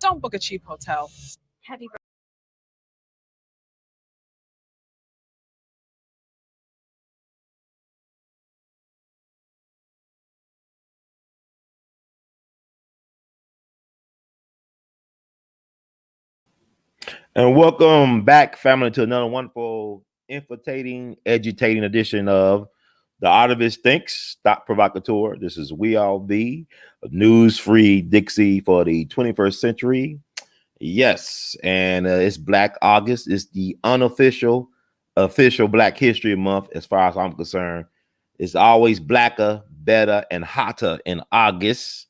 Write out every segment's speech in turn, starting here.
Don't book a cheap hotel. Heavy. And welcome back, family, to another wonderful, infiltrating, edutating edition of the Artivist Thinks Stop Provocateur. This is We All Be, a news-free Dixie for the 21st century. Yes, and it's Black August. It's the unofficial, official Black History Month, as far as I'm concerned. It's always blacker, better, and hotter in August.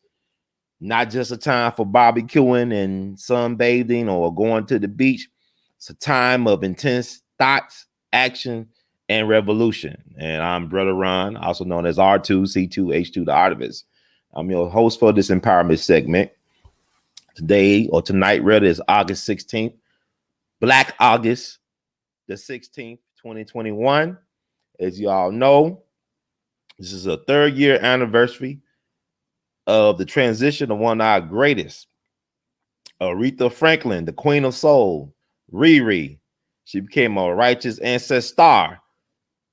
Not just a time for barbecuing and sunbathing or going to the beach. It's a time of intense thoughts, action, and revolution. And I'm Brother Ron, also known as R2C2H2, the Artivist. I'm your host for this empowerment segment. Today, or tonight, rather, is August 16th, Black August the 16th, 2021. As you all know, this is a third year anniversary of the transition of one of our greatest, Aretha Franklin, the Queen of Soul, Riri. She became a righteous ancestor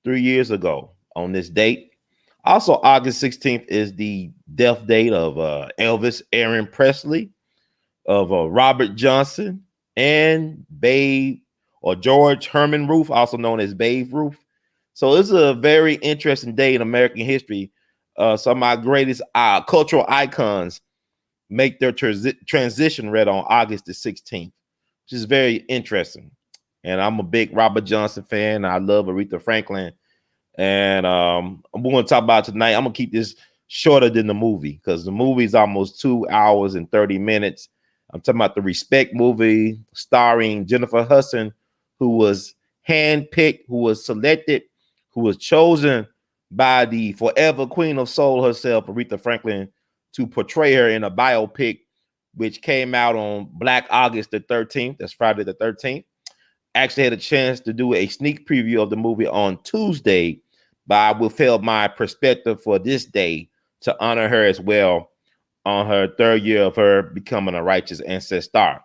3 years ago on this date. Also, August 16th is the death date of Elvis Aaron Presley, of Robert Johnson, and Babe or George Herman Ruth, also known as Babe Ruth. So this is a very interesting day in American history. Some of my greatest cultural icons make their transition read on August the 16th, which is very interesting. And I'm a big Robert Johnson fan. I love Aretha Franklin. And I'm going to talk about tonight. I'm going to keep this shorter than the movie because the movie is almost 2 hours and 30 minutes. I'm talking about the Respect movie starring Jennifer Hudson, who was handpicked, who was selected, who was chosen by the forever Queen of Soul herself, Aretha Franklin, to portray her in a biopic, which came out on Black August the 13th. That's Friday the 13th. actually had a chance to do a sneak preview of the movie on Tuesday, but I withheld my perspective for this day to honor her as well on her third year of her becoming a righteous ancestor.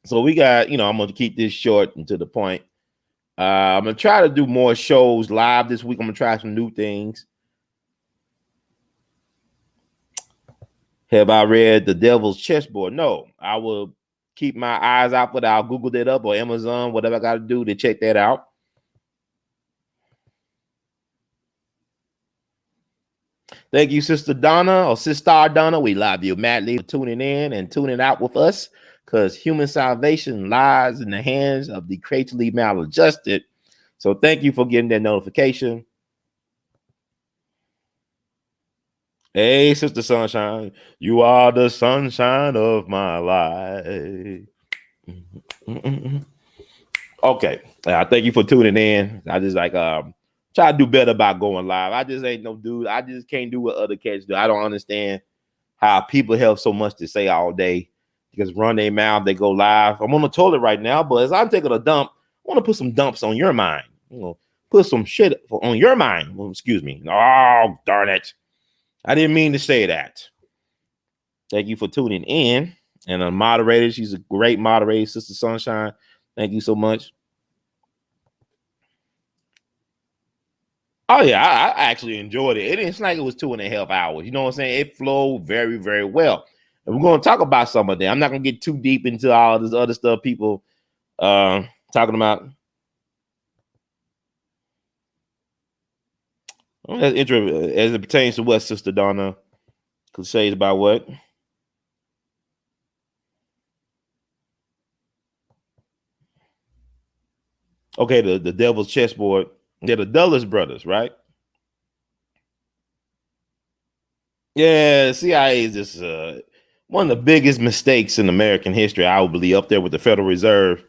So we got, I'm going to keep this short and to the point. I'm going to try to do more shows live this week. I'm going to try some new things. Have I read The Devil's Chessboard? No, I will keep my eyes out for that. I'll Google that up or Amazon, whatever I got to do to check that out. Thank you, Sister Donna or Sister Donna. We love you madly for tuning in and tuning out with us, because human salvation lies in the hands of the creatively maladjusted. So thank you for getting that notification. Hey, Sister Sunshine, you are the sunshine of my life. Okay, thank you for tuning in. I just try to do better about going live. I just ain't no dude. I just can't do what other cats do. I don't understand how people have so much to say all day. Because run their mouth, they go live. I'm on the toilet right now, but as I'm taking a dump, I want to put some dumps on your mind. Put some shit on your mind. Well, excuse me. Oh, darn it. I didn't mean to say that. Thank you for tuning in. And a moderator, she's a great moderator, Sister Sunshine. Thank you so much. Oh, yeah, I actually enjoyed it. It's like it was 2.5 hours. You know what I'm saying? It flowed very, very well. And we're going to talk about some of them. I'm not going to get too deep into all this other stuff people talking about. Well, that's interesting as it pertains to what, Sister Donna? Cliches about what? Okay, the Devil's Chessboard. They're the Dulles brothers, right? Yeah, CIA is just one of the biggest mistakes in American history, I would believe, up there with the Federal Reserve.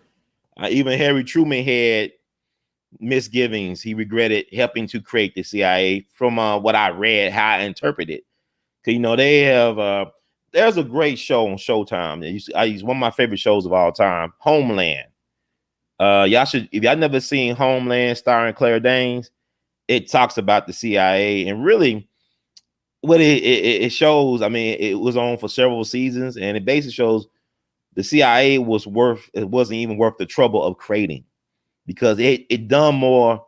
Even Harry Truman had misgivings. He regretted helping to create the CIA from what I read, how I interpret it. Because, they have, there's a great show on Showtime. I use one of my favorite shows of all time, Homeland. Y'all should, if y'all never seen Homeland starring Claire Danes, it talks about the CIA and really what it shows. I mean, it was on for several seasons, and it basically shows the CIA wasn't even worth the trouble of creating, because it done more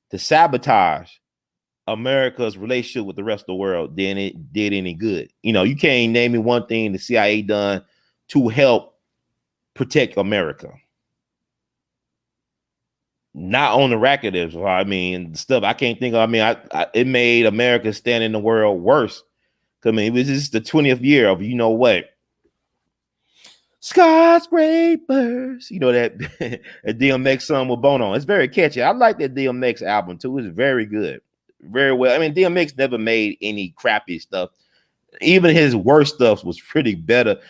to sabotage America's relationship with the rest of the world than it did any good. You can't name me one thing the CIA done to help protect America. Not on the record, I mean, stuff I can't think of. I mean, it made America stand in the world worse. I mean, it was just the 20th year of what? Skyscrapers. That that DMX song with Bono. It's very catchy. I like that DMX album too. It's very good. Very well. I mean, DMX never made any crappy stuff. Even his worst stuff was better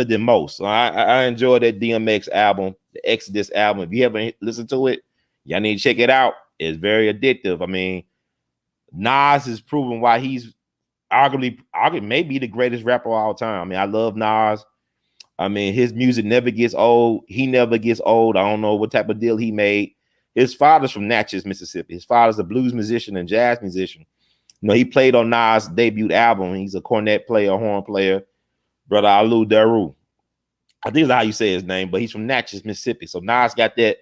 than most. So I enjoyed that DMX album, the Exodus album. If you haven't listened to it, y'all need to check it out. It's very addictive. I mean, Nas has proven why he's arguably maybe the greatest rapper of all time. I mean, I love Nas. I mean, his music never gets old. He never gets old. I don't know what type of deal he made. His father's from Natchez, Mississippi. His father's a blues musician and jazz musician. He played on Nas' debut album. He's a cornet player, horn player, brother Alu Daru. I think that's how you say his name, but he's from Natchez, Mississippi. So Nas got that.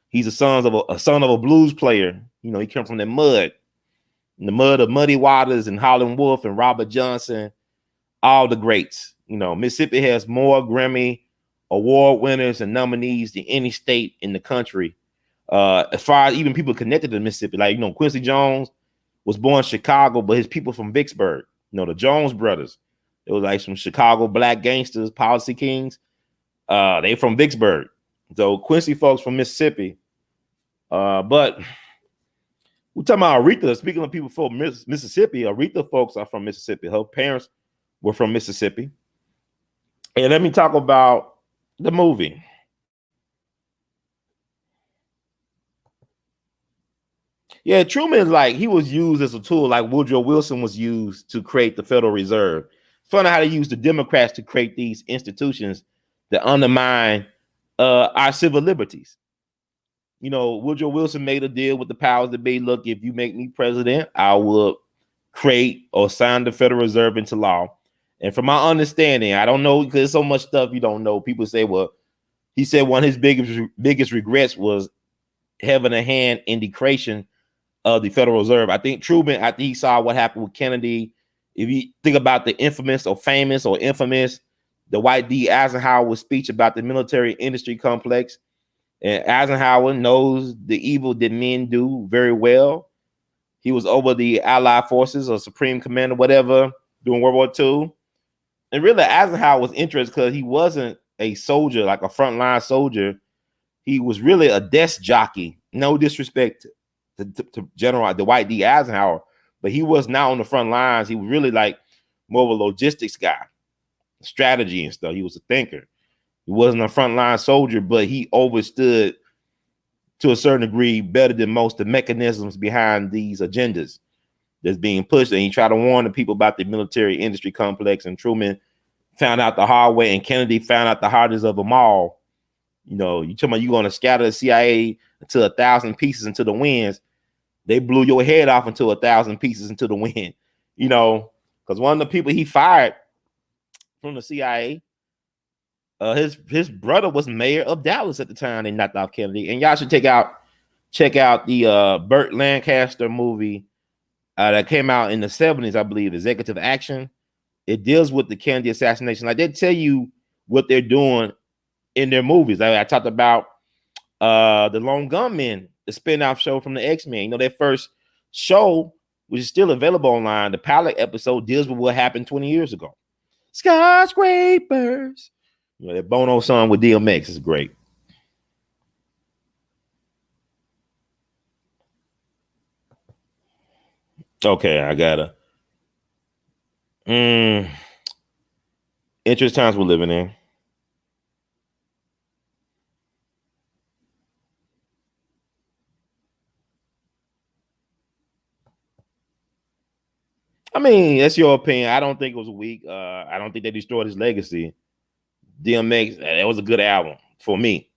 He's a son of a blues player. He comes from the mud of Muddy Waters and Howlin' Wolf and Robert Johnson, all the greats. Mississippi has more Grammy award winners and nominees than any state in the country. As far as even people connected to Mississippi, like Quincy Jones was born in Chicago, but his people from Vicksburg. The Jones brothers. It was like some Chicago black gangsters, policy kings. They from Vicksburg. So Quincy folks from Mississippi. But we're talking about Aretha. Speaking of people from Mississippi, Aretha folks are from Mississippi. Her parents were from Mississippi. And let me talk about the movie. Yeah, Truman he was used as a tool, like Woodrow Wilson was used to create the Federal Reserve. Funny how they use the Democrats to create these institutions that undermine our civil liberties. Woodrow Wilson made a deal with the powers that be. Look, if you make me president, I will create or sign the Federal Reserve into law. And from my understanding, I don't know because there's so much stuff you don't know. People say, well, he said one of his biggest regrets was having a hand in the creation of the Federal Reserve. I think Truman, after he saw what happened with Kennedy, if you think about the infamous, the White D. Eisenhower speech about the military industry complex, and Eisenhower knows the evil that men do very well. He was over the Allied forces or Supreme Commander, whatever, during World War II. And really, Eisenhower was interested because he wasn't a soldier, like a frontline soldier. He was really a desk jockey. No disrespect to General Dwight D. Eisenhower, but he was not on the front lines. He was really like more of a logistics guy, strategy and stuff. He was a thinker. He wasn't a frontline soldier, but he understood to a certain degree better than most the mechanisms behind these agendas that's being pushed. And he tried to warn the people about the military industry complex. And Truman found out the hard way, and Kennedy found out the hardest of them all. You talking about you're going to scatter the CIA into 1,000 pieces into the winds. They blew your head off into 1,000 pieces into the wind. Because one of the people he fired from the CIA, his brother was mayor of Dallas at the time. They knocked off Kennedy. And y'all should check out the Burt Lancaster movie that came out in the 70s, I believe, Executive Action. It deals with the Kennedy assassination. Like, they tell you what they're doing in their movies. I talked about the Lone Gunmen, the spin-off show from the X-Men. Their first show, which is still available online, the pilot episode deals with what happened 20 years ago. Skyscrapers. That Bono song with DMX is great. Okay, I gotta. Interesting times we're living in. I mean, that's your opinion. I don't think it was weak. I don't think they destroyed his legacy. DMX, that was a good album for me.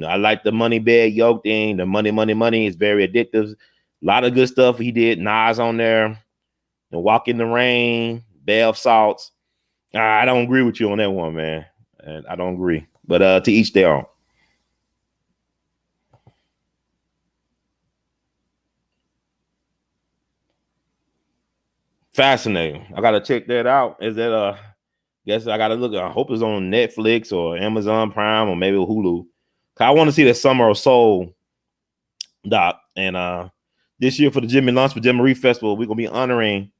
I like the Money Bag Yoke thing. The money is very addictive. A lot of good stuff he did. Nas on there. And Walk in the Rain, Bay of Salts. I don't agree with you on that one, man. And I don't agree. But to each their own. Fascinating. I gotta check that out. Is that guess I gotta look. I hope it's on Netflix or Amazon Prime or maybe Hulu. I want to see the Summer of Soul doc. And this year for the Jimmy Lunsford Jamboree Festival, we're gonna be honoring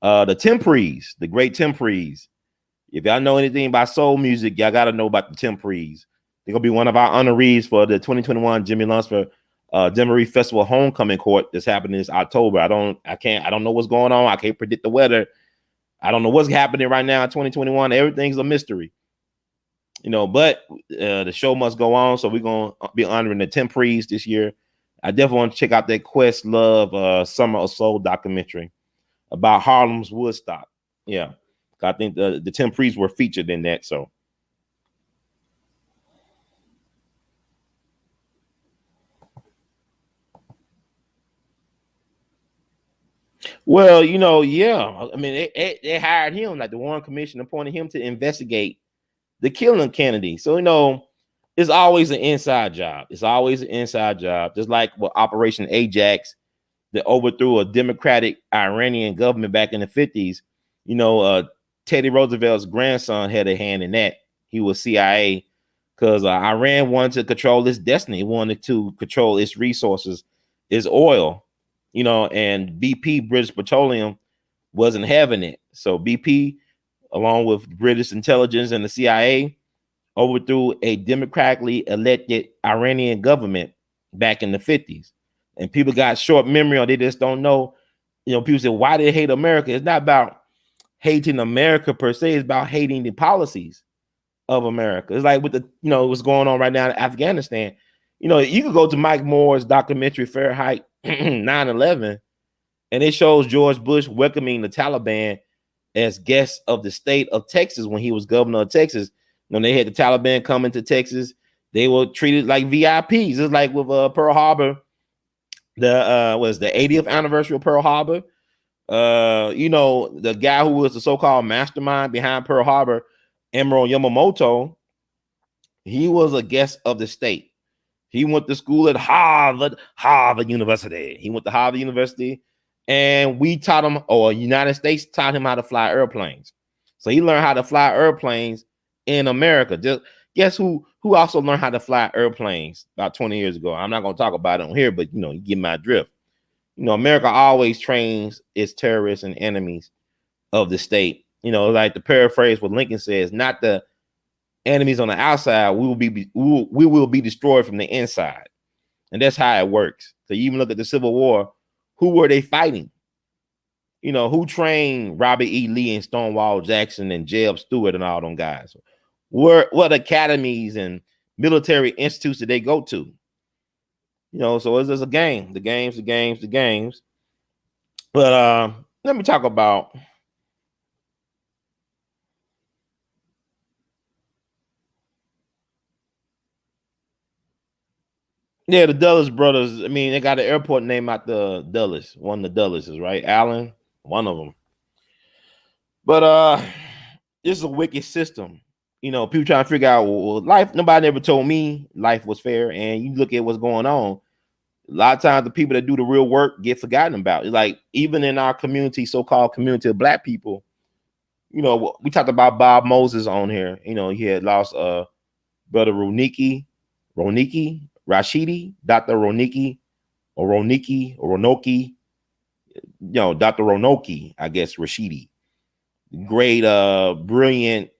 the Temprees, the great Temprees. If y'all know anything about soul music, y'all gotta know about the Temprees. They're gonna be one of our honorees for the 2021 Jimmy Lunsford Jamboree Festival homecoming court that's happening this October. I don't know what's going on. I can't predict the weather. I don't know what's happening right now in 2021. Everything's a mystery. But the show must go on. So we're gonna be honoring the Temprees this year. I definitely want to check out that Questlove Summer of Soul documentary about Harlem's Woodstock. Yeah. I think the Temprees were featured in that. So well, yeah. I mean, they hired him, like the Warren Commission appointed him to investigate the killing of Kennedy. So, it's always an inside job. It's always an inside job. Just like with Operation Ajax that overthrew a democratic Iranian government back in the 50s. Teddy Roosevelt's grandson had a hand in that. He was CIA because Iran wanted to control its destiny. It wanted to control its resources, its oil, and BP, British Petroleum, wasn't having it. So BP, along with British intelligence and the CIA, overthrew a democratically elected Iranian government back in the 50s. And people got short memory, or they just don't know. People say, why they hate America? It's not about hating America per se. It's about hating the policies of America. It's like with the, what's going on right now in Afghanistan. You could go to Mike Moore's documentary Fahrenheit 9/11, and it shows George Bush welcoming the Taliban as guests of the state of Texas when he was governor of Texas. When they had the Taliban come into Texas, They were treated like VIPs. It's like with Pearl Harbor. The was the 80th anniversary of Pearl Harbor. You know, the guy who was the so-called mastermind behind Pearl Harbor, Emerald Yamamoto, he was a guest of the state. He went to school at Harvard University. He went to Harvard University, and we taught him, or United States taught him how to fly airplanes. So he learned how to fly airplanes in America. Just guess who also learned how to fly airplanes about 20 years ago? I'm not going to talk about it on here, but you know, you get my drift. You know, America always trains its terrorists and enemies of the state. You know, like the paraphrase what Lincoln says, not the enemies on the outside, we will be destroyed from the inside. And that's how it works. So you even look at the Civil War, who were they fighting? You know, who trained Robert E. Lee and Stonewall Jackson and Jeb Stuart and all them guys? What academies and military institutes did they go to? You know, so it's just a game, the games. But let me talk about the Dulles brothers. I mean, they got an airport named after Dulles, one of the Dulleses, right? Allen, one of them. But this is a wicked system. You know, people trying to figure out, well, life, nobody ever told me life was fair. And you look at what's going on. A lot of times the people that do the real work get forgotten about. It's like even in our community, so-called community of Black people, you know, we talked about Bob Moses on here. You know, he had lost brother Roniki, Rashidi, Dr. Roniki, or Ronoki, you know, Dr. Ronoki, I guess Rashidi. Great, brilliant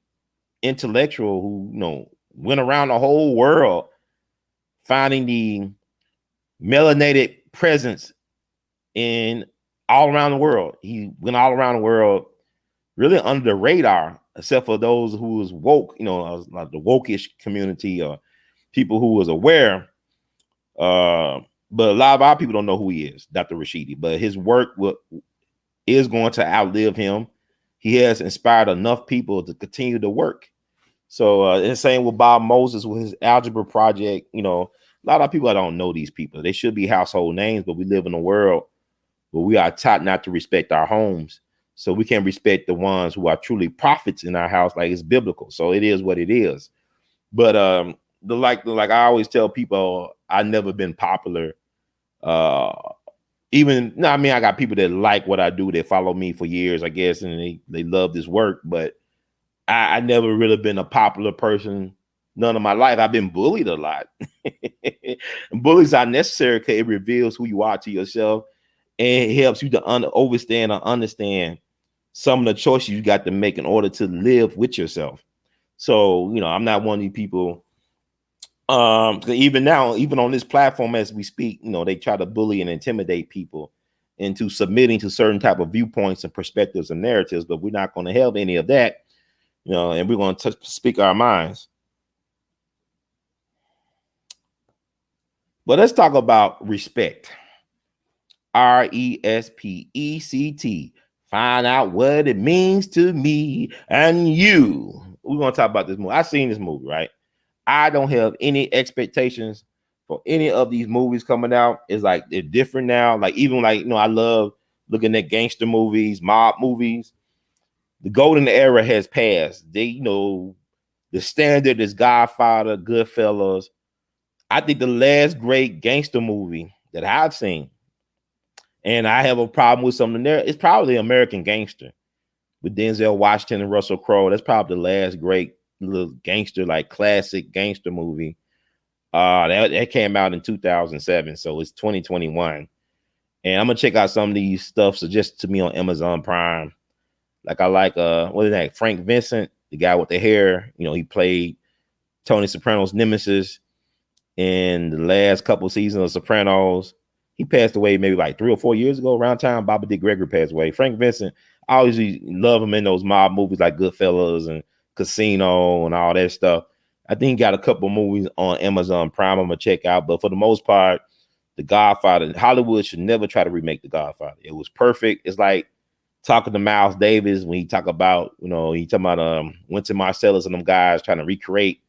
intellectual who, you know, went around the whole world finding the melanated presence in all around the world. He went all around the world, really under the radar, except for those who was woke, you know, like the wokish community or people who was aware. But a lot of our people don't know who he is, Dr. Rashidi. But his work is going to outlive him. He has inspired enough people to continue to work. So and same with Bob Moses with his algebra project. You know, a lot of people, I don't know these people. They should be household names, but we live in a world where we are taught not to respect our homes. So we can't respect the ones who are truly prophets in our house, like it's biblical. So it is what it is. But like I always tell people, I've never been popular. Even no, I mean, I got people that like what I do, that follow me for years, I guess, and they love this work. But I never really been a popular person. None of my life. I've been bullied a lot. Bullies are necessary because it reveals who you are to yourself, and it helps you to understand or understand some of the choices you got to make in order to live with yourself. So, you know, I'm not one of these people. Even now, even on this platform as we speak, you know, they try to bully and intimidate people into submitting to certain type of viewpoints and perspectives and narratives, but we're not going to have any of that, you know, and we're going to speak our minds. But let's talk about respect. RESPECT. Find out what it means to me and you. We're going to talk about this movie. I've seen this movie, right? I don't have any expectations for any of these movies coming out. It's like they're different now. Like even like, you know, I love looking at gangster movies, mob movies. The golden era has passed. They, you know, the standard is Godfather, Goodfellas. I think the last great gangster movie that I've seen, and I have a problem with something there, it's probably American Gangster with Denzel Washington and Russell Crowe. That's probably the last great little gangster, like classic gangster movie. That came out in 2007, so it's 2021. And I'm gonna check out some of these stuff suggested to me on Amazon Prime. Like I like what is that? Frank Vincent, the guy with the hair. You know, he played Tony Soprano's nemesis in the last couple seasons of Sopranos. He passed away maybe like 3 or 4 years ago, around time Bobby Dick Gregory passed away. Frank Vincent, I always love him in those mob movies like Goodfellas and Casino and all that stuff. I think he got a couple movies on Amazon Prime I'm gonna check out, but for the most part, The Godfather, Hollywood should never try to remake The Godfather. It was perfect. It's like talking to Miles Davis when he talk about, you know, he talking about Wynton Marsalis and them guys trying to recreate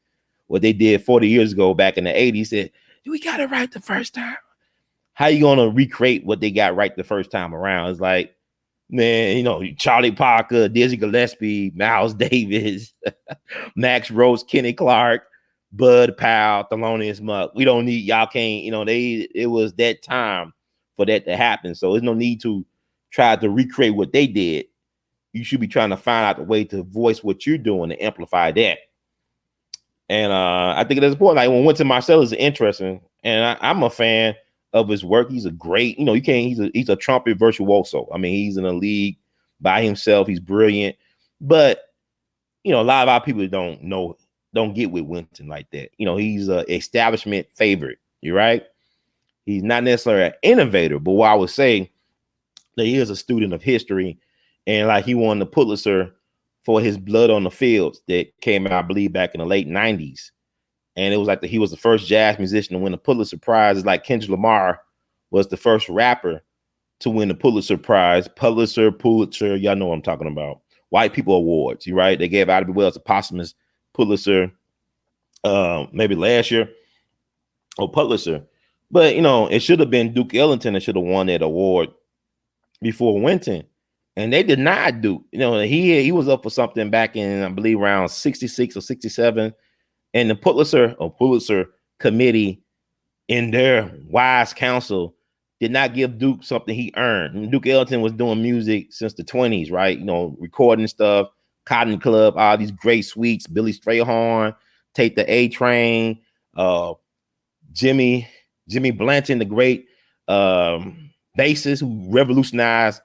what they did 40 years ago back in the 80s. Said, we got it right the first time. How you gonna recreate what they got right the first time around? It's like, man, you know, Charlie Parker, Dizzy Gillespie, Miles Davis, Max Roach, Kenny Clark, Bud Powell, Thelonious Monk. We don't need, y'all can't, you know, it was that time for that to happen. So there's no need to try to recreate what they did. You should be trying to find out the way to voice what you're doing to amplify that. And I think it is important. Like when Wynton Marsalis is interesting, and I'm a fan of his work. He's a great, you know, you can't, he's a trumpet virtuoso. I mean, he's in a league by himself. He's brilliant. But, you know, a lot of our people don't get with Wynton like that. You know, he's an establishment favorite. You're right. He's not necessarily an innovator, but what I would say that he is a student of history, and like he won the Pulitzer for his Blood on the Fields that came out, I believe, back in the late 90s. And it was like he was the first jazz musician to win the Pulitzer Prize. It's like Kendrick Lamar was the first rapper to win the Pulitzer Prize. Pulitzer, y'all know what I'm talking about. White People Awards, you right? They gave Ida B. Wells a posthumous Pulitzer maybe last year, or Pulitzer. But, you know, it should have been Duke Ellington that should have won that award before Wynton. And they denied Duke. You know, he was up for something back in, I believe, around 66 or 67. And the Pulitzer committee, in their wise counsel, did not give Duke something he earned. And Duke Ellington was doing music since the 20s, right? You know, recording stuff, Cotton Club, all these great suites, Billy Strayhorn, Take the A Train, Jimmy Blanton, the great bassist who revolutionized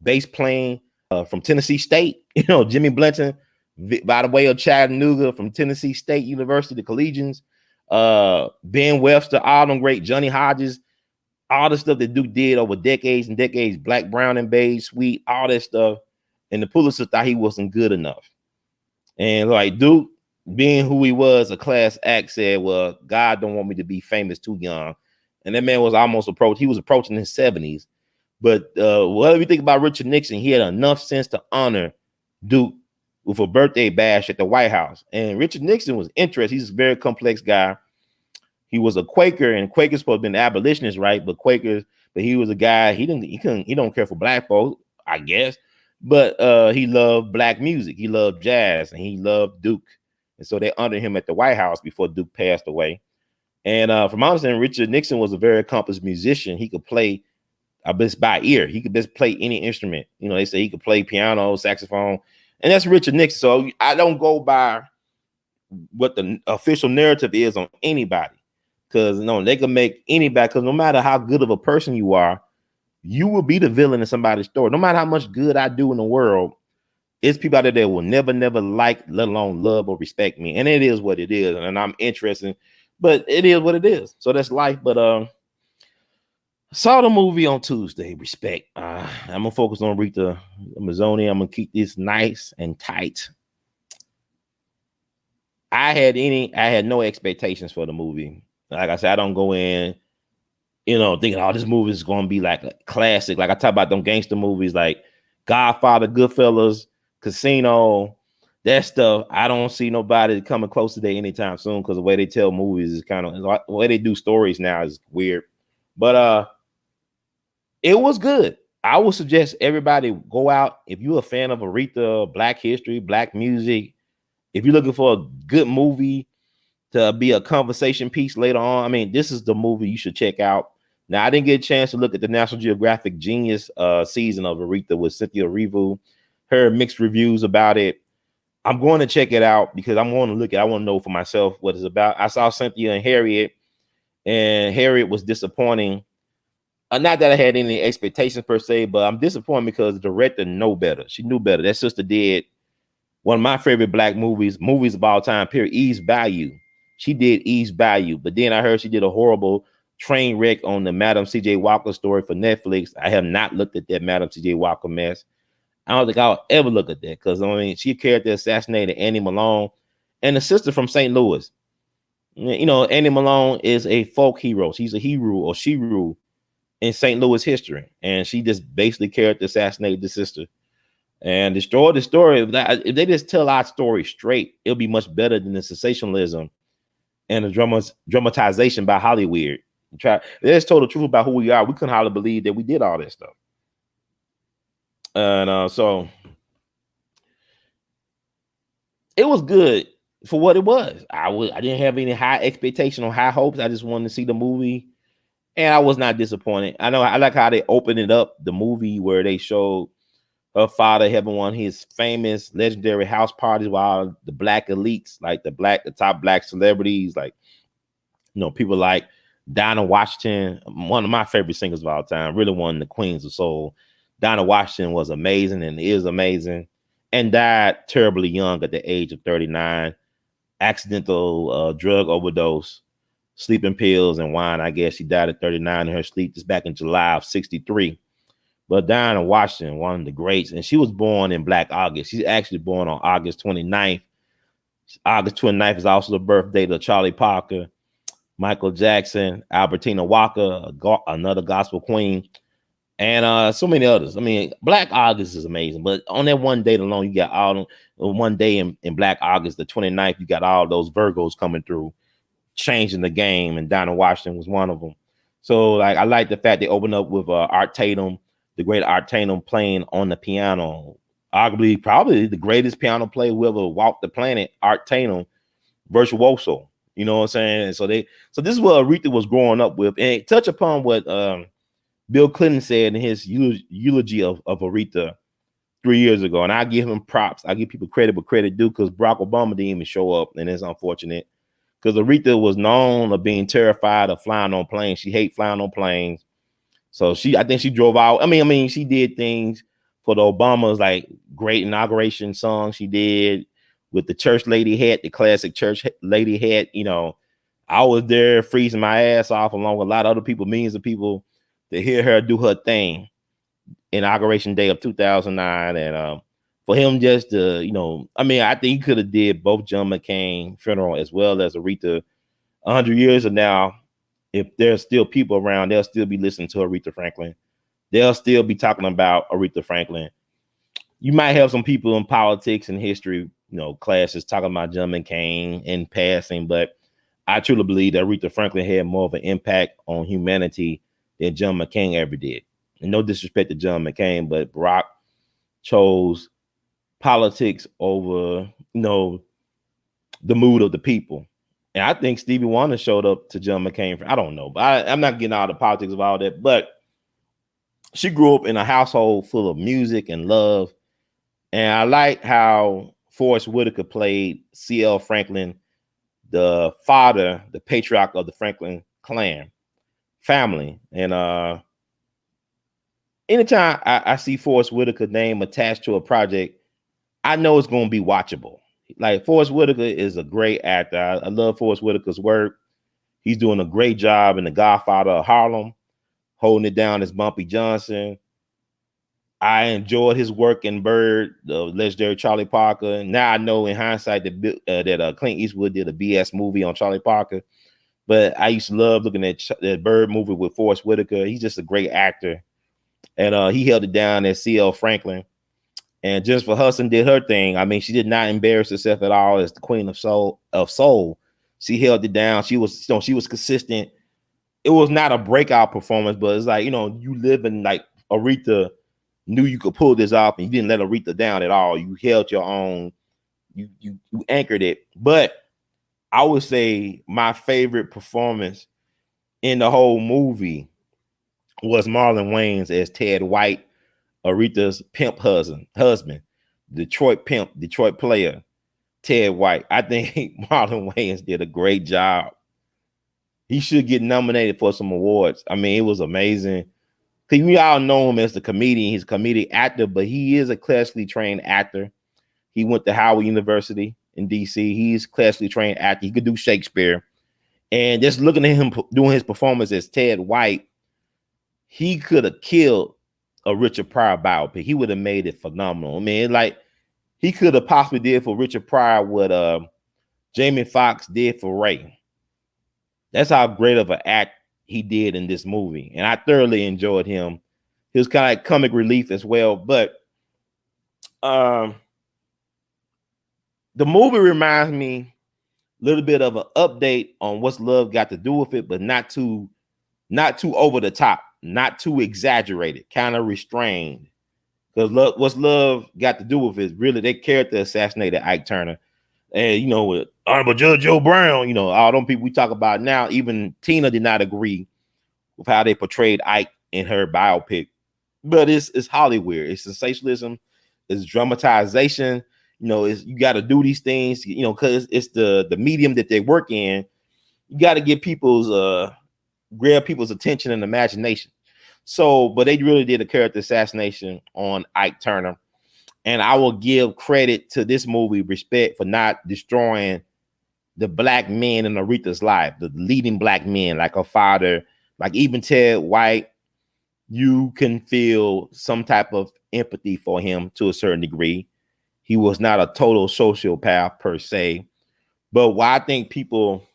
bass playing from Tennessee State. You know, Jimmy Blanton, by the way of Chattanooga, from Tennessee State University, the Collegians, Ben Webster, all them great, Johnny Hodges, all the stuff that Duke did over decades and decades, Black, Brown, and Beige, Sweet, all that stuff. And the Pulitzer thought he wasn't good enough. And like Duke, being who he was, a class act, said, well, God don't want me to be famous too young. And that man was approaching his 70s. But whatever you think about Richard Nixon, he had enough sense to honor Duke with a birthday bash at the White House. And Richard Nixon was interested. He's a very complex guy. He was a Quaker, and Quakers supposed to be an abolitionist, right? But he was a guy, he don't care for black folks, I guess. But he loved black music, he loved jazz, and he loved Duke. And so they honored him at the White House before Duke passed away. And from my understanding, Richard Nixon was a very accomplished musician. He could play best by ear. He could best play any instrument. You know, they say he could play piano, saxophone, and that's Richard Nixon. So I don't go by what the official narrative is on anybody, because they can make anybody, because no matter how good of a person you are, you will be the villain in somebody's story. No matter how much good I do in the world, it's people out there that will never like, let alone love or respect me. And it is what it is. And I'm interested, but it is what it is. So that's life. But saw the movie on Tuesday. Respect. I'm gonna focus on Aretha Mazzoni. I'm gonna keep this nice and tight. I had no expectations for the movie. Like I said, I don't go in, thinking, oh, this movie is gonna be like a classic. Like I talk about them gangster movies like Godfather, Goodfellas, Casino, that stuff. I don't see nobody coming close to that anytime soon, because the way they tell movies is kind of, the way they do stories now is weird. But it was good. I would suggest everybody go out. If you're a fan of Aretha, Black history, Black music, if you're looking for a good movie to be a conversation piece later on, I mean, this is the movie you should check out. Now, I didn't get a chance to look at the National Geographic Genius season of Aretha with Cynthia Erivo. Heard mixed reviews about it. I'm going to check it out because I'm going to look at it. I want to know for myself what it's about. I saw Cynthia and Harriet was disappointing. Not that I had any expectations per se, but I'm disappointed because the director knew better. She knew better. That sister did one of my favorite Black movies of all time, period, Eve's Bayou. She did Eve's Bayou, but then I heard she did a horrible train wreck on the Madam C.J. Walker story for Netflix. I have not looked at that Madam C.J. Walker mess. I don't think I'll ever look at that, because she character assassinated Annie Malone and the sister from St. Louis. Annie Malone is a folk hero. She's a hero or shero in St. Louis history, and she just basically character assassinated the sister and destroyed the story. If they just tell our story straight, it'll be much better than the sensationalism and the dramatization by Hollywood. Let's tell the truth about who we are. We couldn't hardly believe that we did all that stuff. And so it was good for what it was. I didn't have any high expectation or high hopes. I just wanted to see the movie, and I was not disappointed. I know I like how they opened it up, the movie, where they showed her father having one of his famous legendary house parties while the black elites, like the top black celebrities, like, you know, people like Dinah Washington, one of my favorite singers of all time, really one of the queens of soul. Dinah Washington was amazing and is amazing, and died terribly young at the age of 39. Accidental drug overdose, sleeping pills and wine. I guess she died at 39 in her sleep, just back in July of 63. But Dinah Washington, one of the greats, and she was born in Black August. She's actually born on August 29th. August 29th is also the birthday of Charlie Parker, Michael Jackson, Albertina Walker, another gospel queen, and so many others. I mean, Black August is amazing, but on that one date alone, you got all one day in Black August, the 29th, you got all those Virgos coming through, changing the game, and Dinah Washington was one of them. So, like, I like the fact they opened up with Art Tatum, the great Art Tatum, playing on the piano. Arguably, probably the greatest piano player who ever walked the planet, Art Tatum, virtuoso. You know what I'm saying? So this is what Aretha was growing up with, and touch upon what Bill Clinton said in his eulogy of Aretha 3 years ago. And I give him props. I give people credit, but credit due, because Barack Obama didn't even show up, and it's unfortunate. Because Aretha was known of being terrified of flying on planes. She hates flying on planes. So I think she drove out. I mean, she did things for the Obamas, like great inauguration song she did with the church lady hat, the classic church lady hat. You know, I was there freezing my ass off along with a lot of other people, millions of people, to hear her do her thing. Inauguration day of 2009, and for him just to, you know, I mean, I think he could have did both John McCain funeral as well as Aretha. 100 years from now, if there's still people around, they'll still be listening to Aretha Franklin. They'll still be talking about Aretha Franklin. You might have some people in politics and history, you know, classes talking about John McCain in passing, but I truly believe that Aretha Franklin had more of an impact on humanity than John McCain ever did. And no disrespect to John McCain, but Barack chose politics over, you know, the mood of the people. And I think Stevie Wonder showed up to John McCain. I don't know, but I'm not getting out of the politics of all that. But she grew up in a household full of music and love. And I like how Forrest Whitaker played C.L. Franklin, the father, the patriarch of the Franklin clan family. And anytime I see Forrest Whitaker name attached to a project, I know it's going to be watchable. Like, Forrest Whitaker is a great actor. I love Forrest Whitaker's work. He's doing a great job in The Godfather of Harlem, holding it down as Bumpy Johnson. I enjoyed his work in Bird, the legendary Charlie Parker. Now I know in hindsight that Clint Eastwood did a BS movie on Charlie Parker, but I used to love looking at that Bird movie with Forrest Whitaker. He's just a great actor, and he held it down as C.L. Franklin. And Jennifer Hudson did her thing. I mean, she did not embarrass herself at all as the queen of soul. She held it down. She was, you know, she was consistent. It was not a breakout performance, but it's like, you know, you live in, like, Aretha knew you could pull this off, and you didn't let Aretha down at all. You held your own. You anchored it. But I would say my favorite performance in the whole movie was Marlon Wayans as Ted White, Aretha's pimp husband, Detroit pimp, Detroit player, Ted White. I think Marlon Wayans did a great job. He should get nominated for some awards. I mean, it was amazing. Because we all know him as the comedian. He's a comedic actor, but he is a classically trained actor. He went to Howard University in DC. He's a classically trained actor. He could do Shakespeare. And just looking at him doing his performance as Ted White, he could have killed a Richard Pryor biopic. He would have made it phenomenal. I mean, like, he could have possibly did for Richard Pryor what Jamie Foxx did for Ray. That's how great of an act he did in this movie. And I thoroughly enjoyed him. He was kind of like comic relief as well. But the movie reminds me little bit of an update on what's love got to do with it, but not too over the top, not too exaggerated, kind of restrained. Because what's love got to do with is really their character assassinated Ike Turner. And you know, with Honorable Judge Joe Brown, you know, all them people we talk about now, even Tina did not agree with how they portrayed Ike in her biopic. But it's Hollywood, it's sensationalism, it's dramatization. You know, it's you got to do these things, you know, because it's the medium that they work in. You got to get people's grab people's attention and imagination. So, but they really did a character assassination on Ike Turner. And I will give credit to this movie, respect, for not destroying the black men in Aretha's life, the leading black men, like her father, like even Ted White. You can feel some type of empathy for him to a certain degree. He was not a total sociopath per se. But why I think people,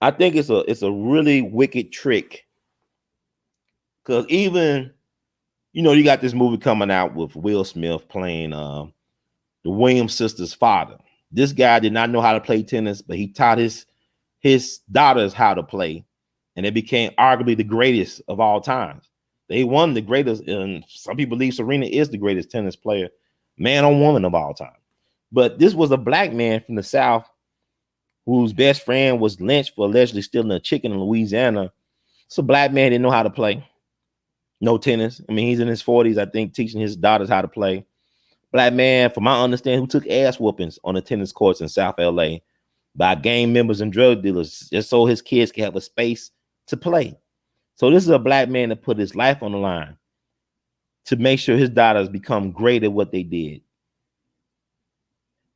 I think it's a really wicked trick. Because even, you know, you got this movie coming out with Will Smith playing the Williams sisters' father. This guy did not know how to play tennis, but he taught his daughters how to play, and they became arguably the greatest of all times. They won the greatest, and some people believe Serena is the greatest tennis player, man or woman of all time. But this was a black man from the South whose best friend was lynched for allegedly stealing a chicken in Louisiana. So black man didn't know how to play. No tennis. I mean, he's in his 40s, I think, teaching his daughters how to play. Black man, from my understanding, who took ass whoopings on the tennis courts in South LA by gang members and drug dealers just so his kids can have a space to play. So this is a black man that put his life on the line to make sure his daughters become great at what they did.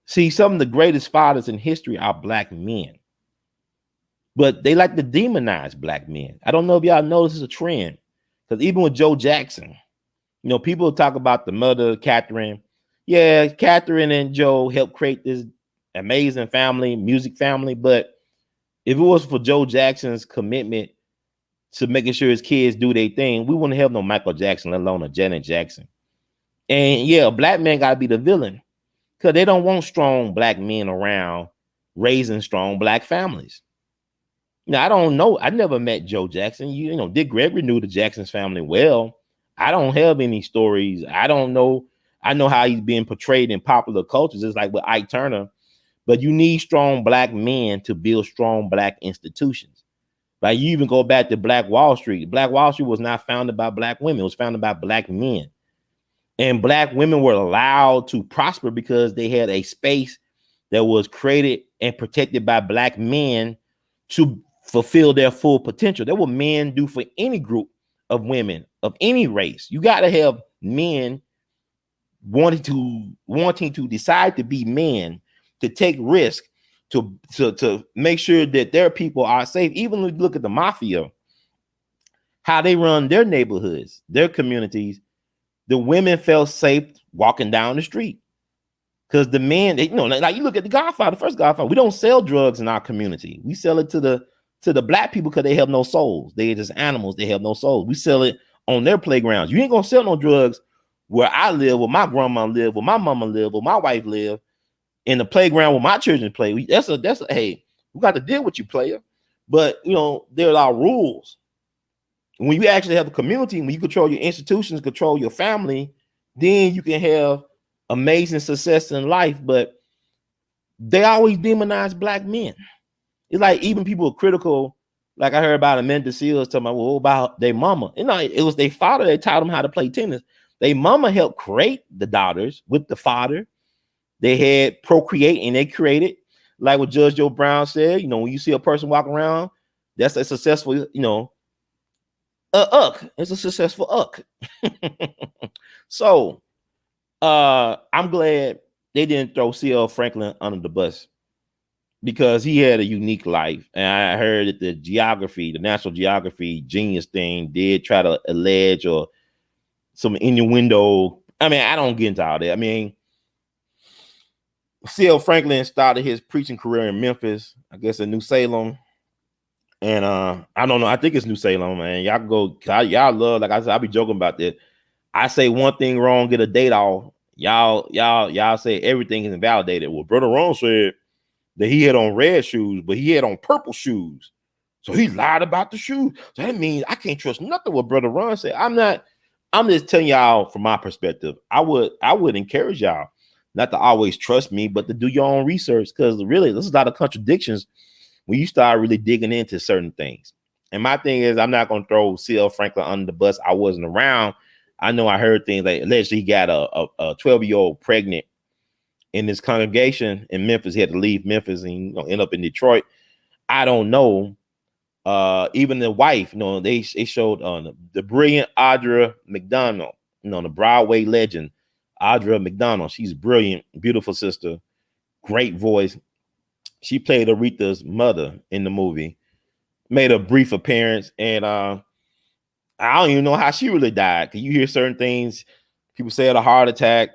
See, some of the greatest fathers in history are black men, but they like to demonize black men. I don't know if y'all know this is a trend, because even with Joe Jackson, you know, people talk about the mother, Catherine. Yeah, Catherine and Joe helped create this amazing family, music family. But if it was for Joe Jackson's commitment to making sure his kids do their thing, we wouldn't have no Michael Jackson, let alone a Janet Jackson. And yeah, a black man got to be the villain because they don't want strong black men around raising strong black families. Now, I don't know. I never met Joe Jackson. You know, Dick Gregory knew the Jackson's family well. I don't have any stories. I don't know. I know how he's being portrayed in popular cultures. It's like with Ike Turner. But you need strong black men to build strong black institutions. Like you even go back to Black Wall Street. Black Wall Street was not founded by black women. It was founded by black men. And black women were allowed to prosper because they had a space that was created and protected by black men to fulfill their full potential. That what men do for any group of women of any race. You got to have men wanting to decide to be men, to take risk, to make sure that their people are safe. Even when you look at the mafia, how they run their neighborhoods, their communities, the women felt safe walking down the street. Because the men, they, you know, like you look at the Godfather, the first Godfather, we don't sell drugs in our community. We sell it to the black people because they have no souls. They're just animals. They have no souls. We sell it on their playgrounds. You ain't gonna sell no drugs where I live, where my grandma live, where my mama live, where my wife live, in the playground where my children play. That's a hey, we got to deal with you, player. But you know, there are rules. When you actually have a community, when you control your institutions, control your family, then you can have amazing success in life. But they always demonize black men. It's like even people are critical. Like I heard about Amanda Seals talking about, well, about their mama. You know, it was their father that taught them how to play tennis. Their mama helped create the daughters with the father. They had procreate and they created. Like what Judge Joe Brown said, you know, when you see a person walk around, that's a successful, you know, uck. It's a successful uck. So I'm glad they didn't throw C.L. Franklin under the bus because he had a unique life. And I heard that the National Geography genius thing did try to allege or some innuendo. I mean, I don't get into all that. I mean, C.L. Franklin started his preaching career in Memphis, I guess in New Salem. And I don't know. I think it's New Salem, man. Y'all go, y'all love, like I said, I'll be joking about that. I say one thing wrong, get a date off. Y'all say everything is invalidated. Well, Brother Ron said that he had on red shoes, but he had on purple shoes. So he lied about the shoes. So that means I can't trust nothing what Brother Ron said. I'm just telling y'all from my perspective. I would encourage y'all not to always trust me, but to do your own research, because really there's a lot of contradictions when you start really digging into certain things. And my thing is, I'm not gonna throw C.L. Franklin under the bus. I wasn't around. I know I heard things like allegedly he got a 12-year-old pregnant in this congregation in Memphis. He had to leave Memphis and end up in Detroit. I don't know. Even the wife, they showed the brilliant Audra McDonald, the Broadway legend, Audra McDonald. She's brilliant, beautiful sister, great voice. She played Aretha's mother in the movie, made a brief appearance, and I don't even know how she really died. Cause you hear certain things, people say a heart attack,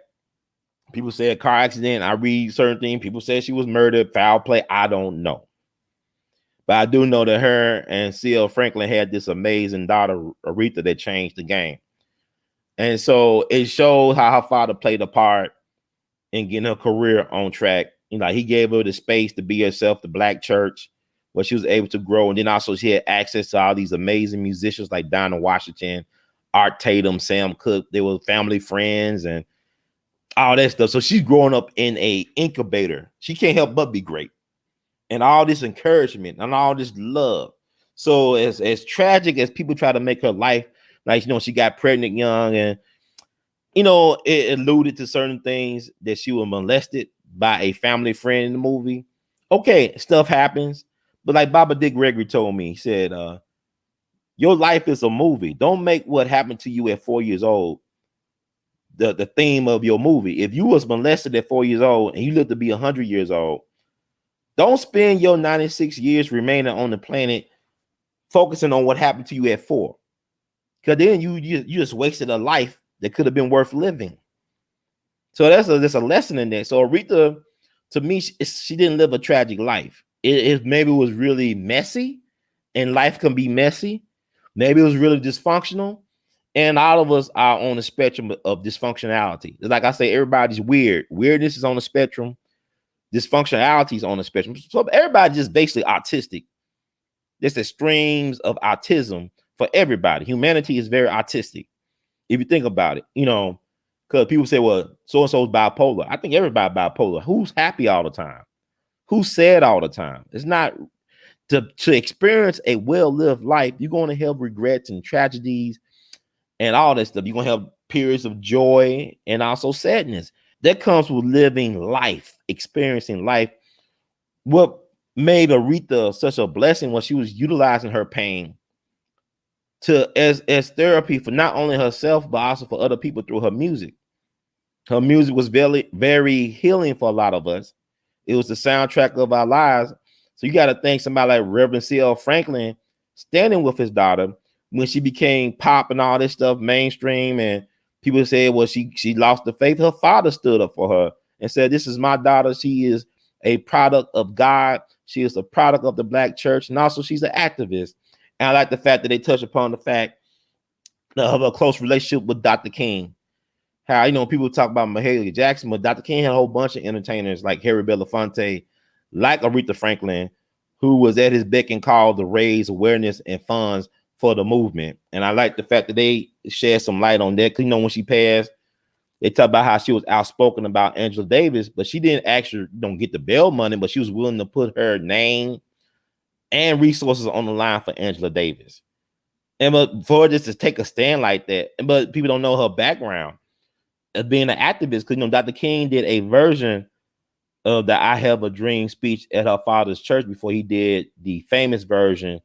people say a car accident. I read certain things, people say she was murdered, foul play. I don't know. But I do know that her and C.L. Franklin had this amazing daughter, Aretha, that changed the game. And so it showed how her father played a part in getting her career on track. He gave her the space to be herself, the Black church, where she was able to grow. And then also she had access to all these amazing musicians like Dinah Washington, Art Tatum, Sam Cooke. They were family friends and all that stuff. So she's growing up in a incubator. She can't help but be great. And all this encouragement and all this love. So as tragic as people try to make her life, like, she got pregnant young and, it alluded to certain things that she was molested by a family friend in the movie. Okay, stuff happens. But like Baba Dick Gregory told me, he said, your life is a movie. Don't make what happened to you at 4 years old the theme of your movie. If you was molested at 4 years old and you live to be 100 years old, don't spend your 96 years remaining on the planet focusing on what happened to you at 4. Because then you just wasted a life that could have been worth living. So there's a lesson in there. So Aretha, to me, she didn't live a tragic life. It maybe was really messy, and life can be messy. Maybe it was really dysfunctional. And all of us are on the spectrum of dysfunctionality. Like I say, everybody's weird. Weirdness is on the spectrum. Dysfunctionality is on the spectrum. So everybody's just basically autistic. There's extremes of autism for everybody. Humanity is very autistic. If you think about it, because people say, well, so-and-so is bipolar. I think everybody bipolar. Who's happy all the time? Who's sad all the time? It's not to experience a well-lived life. You're going to have regrets and tragedies and all that stuff. You're going to have periods of joy and also sadness. That comes with living life, experiencing life. What made Aretha such a blessing was she was utilizing her pain as therapy for not only herself, but also for other people through her music. Her music was very, very healing for a lot of us. It was the soundtrack of our lives. So you got to thank somebody like Reverend C.L. Franklin standing with his daughter when she became pop and all this stuff mainstream. And people said, well, she lost the faith. Her father stood up for her and said, this is my daughter. She is a product of God. She is a product of the Black church. And also she's an activist. And I like the fact that they touch upon the fact of a close relationship with Dr. King. How, people talk about Mahalia Jackson, but Dr. King had a whole bunch of entertainers like Harry Belafonte, like Aretha Franklin, who was at his beck and call to raise awareness and funds for the movement. And I like the fact that they shed some light on that. Because, when she passed, they talk about how she was outspoken about Angela Davis, but she didn't actually get the bail money, but she was willing to put her name and resources on the line for Angela Davis. And but for her just to take a stand like that, but people don't know her background as being an activist, because Dr. King did a version of the I Have a Dream speech at her father's church before he did the famous version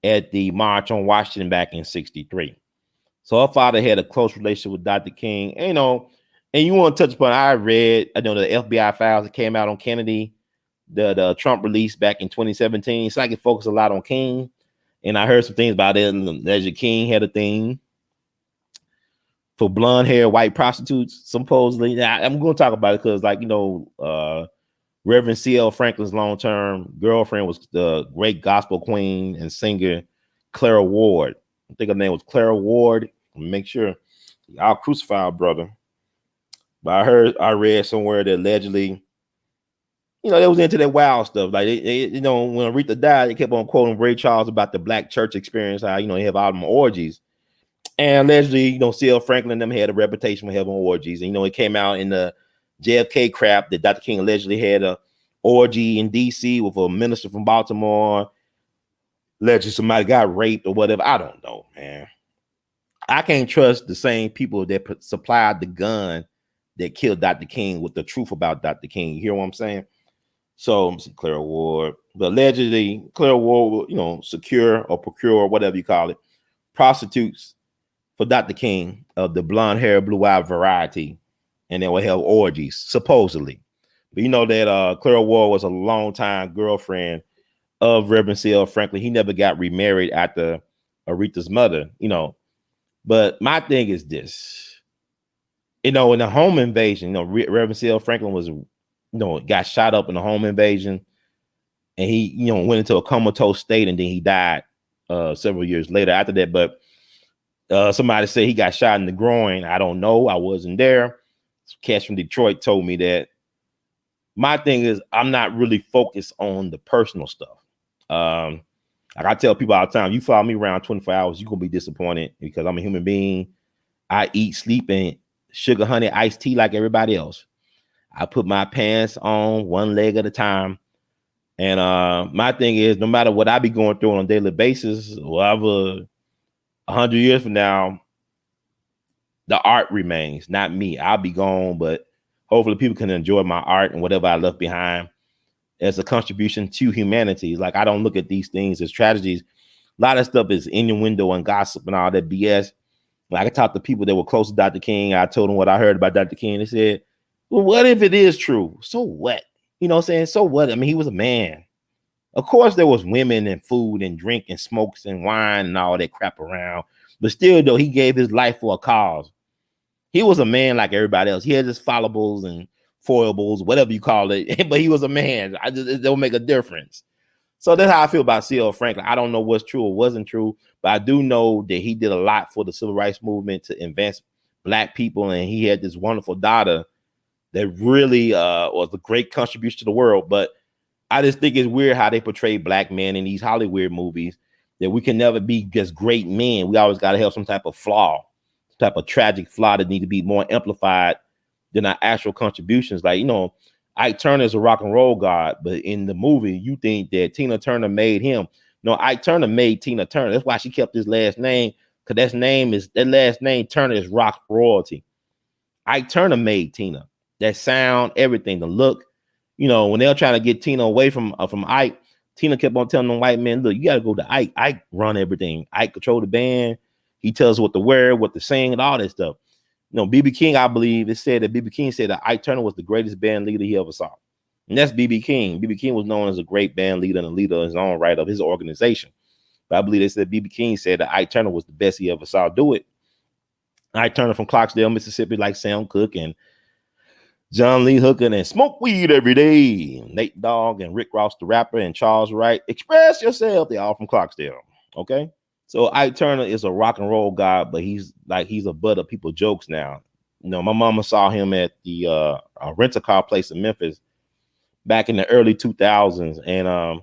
at the March on Washington back in '63. So her father had a close relationship with Dr. King, and you want to touch upon, I read, the FBI files that came out on Kennedy, the Trump release back in 2017. So I can focus a lot on King, and I heard some things about it. That King had a thing for blonde hair white prostitutes, supposedly. Now, I'm going to talk about it because, Reverend C.L. Franklin's long-term girlfriend was the great gospel queen and singer Clara Ward. I think her name was Clara Ward. Make sure y'all crucify her brother. But I read somewhere that allegedly they was into that wild stuff. Like, when Aretha died, they kept on quoting Ray Charles about the black church experience, how, they have all them orgies. And allegedly, C.L. Franklin and them had a reputation for having orgies. And, it came out in the JFK crap that Dr. King allegedly had a orgy in D.C. with a minister from Baltimore. Allegedly somebody got raped or whatever. I don't know, man. I can't trust the same people that supplied the gun that killed Dr. King with the truth about Dr. King. You hear what I'm saying? So, Clara Ward, but allegedly Clara Ward will, secure or procure or whatever you call it, prostitutes for Dr. King of the blonde hair, blue eye variety, and they will have orgies, supposedly. But you know that Clara Ward was a longtime girlfriend of Reverend C.L. Franklin. He never got remarried after Aretha's mother, But my thing is this, in the home invasion, Reverend C.L. Franklin was, got shot up in a home invasion, and he, went into a comatose state, and then he died several years later after that. But somebody said he got shot in the groin. I don't know. I wasn't there. Cash from Detroit told me that. My thing is, I'm not really focused on the personal stuff. Like I tell people all the time, you follow me around 24 hours, you're going to be disappointed because I'm a human being. I eat, sleep, and sugar, honey, iced tea like everybody else. I put my pants on one leg at a time. And my thing is, no matter what I be going through on a daily basis, whatever, 100 years from now, the art remains, not me. I'll be gone, but hopefully people can enjoy my art and whatever I left behind as a contribution to humanity. Like, I don't look at these things as tragedies. A lot of stuff is innuendo and gossip and all that BS. Like, I talked to people that were close to Dr. King. I told them what I heard about Dr. King. They said, well, what if it is true? So what? You know what I'm saying? So what? I mean, he was a man. Of course, there was women and food and drink and smokes and wine and all that crap around. But still, though, he gave his life for a cause. He was a man like everybody else. He had his follables and foibles, whatever you call it, but he was a man. It don't make a difference. So that's how I feel about C.L. Franklin. I don't know what's true or wasn't true, but I do know that he did a lot for the civil rights movement to advance black people, and he had this wonderful daughter that really was a great contribution to the world. But I just think it's weird how they portray black men in these Hollywood movies, that we can never be just great men. We always got to have some type of flaw, some type of tragic flaw that need to be more amplified than our actual contributions. Like, Ike Turner is a rock and roll god, but in the movie, you think that Tina Turner made him. No, Ike Turner made Tina Turner. That's why she kept his last name, because that last name Turner is rock royalty. Ike Turner made Tina. That sound, everything, the look. When they were trying to get Tina away from Ike, Tina kept on telling the white men, look, you got to go to Ike. Ike run everything. Ike control the band. He tells what to wear, what to sing, and all that stuff. B.B. King, I believe, it said that B.B. King said that Ike Turner was the greatest band leader he ever saw. And that's B.B. King. B.B. King was known as a great band leader and a leader in his own right of his organization. But I believe they said B.B. King said that Ike Turner was the best he ever saw do it. Ike Turner from Clarksdale, Mississippi, like Sam Cooke and John Lee Hooker and Smoke Weed Every Day. Nate Dogg and Rick Ross, the rapper, and Charles Wright. Express Yourself. They're all from Clarksdale. Okay? So Ike Turner is a rock and roll guy, but he's a butt of people's jokes now. My mama saw him at the rent-a-car place in Memphis back in the early 2000s, and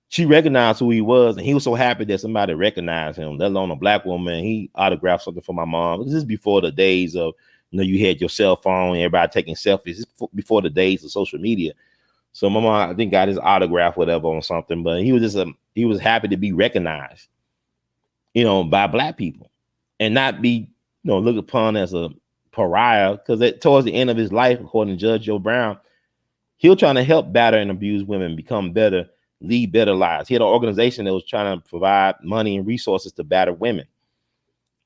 she recognized who he was, and he was so happy that somebody recognized him, let alone a black woman. He autographed something for my mom. This is before the days of, you had your cell phone, everybody taking selfies. It's before the days of social media. So my mom, I think, got his autograph, whatever, on something, but he was he was happy to be recognized, by black people, and not be, looked upon as a pariah, because towards the end of his life, according to Judge Joe Brown, he was trying to help battered and abused women become better, lead better lives. He had an organization that was trying to provide money and resources to battered women,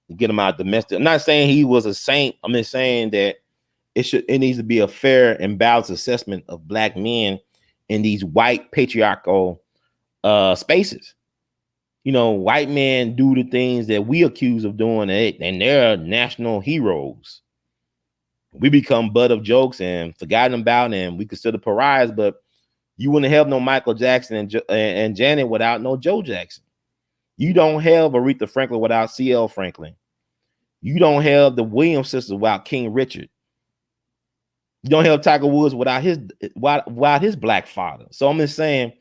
to get them out of domestic. I'm not saying he was a saint. I'm just saying that it needs to be a fair and balanced assessment of black men in these white patriarchal spaces. White men do the things that we accuse of doing, and they're national heroes. We become butt of jokes and forgotten about, and we consider pariahs. But you wouldn't have no Michael Jackson and Janet without no Joe Jackson. You don't have Aretha Franklin without C.L. Franklin. You don't have the Williams sisters without King Richard. You don't have Tiger Woods without his black father. So I'm just saying,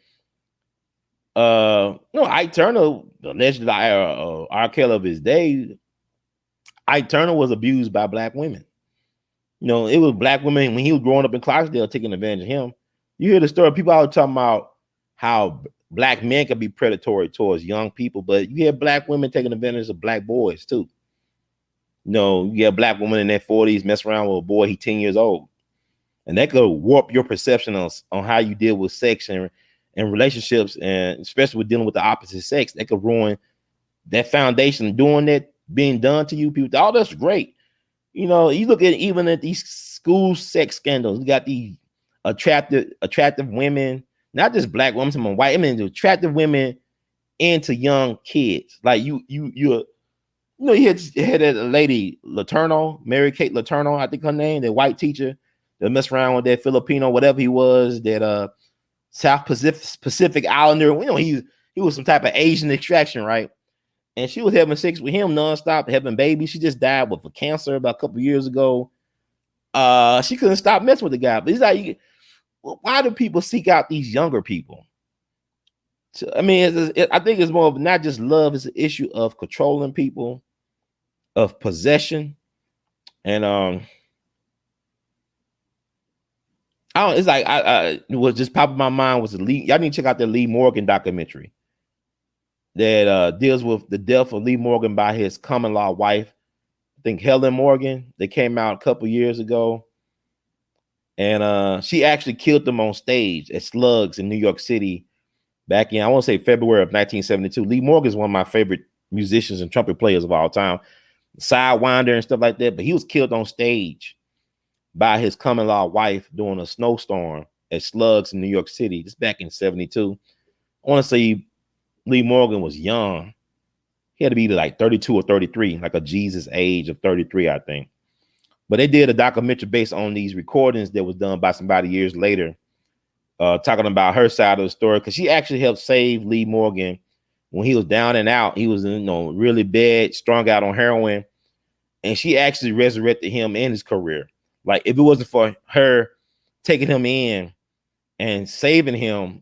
no, Ike Turner, allegedly R. Kelly of his day, Ike Turner was abused by black women. You know, it was black women when he was growing up in Clarksdale taking advantage of him. You hear the story, people always talking about how black men can be predatory towards young people, but you hear black women taking advantage of black boys too. You know, you get a black woman in their 40s mess around with a boy, he's 10 years old. And that could warp your perception on how you deal with sex and relationships, and especially with dealing with the opposite sex. That could ruin that foundation. Doing that, being done to you, people, all that's great. You know, you look at even at these school sex scandals. You got these attractive women, not just black women, some white women, attractive women into young kids. Like you had that lady Letourneau, Mary Kate Letourneau, I think her name, that white teacher that messed around with that Filipino, whatever he was, that South Pacific Islander. You know, he was some type of Asian extraction, right? And she was having sex with him nonstop, having babies. She just died with a cancer about a couple of years ago. She couldn't stop messing with the guy. But he's like, why do people seek out these younger people? So, I mean, I think it's more of not just love; it's an issue of controlling people, of possession, and I don't. It's like I was just popping my mind was the Lee. Y'all need to check out the Lee Morgan documentary that deals with the death of Lee Morgan by his common law wife. I think Helen Morgan. They came out a couple years ago, and she actually killed them on stage at Slugs in New York City back in, I want to say, February of 1972. Lee Morgan is one of my favorite musicians and trumpet players of all time, sidewinder and stuff like that. But he was killed on stage by his common law wife during a snowstorm at Slugs in New York City, just back in 72. I want to say Lee Morgan was young. He had to be like 32 or 33, like a Jesus age of 33, I think. But they did a documentary based on these recordings that was done by somebody years later, talking about her side of the story, because she actually helped save Lee Morgan when he was down and out. He was, really bad, strung out on heroin, and she actually resurrected him and his career. Like, if it wasn't for her taking him in and saving him,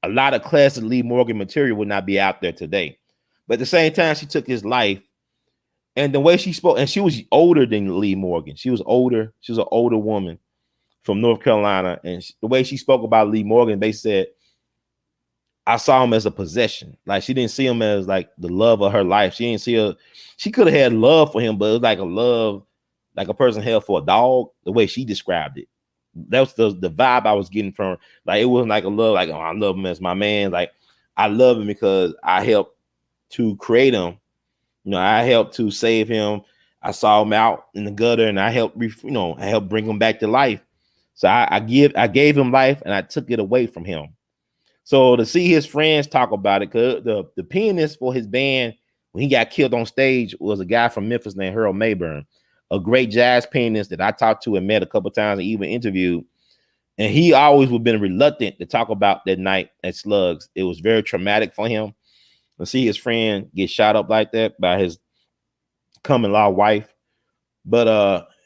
a lot of classic Lee Morgan material would not be out there today. But at the same time, she took his life, and the way she spoke, and she was older than Lee Morgan. She was older. She was an older woman from North Carolina, and the way she spoke about Lee Morgan, they said, I saw him as a possession. Like, she didn't see him as like the love of her life. She didn't see her. She could have had love for him, but it was like a love, like a person held for a dog. The way she described it, that was the vibe I was getting from her. Like, it wasn't like a love, like, oh, I love him as my man. Like, I love him because I helped to create him. I helped to save him. I saw him out in the gutter, and I helped, I helped bring him back to life. So I gave him life, and I took it away from him. So to see his friends talk about it, because the pianist for his band when he got killed on stage was a guy from Memphis named Harold Mayburn, a great jazz pianist that I talked to and met a couple of times and even interviewed. And he always would have been reluctant to talk about that night at Slugs. It was very traumatic for him to see his friend get shot up like that by his common law wife. But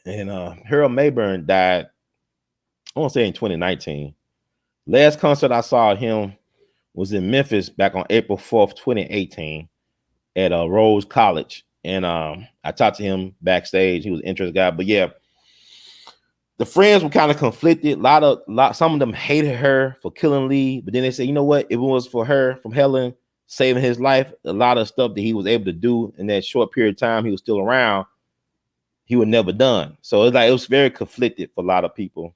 Harold Mayburn died, I want to say in 2019. Last concert I saw him was in Memphis back on April 4th, 2018 at Rose College. And I talked to him backstage. He was an interesting guy. But yeah, the friends were kind of conflicted. Some of them hated her for killing Lee, but then they said, you know what? If it was for her, from Helen saving his life, a lot of stuff that he was able to do in that short period of time he was still around, he would never done. So it's like it was very conflicted for a lot of people.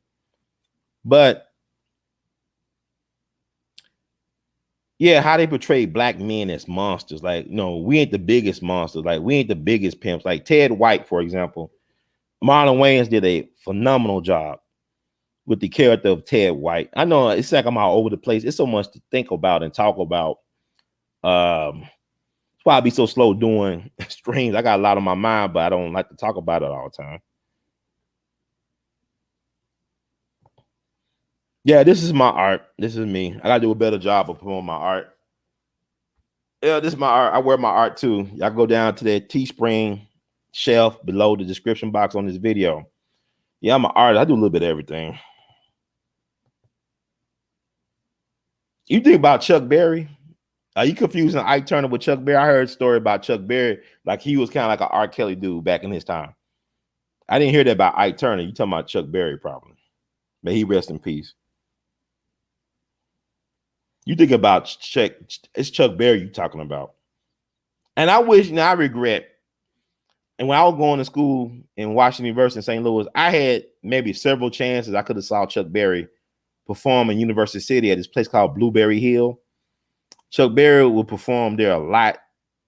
But yeah, how they portray black men as monsters. Like, we ain't the biggest monsters. Like, we ain't the biggest pimps. Like Ted White, for example. Marlon Wayans did a phenomenal job with the character of Ted White. I know it's like I'm all over the place. It's so much to think about and talk about. That's why I be so slow doing streams. I got a lot on my mind, but I don't like to talk about it all the time. Yeah, this is my art. This is me. I gotta do a better job of promoting my art. Yeah, this is my art. I wear my art too. Y'all go down to that Teespring shelf below the description box on this video. Yeah, I'm an artist. I do a little bit of everything. You think about Chuck Berry? Are you confusing Ike Turner with Chuck Berry? I heard a story about Chuck Berry, like he was kind of like an R. Kelly dude back in his time. I didn't hear that about Ike Turner. You talking about Chuck Berry, probably. May he rest in peace. You think about Chuck, it's Chuck Berry you talking about. And I wish, I regret. And when I was going to school in Washington University in St. Louis, I had maybe several chances I could have saw Chuck Berry perform in University City at this place called Blueberry Hill. Chuck Berry would perform there a lot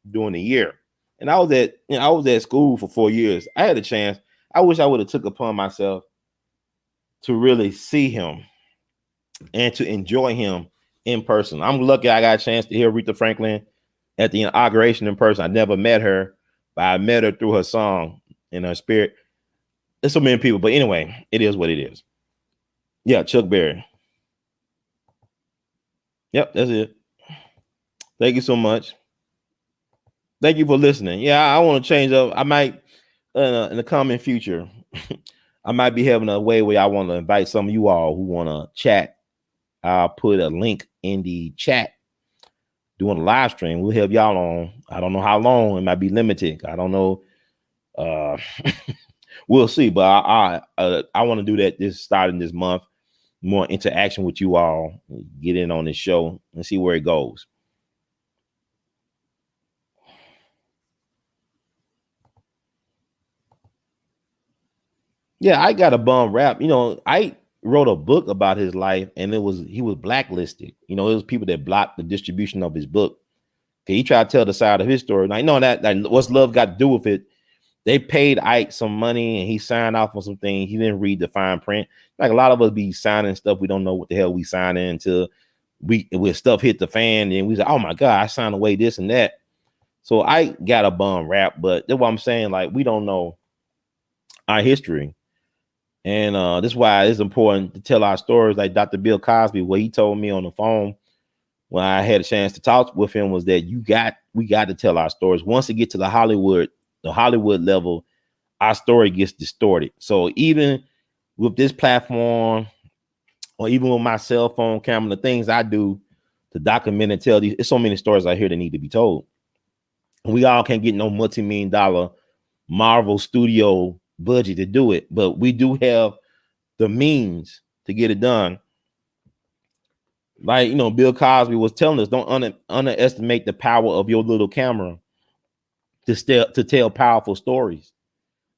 during the year. And I was at school for 4 years. I had a chance. I wish I would have took upon myself to really see him and to enjoy him in person. I'm lucky I got a chance to hear Aretha Franklin at the inauguration in person. I never met her, but I met her through her song and her spirit. There's so many people, but anyway, it is what it is. Yeah, Chuck Berry. Yep, that's it. Thank you so much. Thank you for listening. Yeah, I want to change up. I might in the coming future, I might be having a way where I want to invite some of you all who want to chat. I'll put a link in the chat doing a live stream. We'll have y'all on. I don't know how long. It might be limited. I don't know. Uh, we'll see. But I want to do that this starting this month. More interaction with you all. Get in on this show and see where it goes. Yeah, I got a bum rap. I wrote a book about his life, and he was blacklisted. It was people that blocked the distribution of his book. Okay, he tried to tell the side of his story. Like, no, that what's love got to do with it? They paid Ike some money, and he signed off on some things. He didn't read the fine print. Like a lot of us be signing stuff, we don't know what the hell we signing until when stuff hit the fan, and we say, "Oh my God, I signed away this and that." So I got a bum rap, but that's what I'm saying. Like we don't know our history. And this is why it's important to tell our stories like Dr. Bill Cosby. What he told me on the phone when I had a chance to talk with him was that we got to tell our stories. Once it get to the Hollywood level, our story gets distorted. So even with this platform, or even with my cell phone camera, the things I do to document and tell these, there's so many stories out here that need to be told. And we all can't get no multi-million-dollar Marvel studio budget to do it, but we do have the means to get it done. Like, Bill Cosby was telling us, don't underestimate the power of your little camera to tell powerful stories.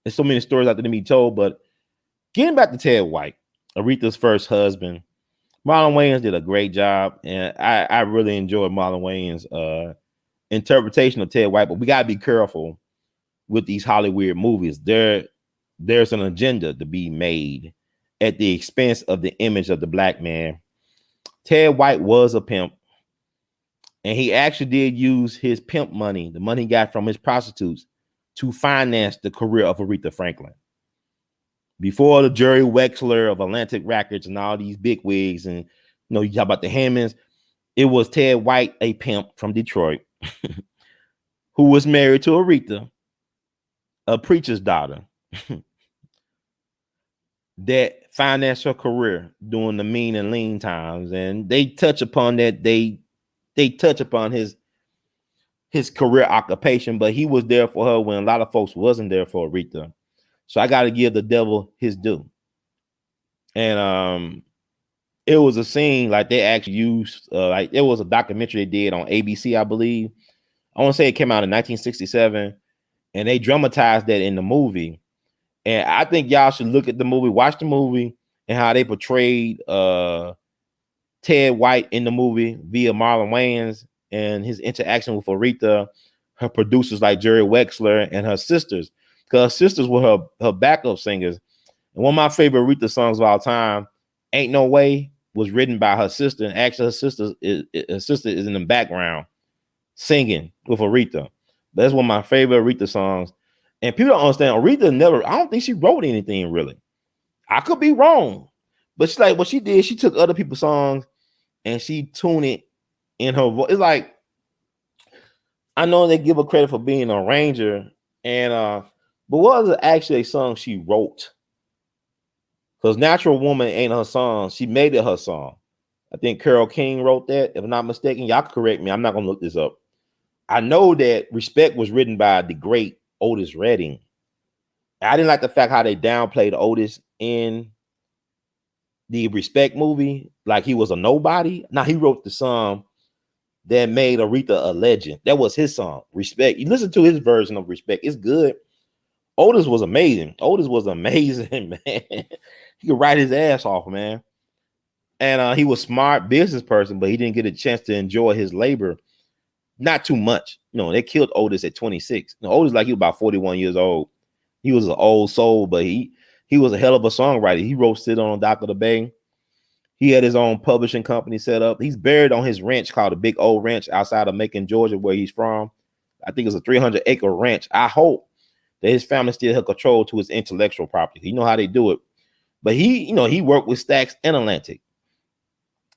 There's so many stories out there to be told, but getting back to Ted White, Aretha's first husband, Marlon Wayans did a great job, and I really enjoyed Marlon Wayans' interpretation of Ted White, but we got to be careful with these Hollywood movies. There's an agenda to be made at the expense of the image of the black man. Ted White was a pimp, and he actually did use his pimp money, the money he got from his prostitutes, to finance the career of Aretha Franklin. Before the Jerry Wexler of Atlantic Records and all these big wigs, and you talk about the Hammonds, it was Ted White, a pimp from Detroit, who was married to Aretha, a preacher's daughter, that financed her career during the mean and lean times. And they touch upon that. They touch upon his career occupation, but he was there for her when a lot of folks wasn't there for Aretha. So I got to give the devil his due. And it was a scene like they actually used, like it was a documentary they did on ABC, I believe. I want to say it came out in 1967, and they dramatized that in the movie. And I think y'all should look at the movie, watch the movie, and how they portrayed Ted White in the movie via Marlon Wayans and his interaction with Aretha, her producers like Jerry Wexler, and her sisters, because her sisters were her backup singers. And one of my favorite Aretha songs of all time, "Ain't No Way," was written by her sister. And actually, her sister is in the background singing with Aretha. That's one of my favorite Aretha songs. And people don't understand, Aretha never, I don't think she wrote anything really. I could be wrong. But she's like, what she did, she took other people's songs and she tuned it in her voice. It's like, I know they give her credit for being an arranger, and but what was actually a song she wrote Because Natural Woman ain't her song. She made it her song. I think Carole King wrote that, if I'm not mistaken. Y'all can correct me. I'm not gonna look this up. I know that Respect was written by the great Otis Redding. I didn't like the fact how they downplayed Otis in the Respect movie, like he was a nobody. Now he wrote the song that made Aretha a legend. That was his song, Respect. You listen to his version of Respect. It's good. Otis was amazing. Otis was amazing, man. He could write his ass off, man. And he was smart business person, but he didn't get a chance to enjoy his labor. Not too much. They killed Otis at 26. Otis like he was about 41 years old. He was an old soul, but he was a hell of a songwriter. He wrote "Sit on Dock of the Bay." He had his own publishing company set up. He's buried on his ranch called the Big Old Ranch outside of Macon, Georgia, where he's from. I think it's a 300-acre ranch. I hope that his family still had control to his intellectual property. You know how they do it. But he worked with Stax and Atlantic.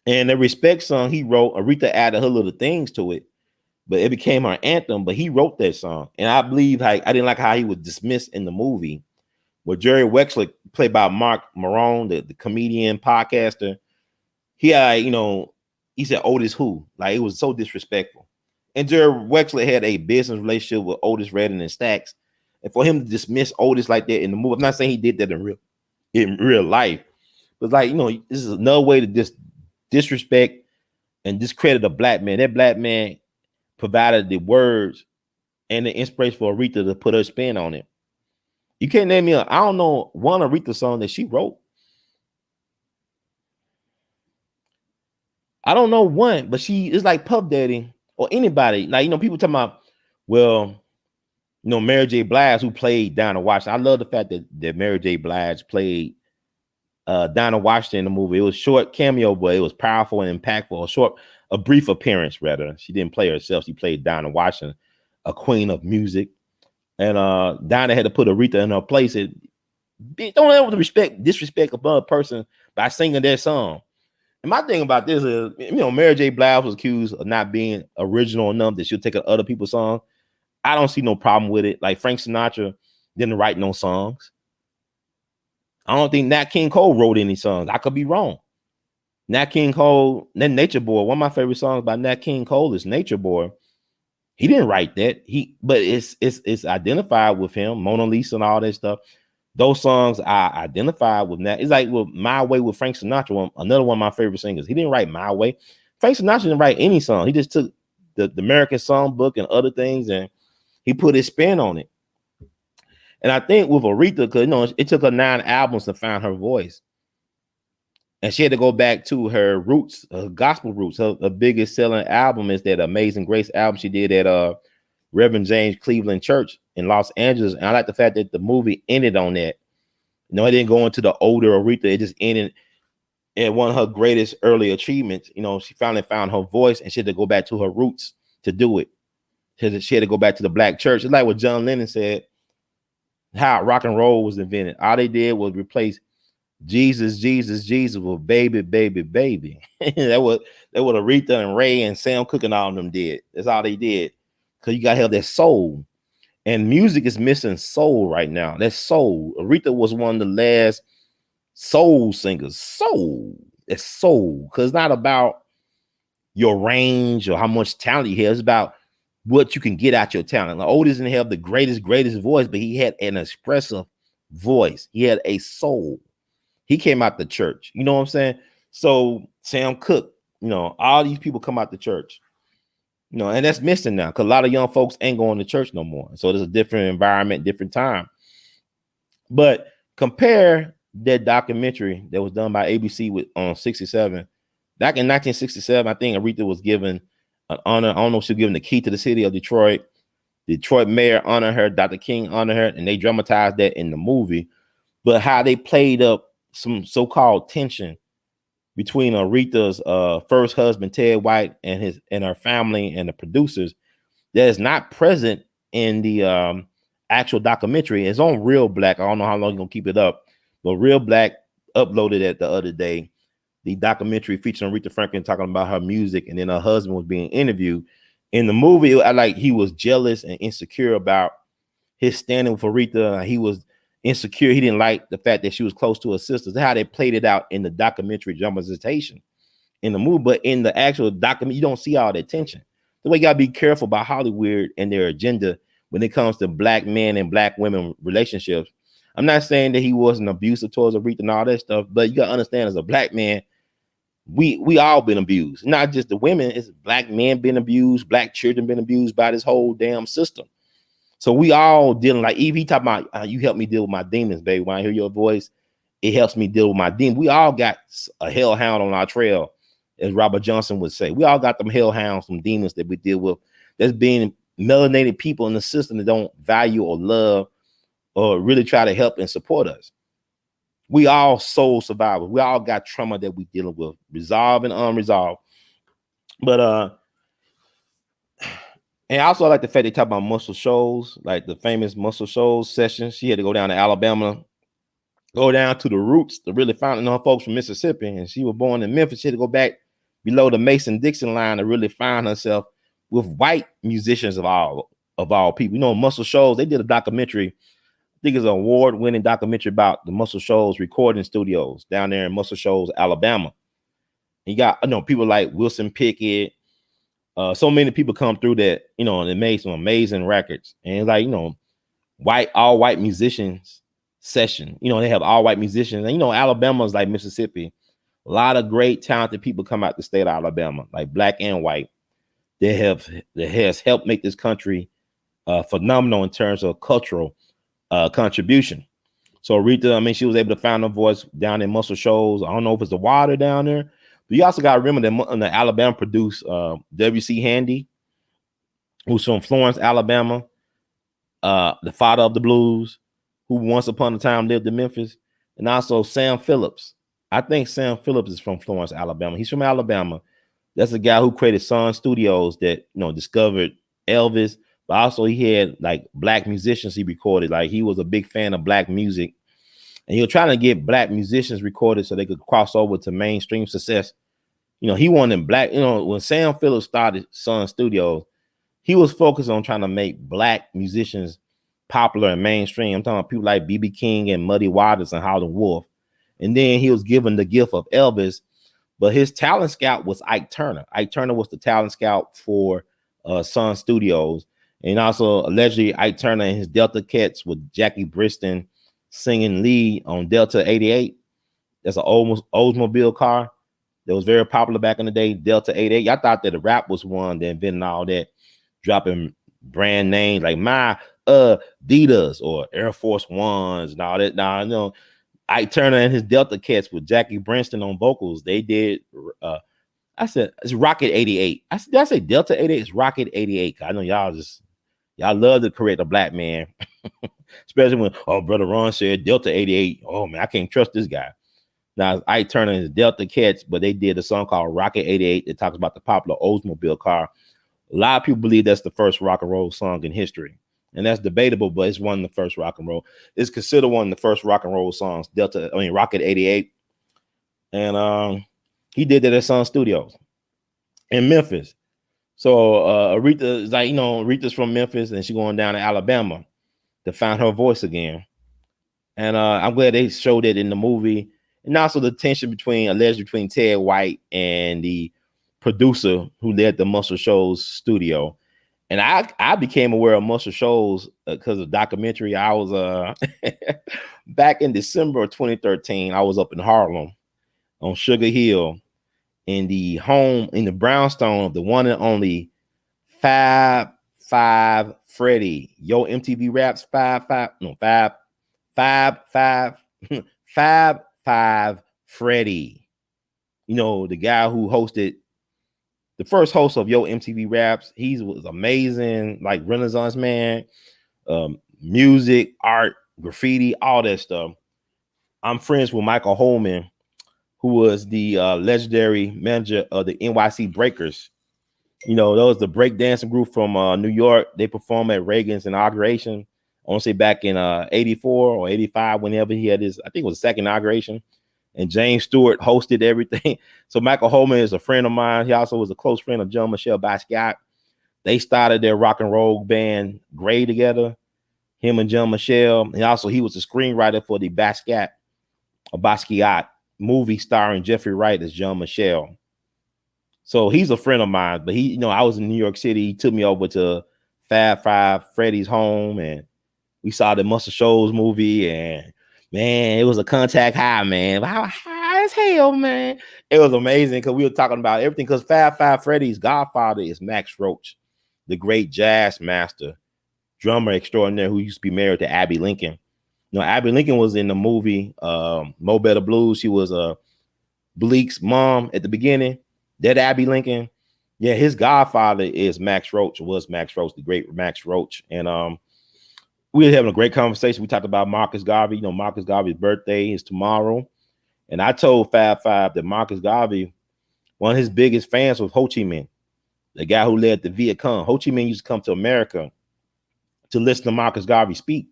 And the Respect song he wrote, Aretha added her little things to it, but it became her anthem. But he wrote that song. And I believe I didn't like how he was dismissed in the movie, where Jerry Wexler, played by Mark Marone, the comedian, podcaster, he said Otis who? Like, it was so disrespectful. And Jerry Wexler had a business relationship with Otis Redding and Stax. And for him to dismiss Otis like that in the movie, I'm not saying he did that in real life, but like, this is another way to disrespect and discredit a black man. That black man provided the words and the inspiration for Aretha to put her spin on it. You can't name me I don't know one Aretha song that she wrote. I don't know one, but she is like Puff Daddy or anybody. Like, people talking about, well, Mary J. Blige, who played Dinah Washington. I love the fact that Mary J. Blige played Dinah Washington in the movie. It was short cameo, but it was powerful and impactful. A brief appearance, rather. She didn't play herself. She played Dinah Washington, a queen of music. And Dinah had to put Aretha in her place. Don't ever disrespect a person by singing their song. And my thing about this is, Mary J. Blige was accused of not being original enough that she'll take other people's songs. I don't see no problem with it. Like, Frank Sinatra didn't write no songs. I don't think Nat King Cole wrote any songs. I could be wrong. Nat King Cole, then Nature Boy. One of my favorite songs by Nat King Cole is Nature Boy. He didn't write that. But it's identified with him, Mona Lisa and all that stuff. Those songs I identified with Nat. It's like with My Way with Frank Sinatra, another one of my favorite singers. He didn't write My Way. Frank Sinatra didn't write any song. He just took the American Songbook and other things, and he put his spin on it. And I think with Aretha, because it took her 9 albums to find her voice. And she had to go back to her roots, her gospel roots. Her biggest selling album is that Amazing Grace album she did at Reverend James Cleveland Church in Los Angeles. And I like the fact that the movie ended on that. It didn't go into the older Aretha. It just ended at one of her greatest early achievements. She finally found her voice, and she had to go back to her roots to do it. She had to go back to the black church. It's like what John Lennon said, how rock and roll was invented. All they did was replace Jesus, Jesus, Jesus with baby, baby, baby. that what Aretha and Ray and Sam Cooke and all of them did. That's all they did. Because you gotta have that soul. And music is missing soul right now. That's soul. Aretha was one of the last soul singers. Soul. It's soul. Because it's not about your range or how much talent you have. It's about what you can get out your talent. Like, Otis didn't have the greatest voice, but he had an expressive voice. He had a soul. He came out the church. You know what I'm saying? So Sam Cooke, all these people come out the church. And that's missing now, because a lot of young folks ain't going to church no more. So there's a different environment, different time. But compare that documentary that was done by ABC on 67. Back in 1967, I think Aretha was given an honor. I don't know if she was given the key to the city of Detroit. Detroit mayor honored her, Dr. King honored her, and they dramatized that in the movie. But how they played up some so-called tension between Aretha's first husband, Ted White, and her family and the producers, that is not present in the actual documentary. It's on Real Black. I don't know how long you're gonna keep it up, but Real Black uploaded it the other day. The documentary featuring Aretha Franklin talking about her music, and then her husband was being interviewed. In the movie, he was jealous and insecure about his standing with Aretha. He was insecure. He didn't like the fact that she was close to her sisters. That's how they played it out in the documentary dramatization in the movie, but in the actual document, you don't see all that tension. The way you gotta be careful about Hollywood and their agenda when it comes to black men and black women relationships. I'm not saying that he wasn't abusive towards Aretha and all that stuff, but you gotta understand, as a black man, we all been abused. Not just the women, it's black men been abused, black children been abused by this whole damn system. So we all dealing, like Evie talking about, you help me deal with my demons, baby. When I hear your voice, it helps me deal with my demons. We all got a hellhound on our trail, as Robert Johnson would say. We all got them hellhounds, some demons that we deal with. That's being melanated people in the system that don't value or love or really try to help and support us. We all soul survivors. We all got trauma that we dealing with, resolved and unresolved. But and I also like the fact they talk about Muscle Shoals, like the famous Muscle Shoals session. She had to go down to Alabama, go down to the roots to really find her folks from Mississippi. And she was born in Memphis. She had to go back below the Mason-Dixon line to really find herself with white musicians of all people. You know, Muscle Shoals, they did a documentary. I think it's an award-winning documentary about the Muscle Shoals recording studios down there in Muscle Shoals, Alabama. You got, people like Wilson Pickett. So many people come through that, and they made some amazing records. And it's like, all white musicians session. They have all white musicians. And Alabama's like Mississippi. A lot of great talented people come out the state of Alabama, like black and white. That has helped make this country phenomenal in terms of cultural contribution. So Aretha, she was able to find her voice down in Muscle Shoals. I don't know if it's the water down there. But you also got to remember that the Alabama produced W.C. Handy, who's from Florence, Alabama, the father of the blues, who once upon a time lived in Memphis, and also Sam Phillips. I think Sam Phillips is from Florence, Alabama. He's from Alabama. That's the guy who created Sun Studios that discovered Elvis, but also he had like black musicians he recorded. Like he was a big fan of black music. And he was trying to get black musicians recorded so they could cross over to mainstream success. He wanted black, when Sam Phillips started Sun Studios, he was focused on trying to make black musicians popular and mainstream. I'm talking about people like B.B. King and Muddy Waters and Howlin' Wolf. And then he was given the gift of Elvis, but his talent scout was Ike Turner. Ike Turner was the talent scout for Sun Studios. And also allegedly Ike Turner and his Delta Cats with Jackie Briston singing lead on Delta 88. That's an Oldsmobile car that was very popular back in the day, Delta 88. I thought that the rap was one that invented all that, dropping brand names like my Adidas or Air Force Ones and all that. Now, Ike Turner and his Delta Cats with Jackie Briston on vocals, they did, I said, it's Rocket 88. Did I say Delta 88? It's Rocket 88. I know y'all love to correct a black man. Especially when, Brother Ron said Delta 88. Oh, man, I can't trust this guy. Now, Ike Turner and his Delta Cats, but they did a song called Rocket 88 that talks about the popular Oldsmobile car. A lot of people believe that's the first rock and roll song in history. And that's debatable, but it's one of the first rock and roll. It's considered one of the first rock and roll songs, Rocket 88. And he did that at Sun Studios in Memphis. So Aretha is like, Aretha's from Memphis and she's going down to Alabama to find her voice again. And I'm glad they showed it in the movie. And also the tension between Ted White and the producer who led the Muscle Shoals studio. And I became aware of Muscle Shoals because of documentary. I was back in December of 2013. I was up in Harlem on Sugar Hill in the brownstone of the one and only Fab Five Freddy. Yo MTV Raps Fab Five Freddy. The guy who hosted, the first host of Yo MTV Raps. He was amazing, like Renaissance man, music, art, graffiti, all that stuff. I'm friends with Michael Holman, who was the legendary manager of the NYC Breakers. That was the breakdancing group from New York. They performed at Reagan's inauguration. I want to say back in 84 or 85, whenever he had his, I think it was the second inauguration. And James Stewart hosted everything. So Michael Holman is a friend of mine. He also was a close friend of John Michelle Basquiat. They started their rock and roll band Gray together. him and John Michelle. And also he was the screenwriter for the Basquiat movie starring Jeffrey Wright as John Michelle. So he's a friend of mine, but he, I was in New York City. He took me over to Fab Five Freddy's home, and we saw the Muscle Shoals movie, and man, it was a contact high, man. How high as hell, man. It was amazing because we were talking about everything. Because Fab Five Freddy's godfather is Max Roach, the great jazz master, drummer extraordinaire who used to be married to Abby Lincoln. Abby Lincoln was in the movie Mo Better Blues. She was Bleak's mom at the beginning. That Abby Lincoln. Yeah, his godfather is Max Roach, the great Max Roach. And we were having a great conversation. We talked about Marcus Garvey. Marcus Garvey's birthday is tomorrow. And I told Fab Five that Marcus Garvey, one of his biggest fans was Ho Chi Minh, the guy who led the Viet Cong. Ho Chi Minh used to come to America to listen to Marcus Garvey speak.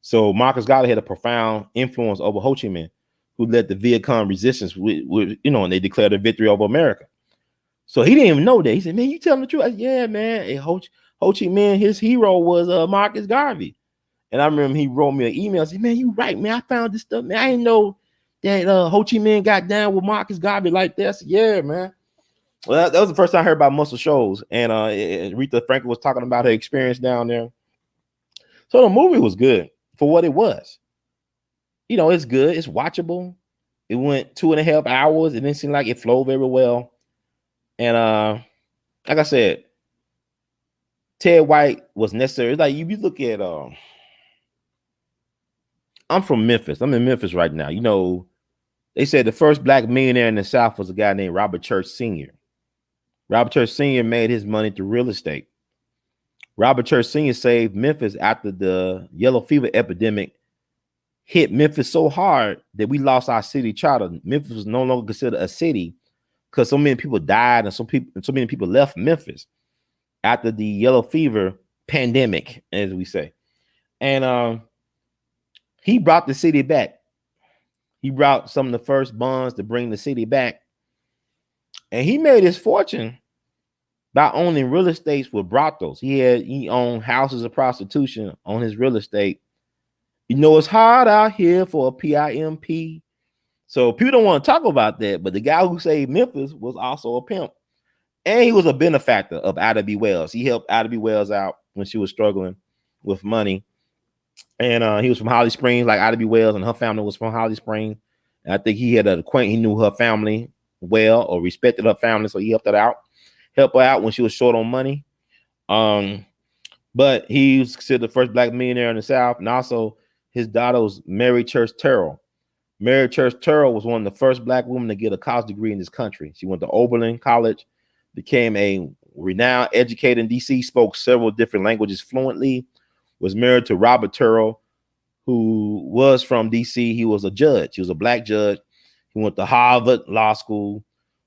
So Marcus Garvey had a profound influence over Ho Chi Minh, who led the Viet Cong resistance, and they declared a victory over America. So he didn't even know that. He said, man, you telling the truth? I said, yeah, man. And Ho Chi Minh, his hero was Marcus Garvey. And I remember he wrote me an email. I said, man, you right, man. I found this stuff, man. I didn't know that Ho Chi Minh got down with Marcus Garvey like that. I said, yeah, man. Well, that was the first time I heard about Muscle Shoals. And Aretha Franklin was talking about her experience down there. So the movie was good for what it was. It's good. It's watchable. It went 2.5 hours. It didn't seem like it flowed very well. And like I said, Ted White was necessary. It's like you look at I'm from Memphis. I'm in Memphis right now. They said the first black millionaire in the South was a guy named Robert Church Sr. Robert Church Sr. made his money through real estate. Robert Church Sr. saved Memphis after the yellow fever epidemic hit Memphis so hard that we lost our city charter. Memphis was no longer considered a city because so many people died and so many people left Memphis after the yellow fever pandemic, as we say. And he brought the city back. He brought some of the first bonds to bring the city back. And he made his fortune by owning real estates with brothels. He owned houses of prostitution on his real estate. It's hard out here for a PIMP. So people don't want to talk about that, but the guy who saved Memphis was also a pimp. And he was a benefactor of Ida B. Wells. He helped Ida B. Wells out when she was struggling with money. And he was from Holly Springs, like Ida B. Wells, and her family was from Holly Springs. And I think he had an acquaintance, he knew her family well or respected her family, so he helped her out when she was short on money. But he was considered the first black millionaire in the South. And also his daughter was Mary Church Terrell. Mary Church Terrell was one of the first black women to get a college degree in this country. She went to Oberlin College, became a renowned educator in DC, spoke several different languages fluently, was married to Robert Terrell, who was from DC. He was a judge. He was a black judge. He went to Harvard Law School.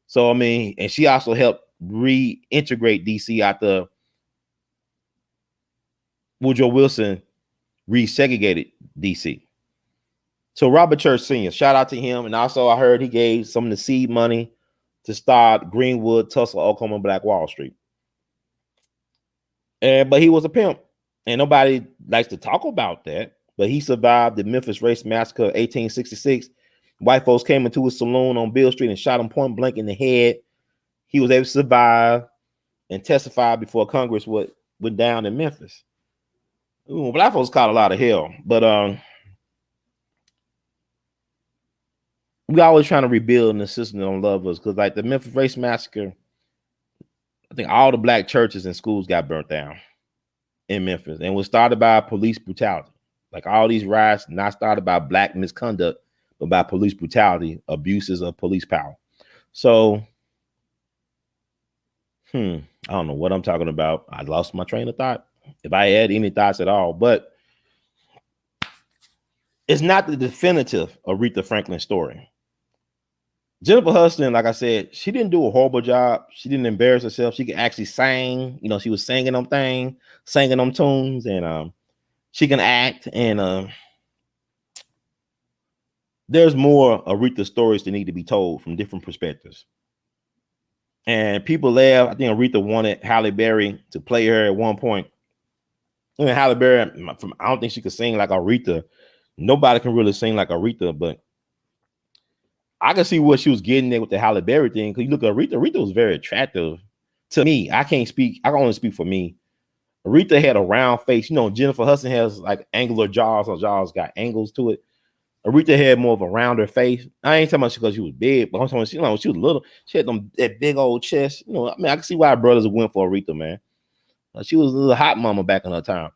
So, and she also helped reintegrate DC after Woodrow Wilson resegregated DC. So Robert Church Sr., shout out to him. And also I heard he gave some of the seed money to start Greenwood, Tulsa, Oklahoma, Black Wall Street. But he was a pimp. And nobody likes to talk about that. But he survived the Memphis Race Massacre of 1866. White folks came into his saloon on Beale Street and shot him point blank in the head. He was able to survive and testify before Congress what went down in Memphis. Ooh, black folks caught a lot of hell. But we always trying to rebuild and the system don't love us, because like the Memphis Race Massacre, I think all the black churches and schools got burnt down in Memphis, and was started by police brutality. Like all these riots not started by black misconduct, but by police brutality, abuses of police power. So, I don't know what I'm talking about. I lost my train of thought, if I had any thoughts at all, but it's not the definitive Aretha Franklin story. Jennifer Hudson, like I said, she didn't do a horrible job. She didn't embarrass herself. She could actually sing. She was singing them things, singing them tunes, and she can act. And there's more Aretha stories that need to be told from different perspectives. And people laugh. I think Aretha wanted Halle Berry to play her at one point. And Halle Berry, I don't think she could sing like Aretha. Nobody can really sing like Aretha, but I can see what she was getting there with the Halle Berry thing. Because you look at Aretha, Aretha was very attractive to me. I can't speak. I can only speak for me. Aretha had a round face. You know, Jennifer Hudson has like angular jaws. Her jaws got angles to it. Aretha had more of a rounder face. I ain't talking about because she was big, but I'm talking about she was little. She had that big old chest. You know, I mean, I can see why brothers went for Aretha, man. She was a little hot mama back in her time.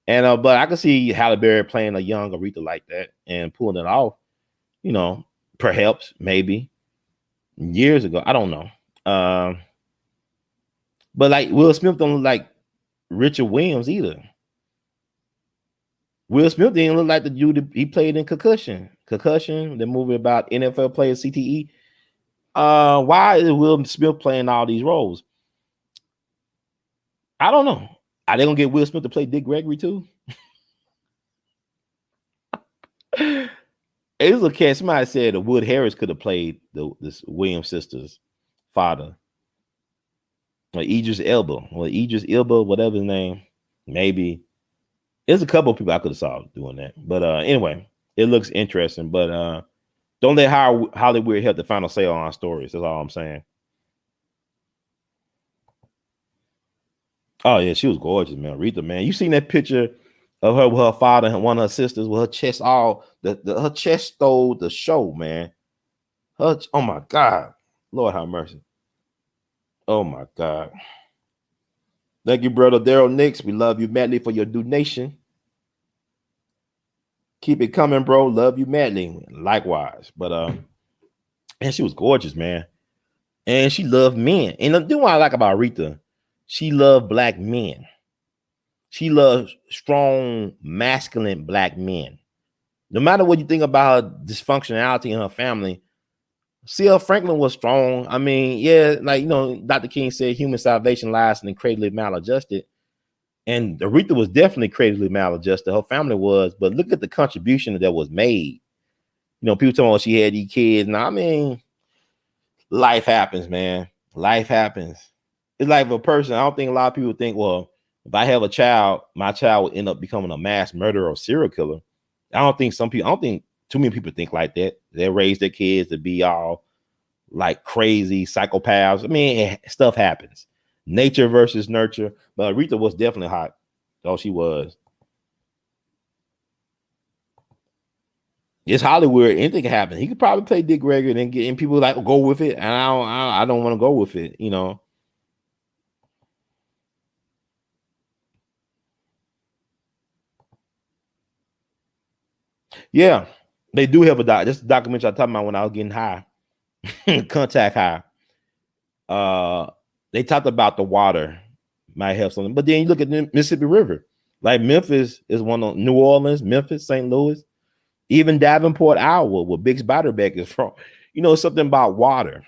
And but I can see Halle Berry playing a young Aretha like that and pulling it off. You know, perhaps, maybe years ago. I don't know. But like Will Smith don't look like Richard Williams either. Will Smith didn't look like the dude he played in Concussion. Concussion, the movie about NFL players, CTE. Why is Will Smith playing all these roles? I don't know. Are they gonna get Will Smith to play Dick Gregory too? It was a cat. Somebody said that Wood Harris could have played this Williams sisters' father, or Idris Elba, whatever his name. Maybe there's a couple of people I could have saw doing that. But anyway, it looks interesting. But don't let Hollywood have the final say on our stories. That's all I'm saying. Oh yeah, she was gorgeous, man. Aretha, man. You seen that picture of her with her father and one of her sisters with her chest all her chest stole the show, man. Oh my God. Lord have mercy. Oh my God. Thank you, brother Daryl Nix. We love you madly for your donation. Keep it coming, bro. Love you madly. Likewise. But and she was gorgeous, man. And she loved men. And the thing what I like about Aretha, she loved black men. She loves strong, masculine black men. No matter what you think about her dysfunctionality in her family, C.L. Franklin was strong. I mean, yeah, like, you know, Dr. King said human salvation lies in the creatively maladjusted. And Aretha was definitely creatively maladjusted. Her family was, but look at the contribution that was made. You know, people talking about she had these kids. Now, I mean, life happens, man. Life happens. It's like a person. I don't think a lot of people think, well, if I have a child, my child will end up becoming a mass murderer or serial killer. I don't think too many people think like that. They raise their kids to be all like crazy psychopaths. I mean, stuff happens. Nature versus nurture. But Aretha was definitely hot. Oh, she was. It's Hollywood. Anything can happen. He could probably play Dick Gregory and people like go with it. And I don't want to go with it, you know. Yeah, they do have a doc. This documentary I talking about when I was getting high, contact high. They talked about the water might have something, but then you look at the Mississippi River. Like Memphis is one of New Orleans, Memphis, St. Louis, even Davenport, Iowa, where Big Spotterbeck is from. You know, something about water.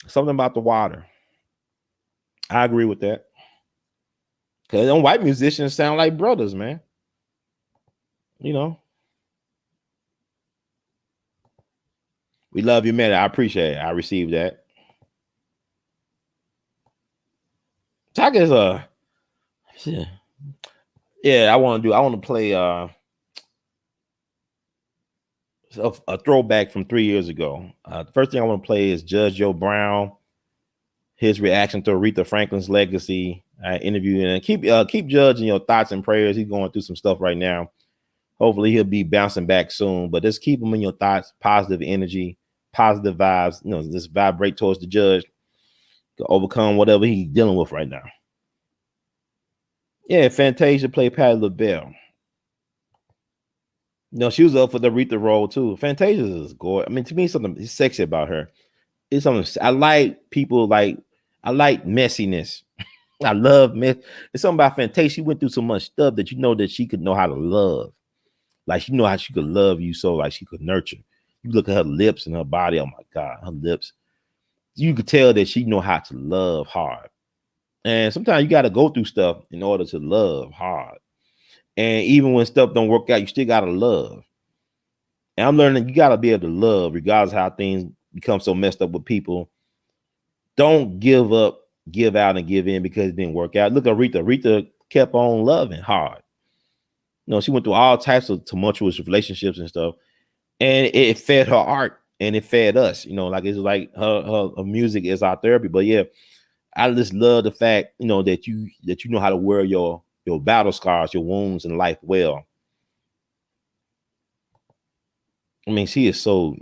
Something about the water. I agree with that. Because them white musicians sound like brothers, man. You know. We love you, man. I appreciate it. I received that. Talk is yeah, I want to play a throwback from 3 years ago. The first thing I want to play is Judge Joe Brown, his reaction to Aretha Franklin's legacy interview, and keep judging your thoughts and prayers. He's going through some stuff right now. Hopefully he'll be bouncing back soon, but just keep him in your thoughts, positive energy, positive vibes. You know, just vibrate towards the judge to overcome whatever he's dealing with right now. Yeah, Fantasia played Patti LaBelle. No, she was up for the Aretha role too. Fantasia is gorgeous. I mean, to me, something sexy about her. It's something I like. People like. I like messiness. I love mess. It's something about Fantasia. She went through so much stuff that you know that she could know how to love. Like she know how she could love you, so like she could nurture. You look at her lips and her body. Oh my God, her lips. You could tell that she know how to love hard. And sometimes you got to go through stuff in order to love hard. And even when stuff don't work out, you still gotta love. And I'm learning you gotta be able to love, regardless of how things become so messed up with people. Don't give up, give out, and give in because it didn't work out. Look at Aretha. Aretha kept on loving hard. She went through all types of tumultuous relationships and stuff, and it fed her art and it fed us. Like it's like her music is our therapy. But yeah, I just love the fact that you know how to wear your battle scars, your wounds in life well. I mean, she is so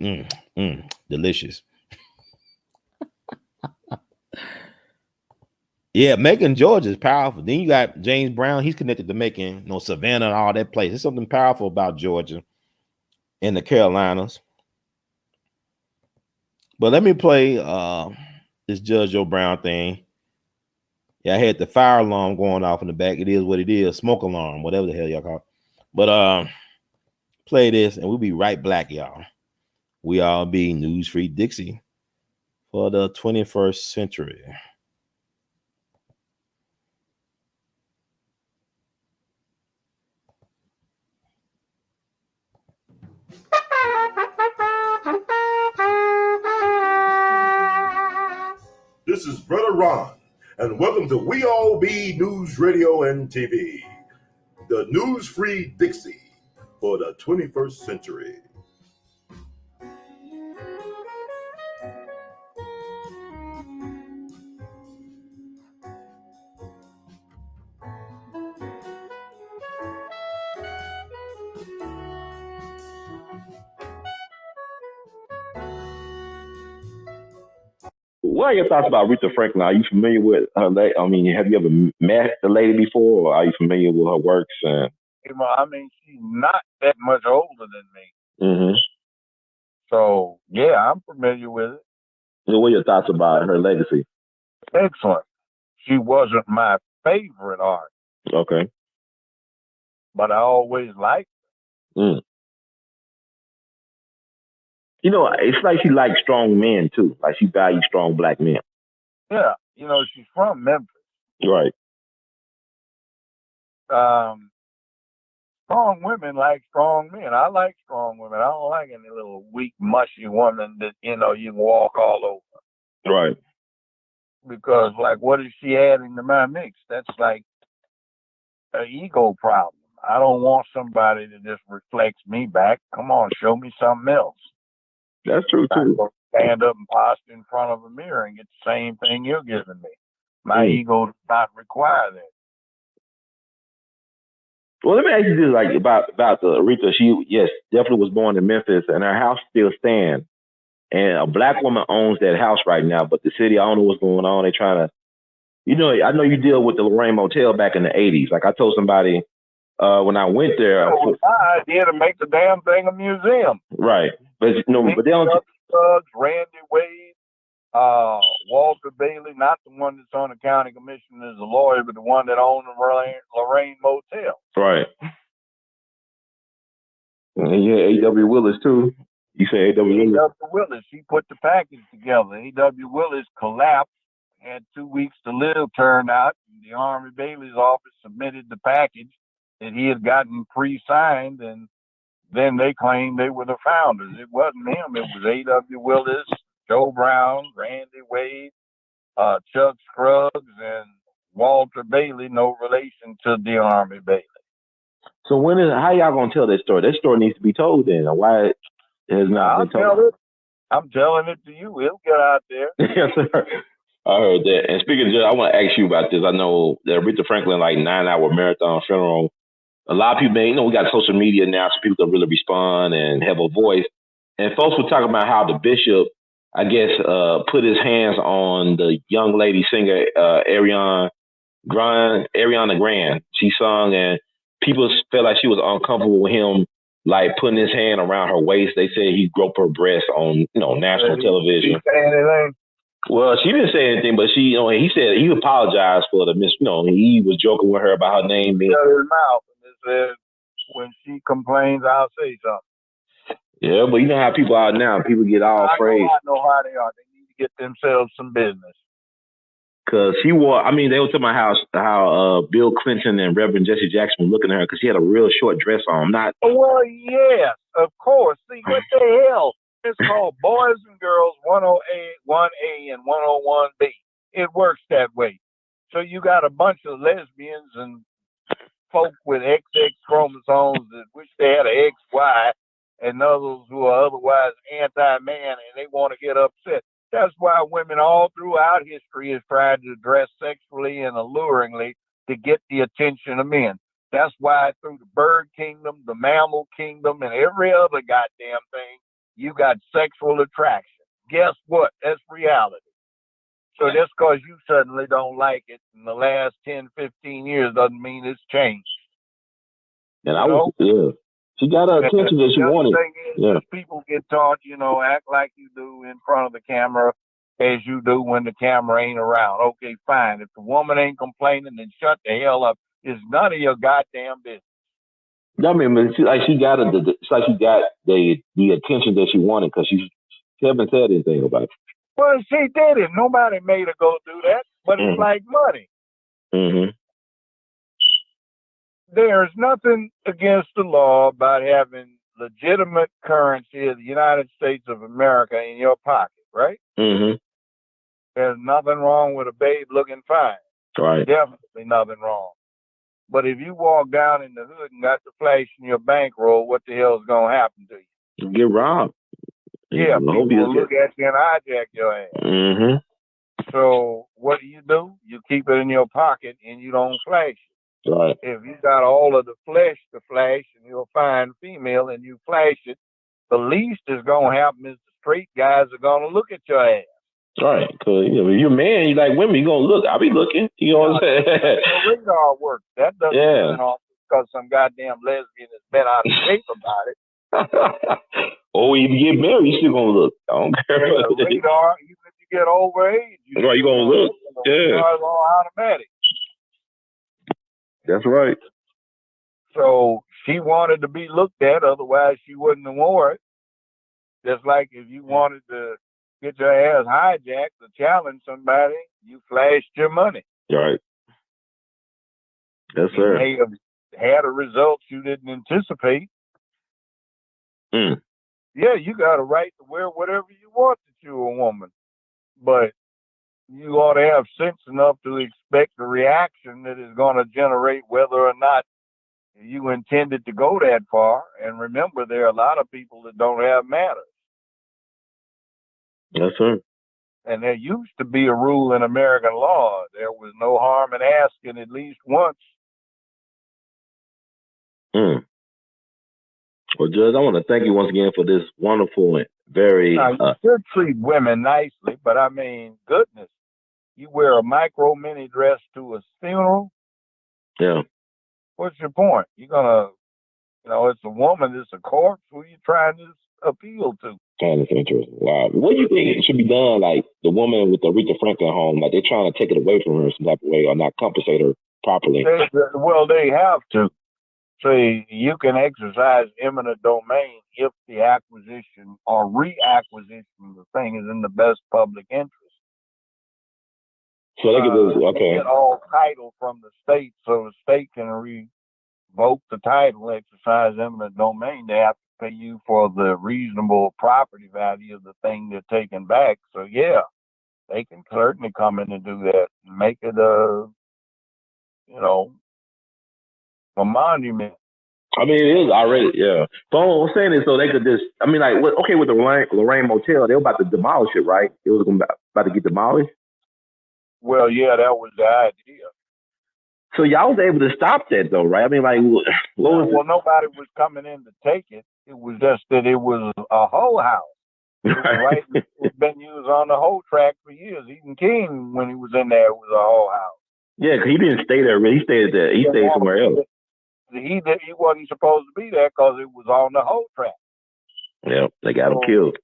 delicious. Yeah, Macon, Georgia is powerful. Then you got James Brown. He's connected to Macon, Savannah and all that place. There's something powerful about Georgia and the Carolinas. But let me play this Judge Joe Brown thing. Yeah, I had the fire alarm going off in the back. It is what it is. Smoke alarm, whatever the hell y'all call it. But play this and we'll be right back, y'all. We all be News Free Dixie for the 21st century. This is Brother Ron, and welcome to We All Be News Radio and TV, the News Free Dixie for the 21st century. What are your thoughts about Aretha Franklin? Are you familiar with her? I mean, have you ever met the lady before, or are you familiar with her works? I mean, she's not that much older than me. Mm-hmm. So, yeah, I'm familiar with it. So what are your thoughts about her legacy? Excellent. She wasn't my favorite artist. Okay. But I always liked her. Mm. It's like she likes strong men, too. Like she values strong black men. Yeah. She's from Memphis. Right. Strong women like strong men. I like strong women. I don't like any little weak, mushy woman that, you can walk all over. Right. Because, what is she adding to my mix? That's like an ego problem. I don't want somebody that just reflects me back. Come on, show me something else. That's true, too. Stand up and posture in front of a mirror and get the same thing you're giving me. My ego does not require that. Well, let me ask you this, about the Aretha. She, yes, definitely was born in Memphis, and her house still stands. And a black woman owns that house right now, but the city, I don't know what's going on. They're trying to, I know you deal with the Lorraine Motel back in the 80s. Like I told somebody when I went there. It was my idea to make the damn thing a museum. Right. But but they don't. Randy Wade, Walter Bailey, not the one that's on the county commission as a lawyer, but the one that owned the Lorraine Motel. Right. And yeah, A.W. Willis too. You say A.W. Willis? A.W. Willis. He put the package together. A.W. Willis collapsed, had 2 weeks to live, turned out. The Army Bailey's office submitted the package that he had gotten pre-signed, and then they claimed they were the founders. It wasn't him. It was A.W. Willis, Joe Brown, Randy Wade, Chuck Scruggs, and Walter Bailey, no relation to the Army Bailey. So how y'all gonna tell that story? That story needs to be told then. Why it has not been told? I'm telling it to you. It'll get out there. Yes, sir. I heard that. And speaking of that, I want to ask you about this. I know that Aretha Franklin, 9-hour marathon funeral. A lot of people, we got social media now, so people can really respond and have a voice. And folks were talking about how the bishop, I guess, put his hands on the young lady singer, Ariana Grande. She sung, and people felt like she was uncomfortable with him, putting his hand around her waist. They said he groped her breast on, national television. Did he say anything? Well, she didn't say anything, but he said he apologized for the he was joking with her about her name being. Shut his mouth and said, when she complains, I'll say something. Yeah, but you know how people are now. People get all afraid. I know how they are. They need to get themselves some business. Because they were talking about how Bill Clinton and Reverend Jesse Jackson were looking at her because she had a real short dress on. Well, yes, of course. See, what the hell? It's called Boys and Girls 101A and 101B. It works that way. So you got a bunch of lesbians and folk with XX chromosomes that wish they had an XY, and others who are otherwise anti-man, and they want to get upset. That's why women all throughout history has tried to dress sexually and alluringly to get the attention of men. That's why through the bird kingdom, the mammal kingdom, and every other goddamn thing, you got sexual attraction. Guess what? That's reality. So just because you suddenly don't like it in the last 10, 15 years doesn't mean it's changed. And she got her attention that she wanted. Yeah. People get taught, act like you do in front of the camera as you do when the camera ain't around. Okay, fine. If the woman ain't complaining, then shut the hell up. It's none of your goddamn business. I mean, but she got the attention that she wanted because she haven't said anything about it. Well, she did it. Nobody made her go do that, but it's like money. Mm-hmm. There's nothing against the law about having legitimate currency of the United States of America in your pocket, right? Mm-hmm. There's nothing wrong with a babe looking fine. Right. Definitely nothing wrong. But if you walk down in the hood and got the flash in your bankroll, what the hell is going to happen to you? You get robbed. Yeah, people will look at you and hijack your ass. Mm-hmm. So what do? You keep it in your pocket and you don't flash it. Right. If you got all of the flesh to flash and you're a fine female and you flash it, the least is going to happen is the straight guys are going to look at your ass. Right. Because if you're a man, you like women, you're going to look. I'll be looking. You know what I'm saying? Radar works. That doesn't turn off because some goddamn lesbian has been out of shape about it. Or if you get married, you still gonna look. I don't care. Yeah, radar, even if you get over age, you're gonna look. Radar is all automatic. That's right. So she wanted to be looked at, otherwise she wouldn't have worn it. Just like if you wanted to get your ass hijacked to challenge somebody, you flashed your money. Right. Yes, sir. You may have had a result you didn't anticipate. Mm. Yeah, you got a right to wear whatever you want that you're a woman. But you ought to have sense enough to expect the reaction that is going to generate whether or not you intended to go that far. And remember, there are a lot of people that don't have manners. Yes, sir. And there used to be a rule in American law. There was no harm in asking at least once. Mm. Well, Judge, I want to thank you once again for this wonderful and very... Now, you should treat women nicely, but I mean, goodness, you wear a micro mini dress to a funeral? Yeah. What's your point? You're going to, it's a woman, it's a corpse. Who are you trying to appeal to? Kind of interesting. Wow. What do you think should be done, like the woman with the Aretha Franklin home? Like they're trying to take it away from her some type of way or not compensate her properly? They have to. See, you can exercise eminent domain if the acquisition or reacquisition of the thing is in the best public interest. So they can get all title from the state, so the state can revoke the title, exercise eminent domain. They have to pay you for the reasonable property value of the thing they're taking back. So yeah, they can certainly come in and do that and make it a monument. I mean, it is already, yeah. But what I'm saying is, so they could just, I mean, like, with the Lorraine Motel, they were about to demolish it, right? It was about to get demolished. Well, yeah, that was the idea. So y'all was able to stop that, though, right? I mean, like, nobody was coming in to take it. It was just that it was a whole house. Right? It's been used on the whole track for years. Even King, when he was in there, it was a whole house. Yeah, because he didn't stay there. He stayed there. He stayed somewhere else. He wasn't supposed to be there because it was on the whole track. Yeah, they got him killed.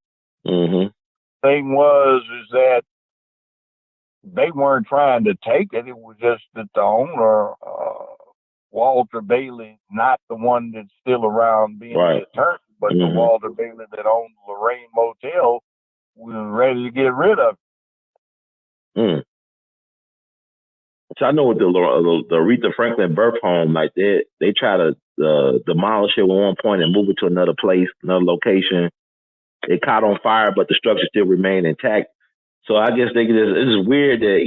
Mm-hmm. Thing is that they weren't trying to take it. It was just that the owner, Walter Bailey, not the one that's still around being the attorney, but the Walter Bailey that owned Lorraine Motel, was ready to get rid of it. Mm. So I know with the Aretha Franklin birth home, like they try to demolish it at one point and move it to another place, another location. It caught on fire, but the structure still remained intact. So I guess it's just weird that,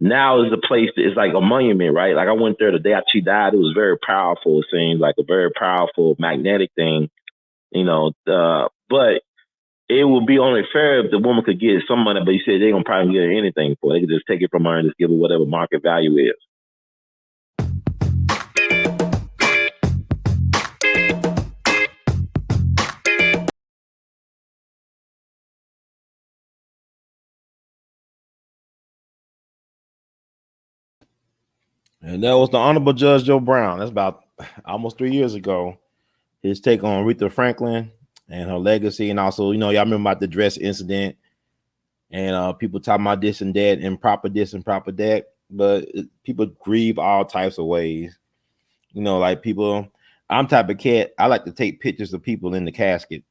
now is a place that is like a monument, right? Like I went there the day after she died. It was very powerful. It seems like a very powerful magnetic thing, but it would be only fair if the woman could get some money, but you said they gonna probably get her anything for it. They could just take it from her and just give her whatever market value is. And that was the Honorable Judge Joe Brown. That's about almost 3 years ago. His take on Aretha Franklin and her legacy. And also, y'all remember about the dress incident and people talking about this and that, improper this, improper that. But people grieve all types of ways. Like people, I'm type of cat, I like to take pictures of people in the casket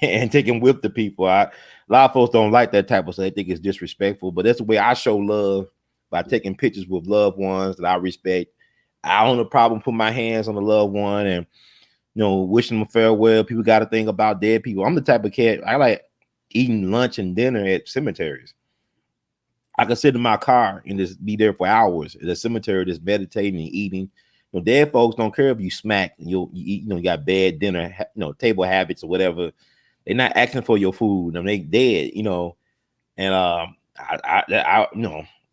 and take them with the people. A lot of folks don't like that type of stuff. They think it's disrespectful, but that's the way I show love, by taking pictures with loved ones that I respect. I don't have a problem putting my hands on the loved one and wishing them farewell. People got to think about dead people. I'm the type of cat, I like eating lunch and dinner at cemeteries. I can sit in my car and just be there for hours at a cemetery, just meditating and eating. Dead folks don't care if you smack and you eat, you got bad dinner, table habits or whatever. They're not asking for your food. They dead, and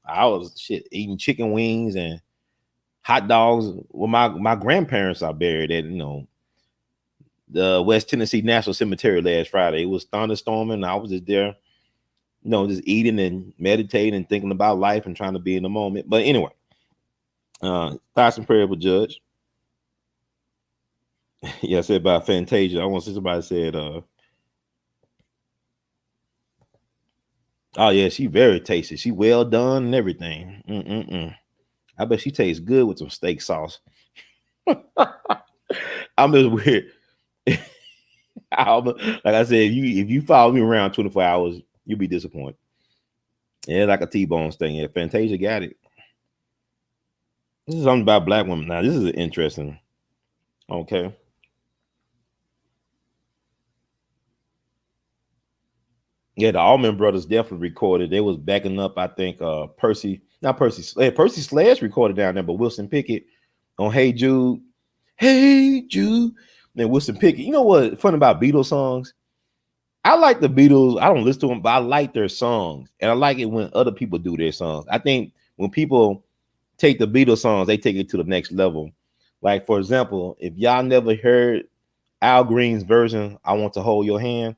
I was eating chicken wings and hot dogs. Well, my grandparents are buried at the West Tennessee National Cemetery last Friday. It was thunderstorming. I was just there, just eating and meditating and thinking about life and trying to be in the moment. But anyway, thoughts and prayers with Judge. Yeah, I said about Fantasia. I want to see somebody said, oh yeah, she very tasty. She well done and everything. I bet she tastes good with some steak sauce. I'm just weird. Like I said, if you follow me around 24 hours, you'll be disappointed. Yeah, like a T-bone thing. Yeah, Fantasia got it. This is something about black women. Now, this is interesting. Okay. Yeah, the Allman Brothers definitely recorded. They was backing up, I think, Percy Sledge recorded down there, but Wilson Pickett on Hey Jude. Hey Jude. Then Wilson Pickett. You know what fun about Beatles songs? I like the Beatles. I don't listen to them, but I like their songs. And I like it when other people do their songs. I think when people take the Beatles songs, they take it to the next level. Like, for example, if y'all never heard Al Green's version, I Want to Hold Your Hand.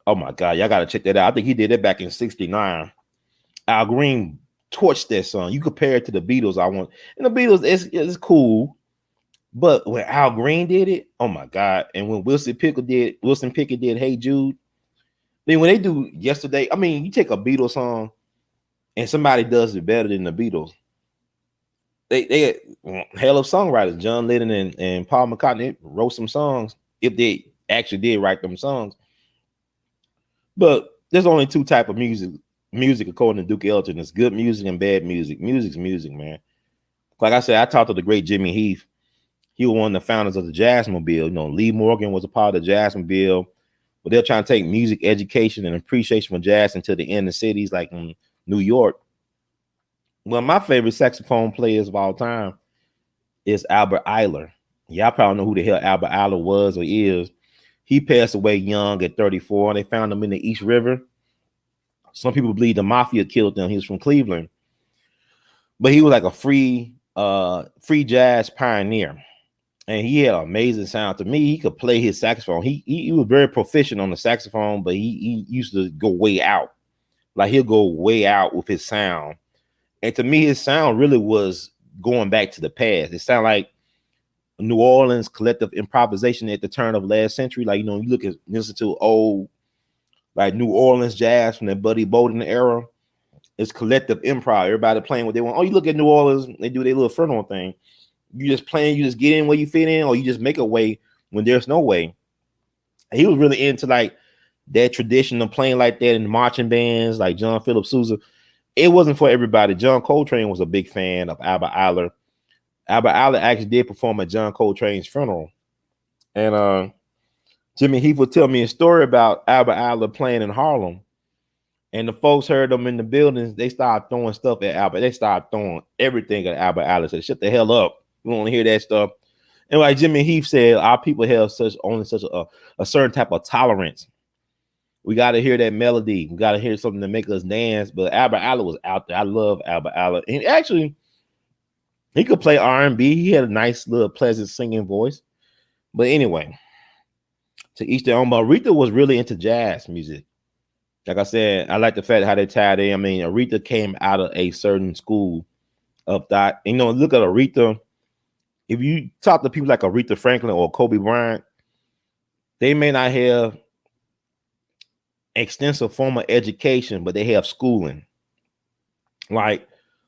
Oh my God, y'all gotta check that out. I think he did that back in '69. Al Green torched that song. You compare it to the Beatles, and the Beatles is cool, but when Al Green did it, oh my God. And when Wilson Pickett did Hey Jude, then when they do Yesterday, I mean, you take a Beatles song and somebody does it better than the Beatles. They hell of songwriters. John Lennon and Paul McCartney wrote some songs, if they actually did write them songs. But there's only two type of music according to Duke Ellington. It's good music and bad music. Music's music, man. Like I said, I talked to the great Jimmy Heath. He was one of the founders of the Jazzmobile. Lee Morgan was a part of the Jazzmobile, but they're trying to take music education and appreciation for jazz into the inner cities like in New York. One of my favorite saxophone players of all time is Albert Ayler. Y'all probably know who the hell Albert Ayler was or is. He passed away young at 34. They found him in the East River. Some people believe the mafia killed him. He was from Cleveland, but he was like a free jazz pioneer, and he had an amazing sound. To me, he could play his saxophone. He was very proficient on the saxophone, but he used to go way out. Like he'll go way out with his sound. And to me, his sound really was going back to the past. It sounded like New Orleans collective improvisation at the turn of last century. Like, you listen to old, like New Orleans jazz from the Buddy Bolden era. It's collective improv. Everybody playing what they want. Oh, you look at New Orleans, they do their little frontal thing. You just playing, you just get in where you fit in, or you just make a way when there's no way. And he was really into like that tradition of playing like that in marching bands, like John Philip Sousa. It wasn't for everybody. John Coltrane was a big fan of Albert Ayler. Albert Ayler actually did perform at John Coltrane's funeral. And Jimmy Heath would tell me a story about Albert Ayler playing in Harlem. And the folks heard them in the buildings. They started throwing stuff at Albert. They started throwing everything at Albert Allen. Said, "Shut the hell up! We don't want to hear that stuff." And like Jimmy Heath said, our people have only such a certain type of tolerance. We got to hear that melody. We got to hear something to make us dance. But Albert Allen was out there. I love Albert Allen, and actually, he could play R&B. He had a nice little pleasant singing voice. But anyway, to each their own. But Aretha was really into jazz music. Like I said, I like the fact how they tied in. I mean, Aretha came out of a certain school of that. You know, look at Aretha. If you talk to people like Aretha Franklin or Kobe Bryant, they may not have extensive formal education, but they have schooling. Like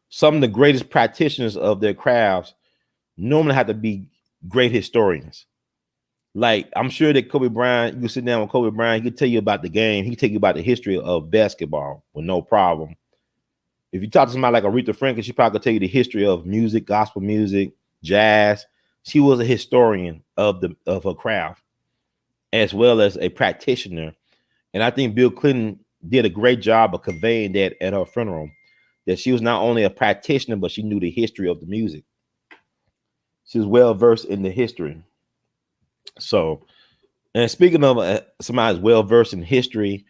some of the greatest practitioners of their crafts normally have to be great historians. Like I'm sure that Kobe Bryant, you can sit down with Kobe Bryant, he could tell you about the game. He can tell you about the history of basketball with no problem. If you talk to somebody like Aretha Franklin, she probably could tell you the history of music, gospel music, jazz. She was a historian of her craft, as well as a practitioner. And I think Bill Clinton did a great job of conveying that at her funeral, that she was not only a practitioner, but she knew the history of the music. She was well versed in the history. So, and speaking of somebody's well versed in history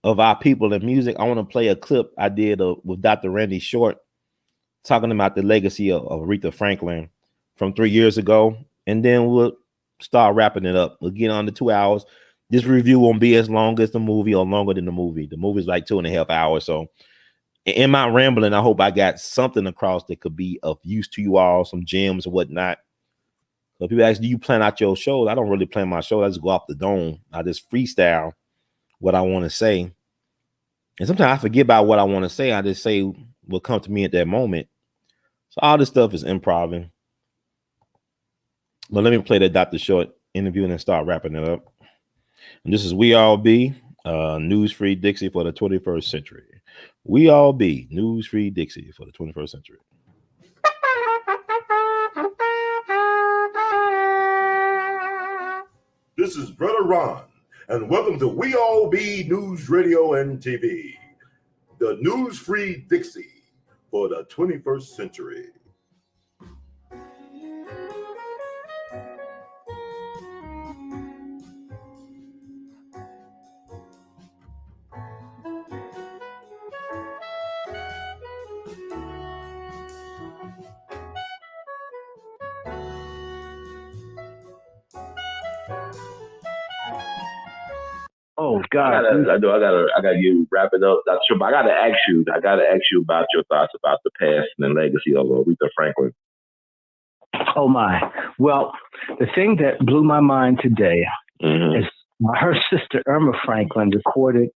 of our people and music, I want to play a clip I did with Dr. Randy Short talking about the legacy of Aretha Franklin from 3 years ago, and then we'll start wrapping it up. We'll get on to 2 hours. This review won't be as long as the movie or longer than the movie. The movie's like 2.5 hours. So in my rambling, I hope I got something across that could be of use to you all, some gems and whatnot. So people ask, do you plan out your shows? I don't really plan my show. I just go off the dome. I just freestyle what I want to say. And sometimes I forget about what I want to say. I just say what comes to me at that moment. So all this stuff is improv. But let me play that Dr. Short interview and then start wrapping it up. And this is We All Be, News Free Dixie for the 21st century. We All Be, News Free Dixie for the 21st century. This is Brother Ron, and welcome to We All Be News Radio and TV, the News Free Dixie for the 21st century. Oh God! I gotta you wrap it up. That's true. But I gotta ask you about your thoughts about the past and legacy of Aretha Franklin. Oh my! Well, the thing that blew my mind today is her sister Irma Franklin recorded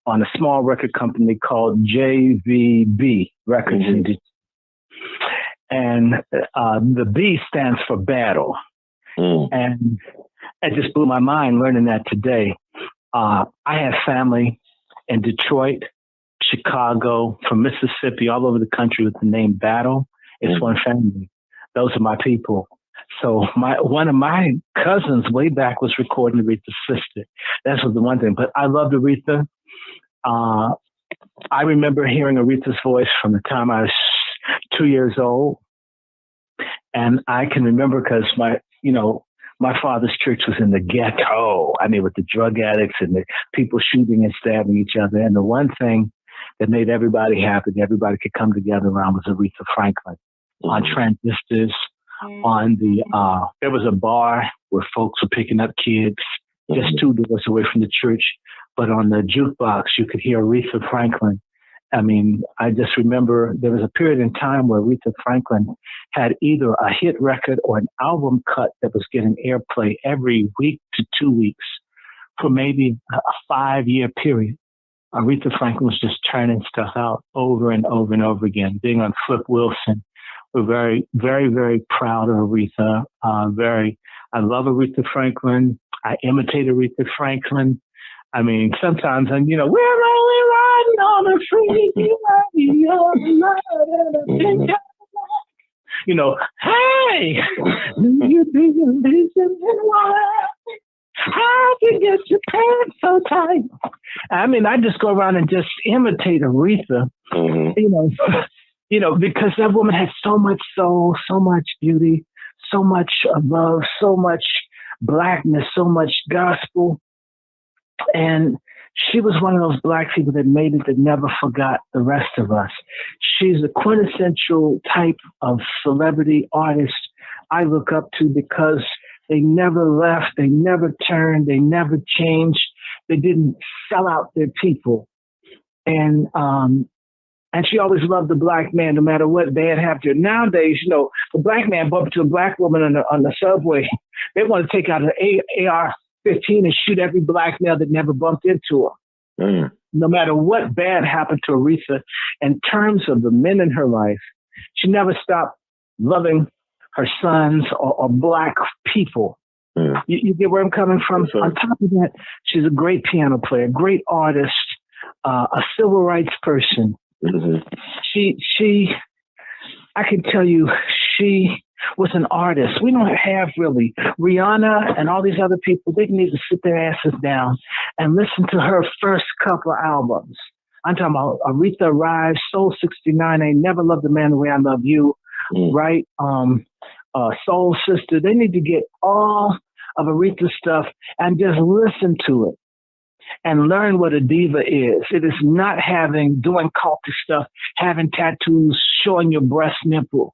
on a small record company called JVB Records, and the B stands for Battle, and it just blew my mind learning that today. I have family in Detroit, Chicago, from Mississippi, all over the country with the name Battle. It's one family. Those are my people. So one of my cousins way back was recording Aretha's sister. That's the one thing. But I loved Aretha. I remember hearing Aretha's voice from the time I was 2 years old. And I can remember because my father's church was in the ghetto. I mean, with the drug addicts and the people shooting and stabbing each other. And the one thing that made everybody happy, everybody could come together around, was Aretha Franklin. On transistors, on there was a bar where folks were picking up kids just 2 doors away from the church. But on the jukebox, you could hear Aretha Franklin. I mean, I just remember there was a period in time where Aretha Franklin had either a hit record or an album cut that was getting airplay every week to 2 weeks for maybe a 5-year period. Aretha Franklin was just turning stuff out over and over and over again, being on Flip Wilson. We're very, very, very proud of Aretha. I love Aretha Franklin. I imitate Aretha Franklin. I mean, sometimes we're only riding on a free hey, do you be a vision in life? How do you get your pants so tight? I mean, I just go around and just imitate Aretha, you know, because that woman had so much soul, so much beauty, so much love, so much blackness, so much gospel. And she was one of those black people that made it, that never forgot the rest of us. She's a quintessential type of celebrity artist I look up to, because they never left, they never turned, they never changed. They didn't sell out their people. And she always loved the black man, no matter what bad happened to her. Nowadays, you know, the black man bumped into a black woman on the subway. They want to take out an AR-15 and shoot every black male that never bumped into her. No matter what bad happened to Aretha, in terms of the men in her life, she never stopped loving her sons or black people. You get where I'm coming from? Sure. On top of that, she's a great piano player, great artist, a civil rights person. She, I can tell you, she was an artist. We don't have really Rihanna and all these other people. They need to sit their asses down and listen to her first couple of albums. I'm talking about Aretha Arrived, Soul 69, I Never Loved a Man the Way I Love You, right? Soul Sister. They need to get all of Aretha's stuff and just listen to it and learn what a diva is. It is not doing culty stuff, having tattoos, showing your breast nipple.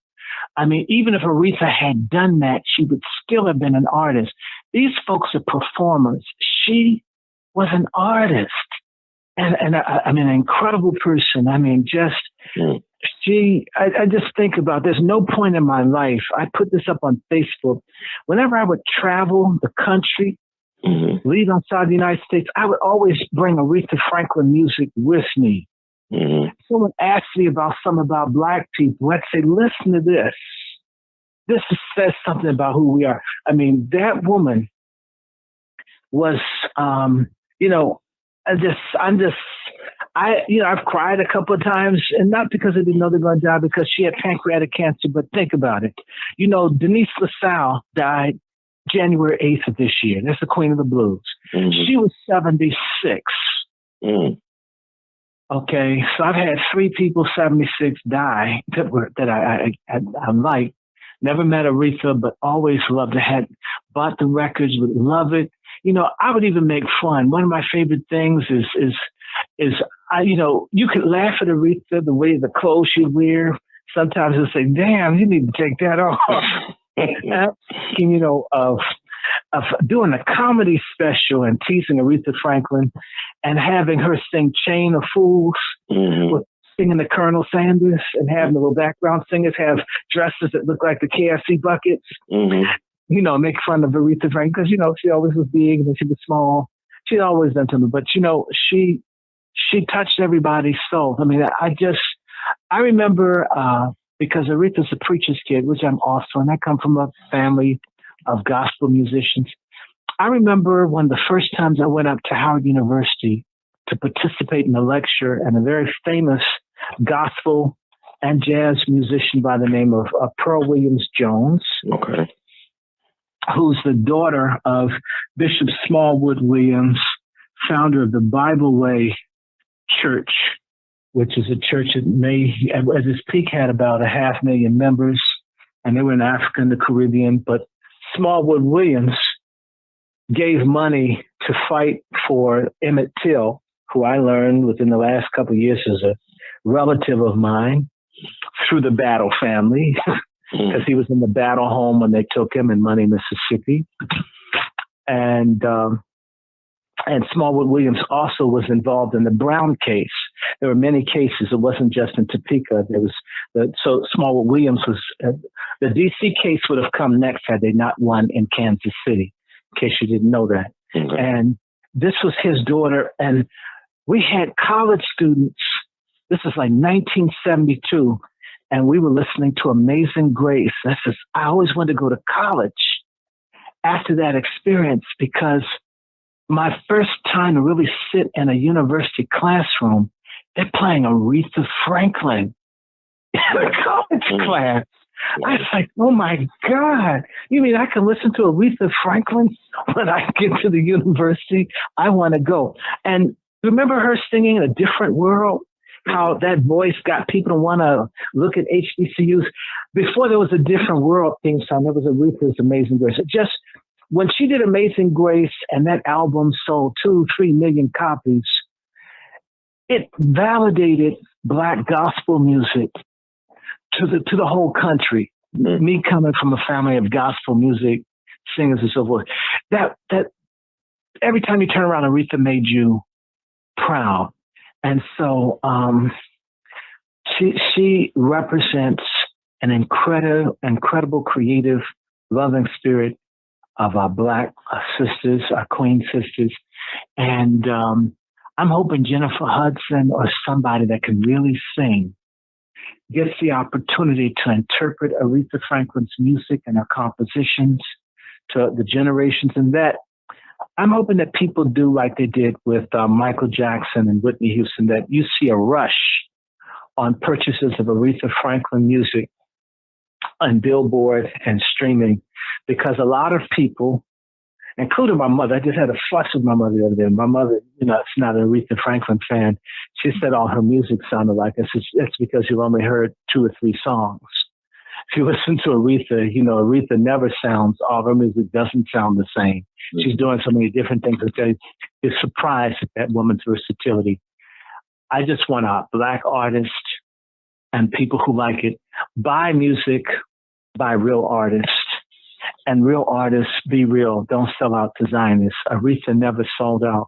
I mean, even if Aretha had done that, she would still have been an artist. These folks are performers. She was an artist. And I mean, an incredible person. I mean, just, I just think about, there's no point in my life, I put this up on Facebook, whenever I would travel the country, leave outside the United States, I would always bring Aretha Franklin music with me. Someone asked me about something about black people, I'd say, listen to this. This says something about who we are. I mean, that woman was, you know, I've cried a couple of times, and not because I didn't know they were going to die, because she had pancreatic cancer. But think about it. You know, Denise LaSalle died January 8th of this year. That's the Queen of the Blues. She was 76. Okay, so I've had 3 people 76 die that I like. Never met Aretha, but always loved it. Had bought the records, would love it. You know, I would even make fun. One of my favorite things is you know, you could laugh at Aretha, the way the clothes she wear. Sometimes they'll say, damn, you need to take that off. You know, of doing a comedy special and teasing Aretha Franklin and having her sing Chain of Fools, with singing the Colonel Sanders, and having the little background singers have dresses that look like the KFC buckets. You know, make fun of Aretha Franklin, because, you know, she always was big and she was small. She'd always done something, but, you know, she touched everybody's soul. I mean, I remember, because Aretha's a preacher's kid, which I'm also, and I come from a family of gospel musicians. I remember one of the first times I went up to Howard University to participate in a lecture, and a very famous gospel and jazz musician by the name of Pearl Williams Jones. Okay. Who's the daughter of Bishop Smallwood Williams, founder of the Bible Way Church, which is a church that at its peak had about 500,000 members, and they were in Africa and the Caribbean. But Smallwood Williams gave money to fight for Emmett Till, who I learned within the last couple of years is a relative of mine through the Battle family. Because he was in the Battle home when they took him in Money, Mississippi. And Smallwood Williams also was involved in the Brown case. There were many cases. It wasn't just in Topeka. So Smallwood Williams was, the D.C. case would have come next had they not won in Kansas City, in case you didn't know that. And this was his daughter. And we had college students. This is like 1972. And we were listening to Amazing Grace. I always wanted to go to college after that experience, because my first time to really sit in a university classroom, they're playing Aretha Franklin in a college class. I was like, oh my God. You mean I can listen to Aretha Franklin when I get to the university? I want to go. And remember her singing A Different World? How that voice got people to want to look at HBCUs. Before there was A Different World theme song, there was Aretha's Amazing Grace. Just when she did Amazing Grace and that album sold 2-3 million copies, it validated Black gospel music to the whole country. Me coming from a family of gospel music singers and so forth, that every time you turn around, Aretha made you proud. And so she represents an incredible, creative, loving spirit of our Black sisters, our Queen sisters. And I'm hoping Jennifer Hudson or somebody that can really sing gets the opportunity to interpret Aretha Franklin's music and her compositions to the generations. And that I'm hoping that people do like they did with Michael Jackson and Whitney Houston, that you see a rush on purchases of Aretha Franklin music on Billboard and streaming, because a lot of people, including my mother, I just had a fuss with my mother the other day. My mother, is not an Aretha Franklin fan. She said all her music sounded like us. It's because you've only heard 2 or 3 songs. If you listen to Aretha, Aretha never sounds, all her music doesn't sound the same. Mm-hmm. She's doing so many different things. You're surprised at that woman's versatility. I just want a Black artist and people who like it buy music by real artists. And real artists, be real. Don't sell out to Zionists. Aretha never sold out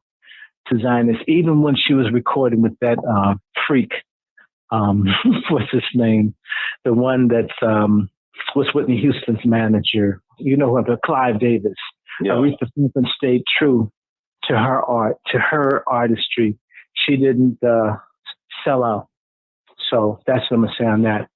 to Zionists, even when she was recording with that freak. What's his name? The one that was Whitney Houston's manager. You know who? Clive Davis. Yeah. Aretha Franklin stayed true to her art, to her artistry. She didn't sell out. So that's what I'm going to say on that.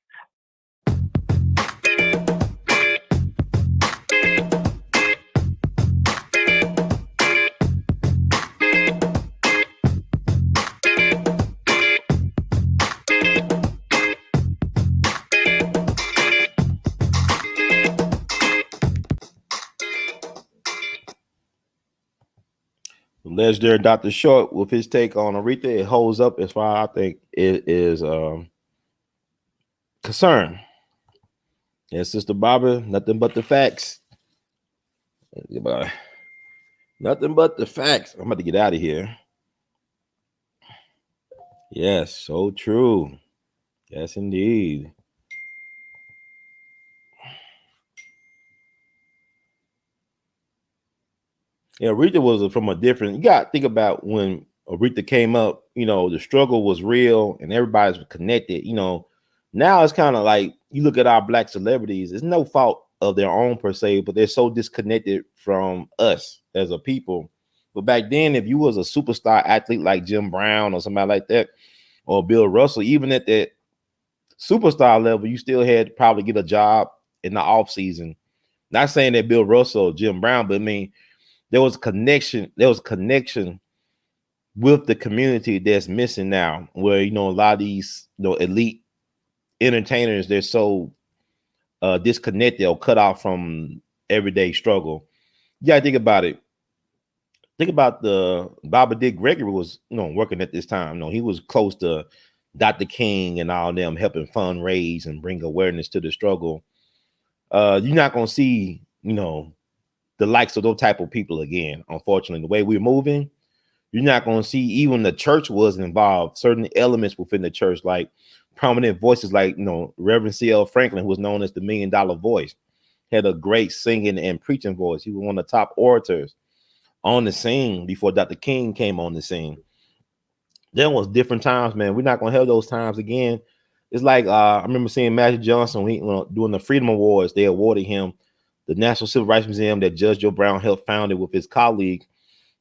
Legendary Dr. Short with his take on Aretha, it holds up as far as I think it is concerned. Yeah, Sister Barbara, nothing but the facts. Nothing but the facts. I'm about to get out of here. Yes, so true. Yes, indeed. Yeah, Aretha was from a different. You got to think about when Aretha came up. The struggle was real, and everybody's connected. Now it's kind of like you look at our Black celebrities. It's no fault of their own per se, but they're so disconnected from us as a people. But back then, if you was a superstar athlete like Jim Brown or somebody like that, or Bill Russell, even at that superstar level, you still had to probably get a job in the off season. Not saying that Bill Russell or Jim Brown, but I mean, there was a connection. There was a connection with the community that's missing now, where a lot of these elite entertainers, they're so disconnected or cut off from everyday struggle. Yeah, think about it. Think about the Bobby Dick Gregory was working at this time. He was close to Dr. King and all them, helping fundraise and bring awareness to the struggle. You're not gonna see the likes of those type of people again. Unfortunately, the way we're moving, you're not going to see. Even the church was involved. Certain elements within the church, like prominent voices, like Reverend C.L. Franklin, who was known as the $1 Million Voice, had a great singing and preaching voice. He was one of the top orators on the scene before Dr. King came on the scene. There was different times, man. We're not going to have those times again. It's like I remember seeing Magic Johnson doing the Freedom Awards. They awarded him the National Civil Rights Museum that Judge Joe Brown helped founded with his colleague.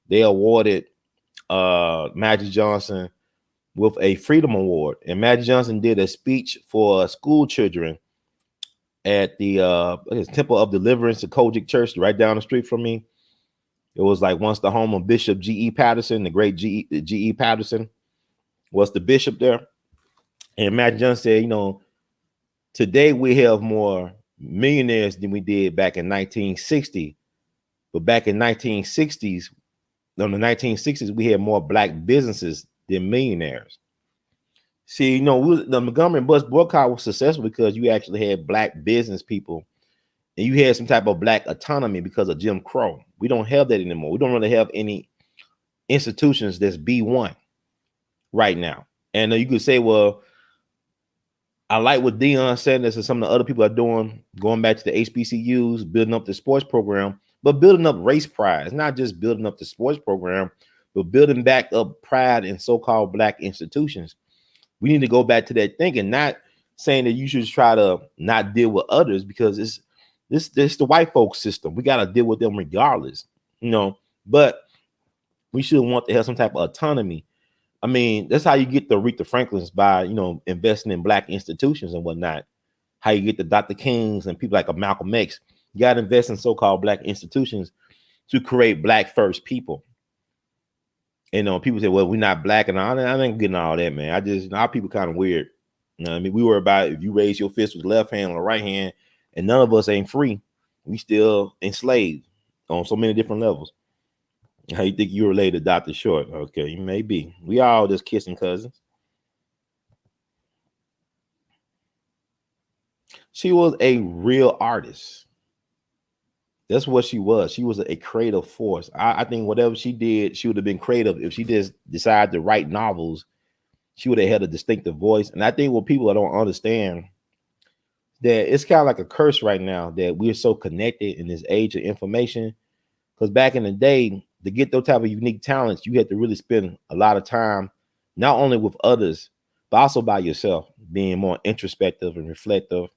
They awarded Magic Johnson with a Freedom Award. And Magic Johnson did a speech for school children at the Temple of Deliverance, the Kojic Church, right down the street from me. It was like once the home of Bishop G.E. Patterson, the great G.E. Patterson was the bishop there. And Magic Johnson said, Today we have more millionaires than we did back in 1960. But back in 1960s, in the 1960s, we had more black businesses than millionaires. See, the Montgomery bus boycott was successful because you actually had black business people and you had some type of black autonomy because of Jim Crow. We don't have that anymore. We don't really have any institutions that's B1 right now. And you could say, well, I like what Deion Sanders and some of the other people are doing, going back to the HBCUs, building up the sports program, but building up race pride. It's not just building up the sports program, but building back up pride in so-called black institutions. We need to go back to that thinking, not saying that you should try to not deal with others because it's the white folks system. We got to deal with them regardless, but we should want to have some type of autonomy. I mean, that's how you get the Aretha Franklins by, investing in black institutions and whatnot. How you get the Dr. Kings and people like a Malcolm X. You got to invest in so-called black institutions to create black first people. And people say, well, we're not black and all that. I ain't getting all that, man. Our people kind of weird. I mean, we worry about if you raise your fist with the left hand or the right hand, and none of us ain't free. We still enslaved on so many different levels. How you think you related to Dr. Short? Okay, you may be. We all just kissing cousins. She was a real artist. That's what she was. She was a creative force. I think whatever she did, she would have been creative. If she just decided to write novels, she would have had a distinctive voice. And I think what people don't understand, that it's kind of like a curse right now that we're so connected in this age of information. Because back in the day, to get those type of unique talents, you had to really spend a lot of time, not only with others, but also by yourself, being more introspective and reflective.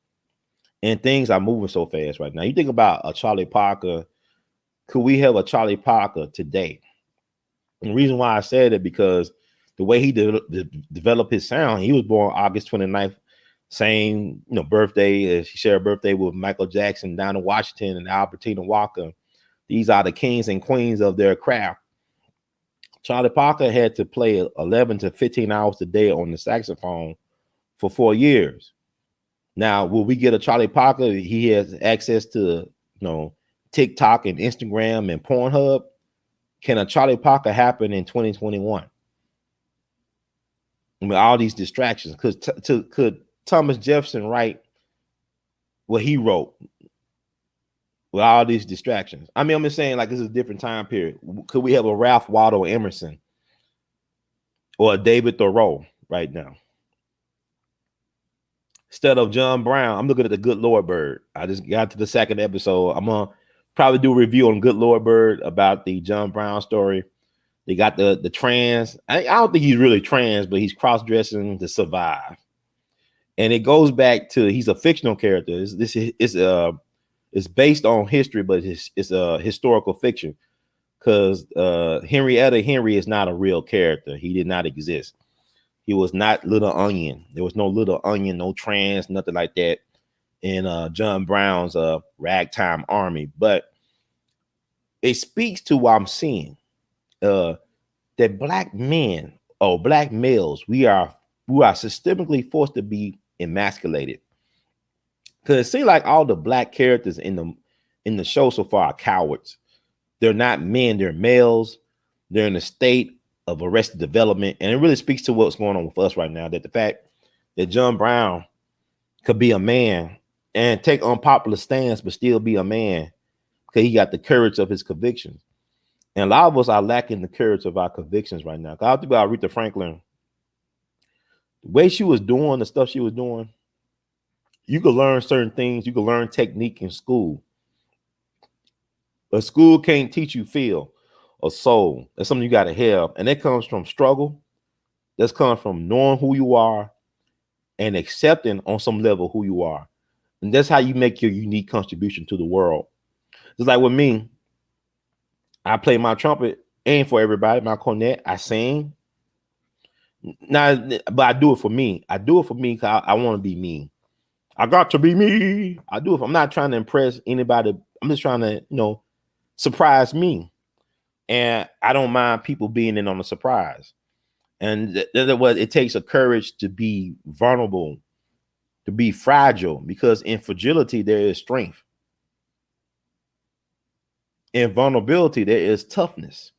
And things are moving so fast right now. You think about a Charlie Parker. Could we have a Charlie Parker today? And the reason why I said it, because the way he developed his sound, he was born August 29th, same birthday. She shared a birthday with Michael Jackson, Donna Washington, and Albertina Walker. These are the kings and queens of their craft. Charlie Parker had to play 11 to 15 hours a day on the saxophone for 4 years. Now, will we get a Charlie Parker? He has access to, TikTok and Instagram and Pornhub. Can a Charlie Parker happen in 2021? I mean, all these distractions. Could Thomas Jefferson write what he wrote with all these distractions? I mean, I'm just saying, like, this is a different time period. Could we have a Ralph Waldo Emerson or a David Thoreau right now? Instead of John Brown, I'm looking at the Good Lord Bird. I just got to the second episode. I'm gonna probably do a review on Good Lord Bird about the John Brown story. They got the trans. I don't think he's really trans, but he's cross-dressing to survive. And it goes back to, he's a fictional character. It's based on history, but it's a historical fiction, because Henrietta Henry is not a real character. He did not exist. He was not Little Onion. There was no Little Onion, no trans, nothing like that in John Brown's ragtime army. But it speaks to what I'm seeing, that black men or black males, we are systemically forced to be emasculated. Because it seems like all the black characters in the show so far are cowards. They're not men, they're males. They're in a state of arrested development. And it really speaks to what's going on with us right now, that the fact that John Brown could be a man and take unpopular stance, but still be a man, because he got the courage of his convictions. And a lot of us are lacking the courage of our convictions right now. I think about Aretha Franklin, the way she was doing the stuff she was doing, you could learn certain things. You could learn technique in school. But school can't teach you feel or soul. That's something you got to have. And that comes from struggle. That's comes from knowing who you are and accepting on some level who you are. And that's how you make your unique contribution to the world. Just like with me, I play my trumpet, ain't for everybody, my cornet, I sing. Now, but I do it for me. I do it for me because I want to be me. I got to be me. I do it. I'm not trying to impress anybody. I'm just trying to, surprise me. And I don't mind people being in on the surprise. And it takes a courage to be vulnerable to be fragile, because in fragility there is strength. In vulnerability there is toughness.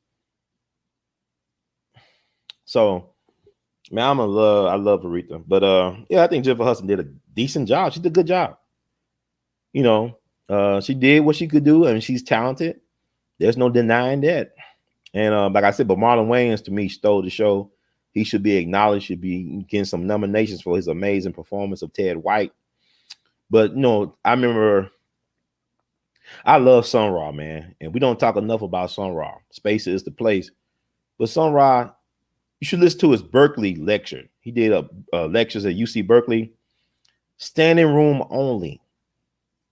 So, man, I love Aretha. But yeah, I think Jennifer Hudson did a decent job. She did a good job. You know, she did what she could do, and she's talented. There's no denying that. And like I said, but Marlon Wayans to me stole the show. He should be acknowledged, should be getting some nominations for his amazing performance of Ted White. But you know, I remember I love Sun Ra, man. And we don't talk enough about Sun Ra. Space is the place. But Sun Ra, you should listen to his Berkeley lecture. He did lectures at UC Berkeley, standing room only.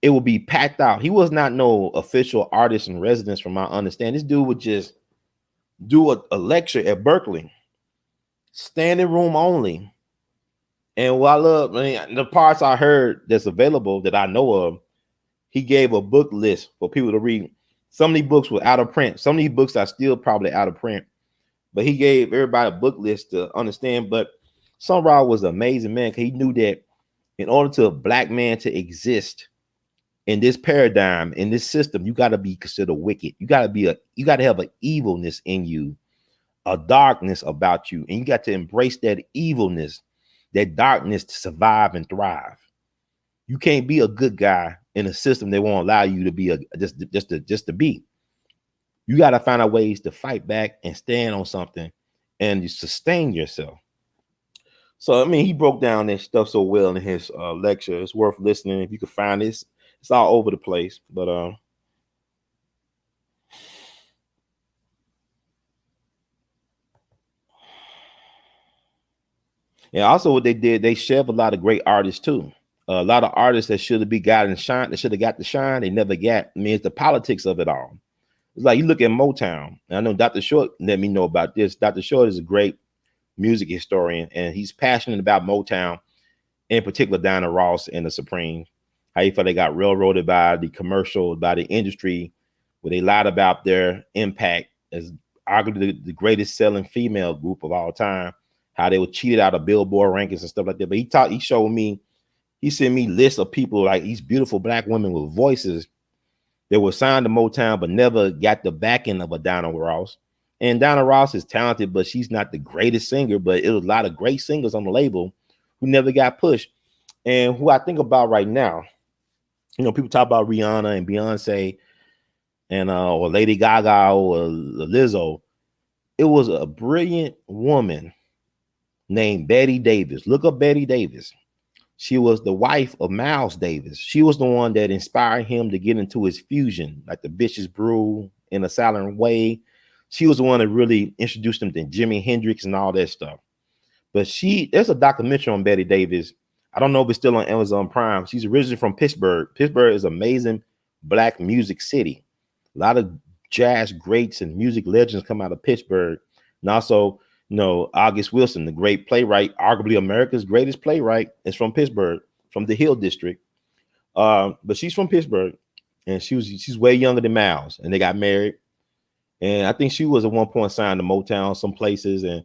It would be packed out. He was not no official artist in residence, from my understanding. This dude would just do a lecture at Berkeley, standing room only. And what I love, I mean, the parts I heard that's available that I know of, he gave a book list for people to read. Some of these books were out of print. Some of these books are still probably out of print. But he gave everybody a book list to understand. But Sun Ra was an amazing man, because he knew that in order to a black man to exist in this paradigm, in this system, you got to be considered wicked. You got to have an evilness in you, a darkness about you, and you got to embrace that evilness, that darkness, to survive and thrive. You can't be a good guy in a system that won't allow you to be just to be. You got to find out ways to fight back and stand on something and you sustain yourself. So I mean, he broke down that stuff so well in his lecture. It's worth listening if you can find this. It's all over the place, but and also what they did, they shelved a lot of great artists too. A lot of artists that should have been gotten shine, that should have got the shine, they never got. I mean, it's the politics of it all. It's like you look at Motown. And I know Dr. Short let me know about this. Dr. Short is a great music historian, and he's passionate about Motown, in particular Diana Ross and the Supremes. How he felt they got railroaded by the commercial, by the industry, where they lied about their impact as arguably the greatest selling female group of all time. How they were cheated out of Billboard rankings and stuff like that. But he showed me, he sent me lists of people like these beautiful black women with voices that were signed to Motown but never got the backing of a Diana Ross. And Diana Ross is talented, but she's not the greatest singer. But it was a lot of great singers on the label who never got pushed. And who I think about right now, you know, people talk about Rihanna and Beyonce and or Lady Gaga or Lizzo. It was a brilliant woman named Betty Davis. Look up Betty Davis. She was the wife of Miles Davis. She was the one that inspired him to get into his fusion, like the Bitches Brew in a Silent Way. She was the one that really introduced him to Jimi Hendrix and all that stuff. But there's a documentary on Betty Davis. I don't know if it's still on Amazon Prime. She's originally from Pittsburgh. Pittsburgh is an amazing black music city. A lot of jazz greats and music legends come out of Pittsburgh. And also, you know, August Wilson, the great playwright, arguably America's greatest playwright, is from Pittsburgh, from the Hill District. But she's from Pittsburgh, and she's way younger than Miles, and they got married. And I think she was at one point signed to Motown some places, and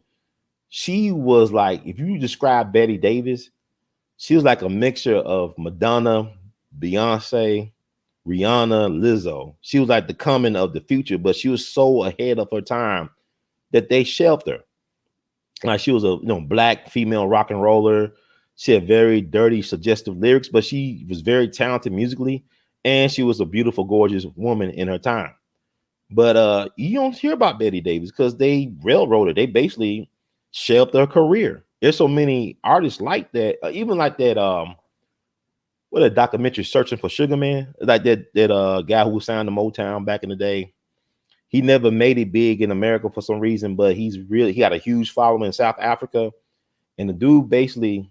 she was like, if you describe Betty Davis, she was like a mixture of Madonna, Beyonce, Rihanna, Lizzo. She was like the coming of the future, but she was so ahead of her time that they shelved her. Like she was a black female rock and roller. She had very dirty, suggestive lyrics, but she was very talented musically, and she was a beautiful, gorgeous woman in her time. But you don't hear about Betty Davis because they railroaded. They basically shelved her career. There's so many artists like that, even like that. What a documentary, Searching for Sugar Man, like that guy who was signed to Motown back in the day. He never made it big in America for some reason, but he got a huge following in South Africa. And the dude basically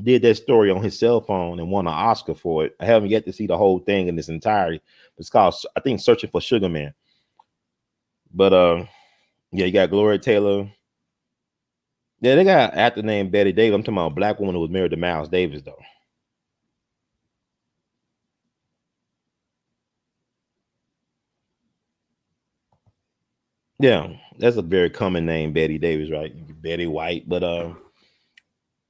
did that story on his cell phone and won an Oscar for it. I haven't yet to see the whole thing in its entirety. It's called, I think, Searching for Sugar Man. But yeah, you got Gloria Taylor. Yeah, they got an actor named Betty Davis. I'm talking about a black woman who was married to Miles Davis, though. Yeah, that's a very common name, Betty Davis, right? Betty White, but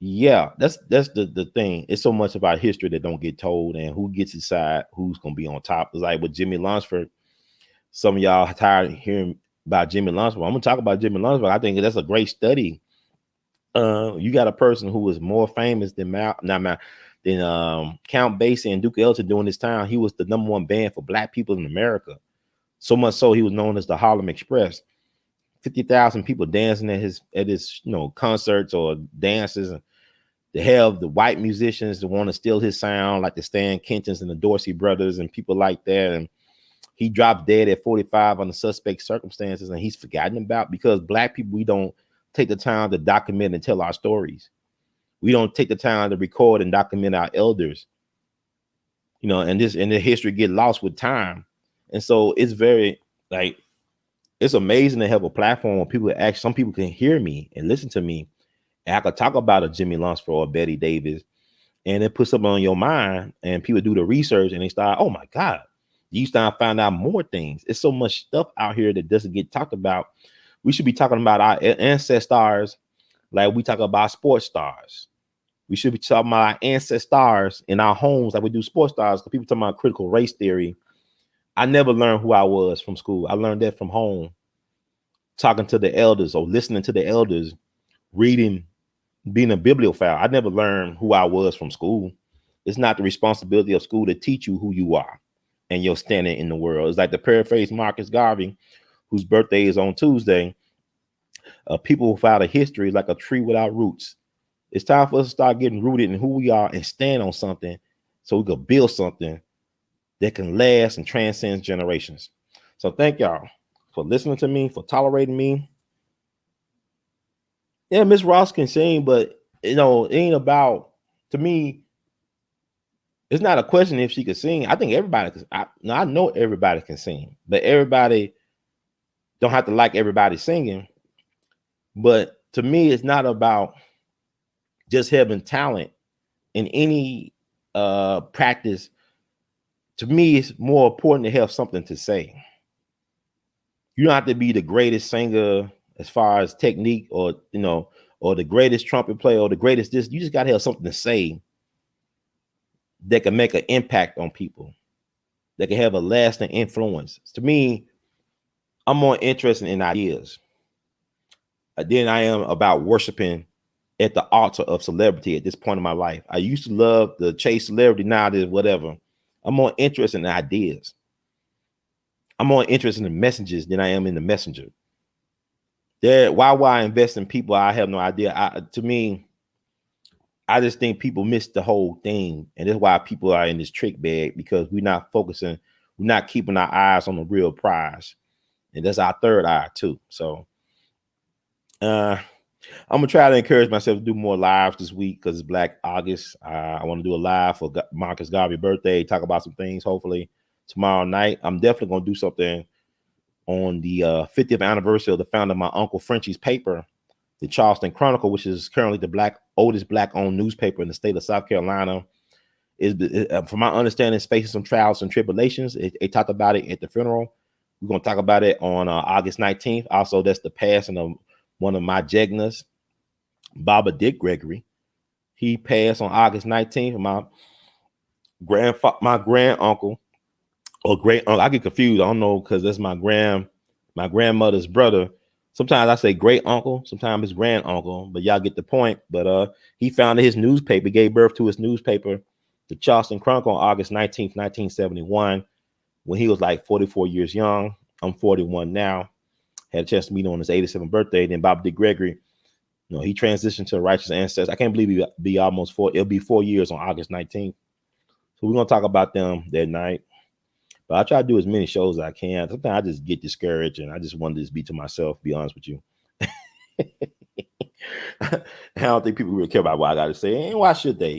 Yeah, that's the thing. It's so much about history that don't get told, and who gets to decide who's gonna be on top. It's like with Jimmy Lunsford. Some of y'all tired of hearing about Jimmy Lunsford. I'm gonna talk about Jimmy Lunsford. I think that's a great study. You got a person who was more famous than Count Basie and Duke Ellington during this time. He was the #1 band for black people in America. So much so he was known as the Harlem Express. 50,000 people dancing at his concerts or dances, and to have the white musicians that want to steal his sound, like the Stan Kentons and the Dorsey brothers and people like that. And he dropped dead at 45 under suspect circumstances, and he's forgotten about because black people, we don't take the time to document and tell our stories. We don't take the time to record and document our elders, and the history get lost with time. And so it's very like it's amazing to have a platform where some people can hear me and listen to me, and I could talk about a Jimmy Lunsford or Betty Davis, and it puts something on your mind, and people do the research and they start, oh my God, you start find out more things. It's so much stuff out here that doesn't get talked about. We should be talking about our ancestors like we talk about sports stars. We should be talking about our ancestors in our homes like we do sports stars. Because people talking about critical race theory. I never learned who I was from school. I learned that from home, talking to the elders or listening to the elders, reading, being a bibliophile. I never learned who I was from school. It's not the responsibility of school to teach you who you are and your standing in the world. It's like the paraphrase Marcus Garvey, whose birthday is on Tuesday. People without a history like a tree without roots. It's time for us to start getting rooted in who we are and stand on something so we can build something that can last and transcend generations. So thank y'all for listening to me, for tolerating me. Yeah, Miss Ross can sing, but it ain't about, to me, it's not a question if she could sing. I think everybody I know everybody can sing, but everybody don't have to like everybody singing. But to me, it's not about just having talent in any practice. To me, it's more important to have something to say. You don't have to be the greatest singer as far as technique or the greatest trumpet player or the greatest this. You just got to have something to say that can make an impact on people, that can have a lasting influence. To me, I'm more interested in ideas than I am about worshiping at the altar of celebrity at this point in my life. I used to love the chase celebrity, now it is whatever. I'm more interested in ideas. I'm more interested in messages than I am in the messenger. Why would I invest in people I have no idea? To me, I just think people miss the whole thing. And that's why people are in this trick bag, because we're not focusing, we're not keeping our eyes on the real prize. And that's our third eye too. So I'm gonna try to encourage myself to do more lives this week because it's Black August. I want to do a live for Marcus Garvey's birthday, talk about some things. Hopefully tomorrow night. I'm definitely gonna do something on the 50th anniversary of the founding of my Uncle Frenchie's paper, the Charleston Chronicle, which is currently the oldest Black-owned newspaper in the state of South Carolina. From my understanding, it's facing some trials and tribulations. They talked about it at the funeral. We're going to talk about it on August 19th. Also, that's the passing of one of my Jegnas, Baba Dick Gregory. He passed on August 19th. My grand uncle or great uncle, I get confused. I don't know, because that's my grandmother's brother. Sometimes I say great uncle, sometimes it's grand uncle, but y'all get the point. But he founded his newspaper, gave birth to his newspaper, the Charleston Chronicle, on August 19th, 1971, when he was like 44 years young. I'm 41 now. Had a chance to meet him on his 87th birthday. Then Bob D. Gregory, he transitioned to a righteous ancestor. I can't believe it'll be 4 years on August 19th. So we're gonna talk about them that night. But I try to do as many shows as I can. Sometimes I just get discouraged and I just want to just be to myself, be honest with you. I don't think people really care about what I got to say. And why should they?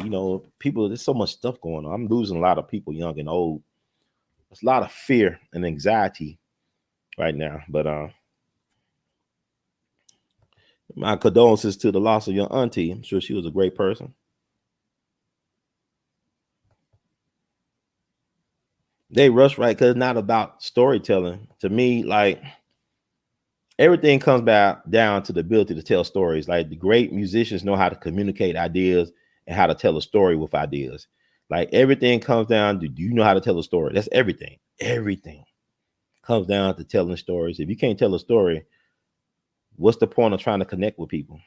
People, there's so much stuff going on. I'm losing a lot of people, young and old. There's a lot of fear and anxiety right now. But my condolences to the loss of your auntie. I'm sure she was a great person. They rush right because it's not about storytelling. To me, like, everything comes back down to the ability to tell stories. Like the great musicians know how to communicate ideas and how to tell a story with ideas. Like everything comes down to, do you know how to tell a story? That's everything. Everything comes down to telling stories. If you can't tell a story, what's the point of trying to connect with people?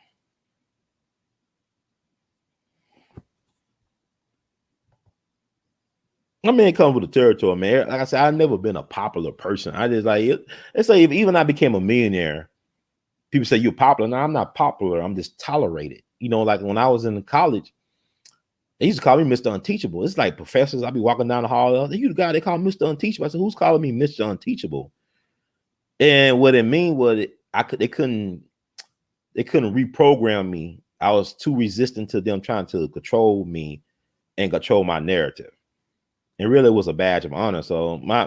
I mean, it comes with the territory, man. Like I said, I've never been a popular person. I just like it. Let's say even I became a millionaire, people say you're popular. No, I'm not popular. I'm just tolerated. You know, like when I was in college, they used to call me Mr. Unteachable. It's like professors. I'd be walking down the hall. You the guy they call Mr. Unteachable. I said, who's calling me Mr. Unteachable? And what it mean was they couldn't reprogram me. I was too resistant to them trying to control me and control my narrative. And really, it was a badge of honor. So my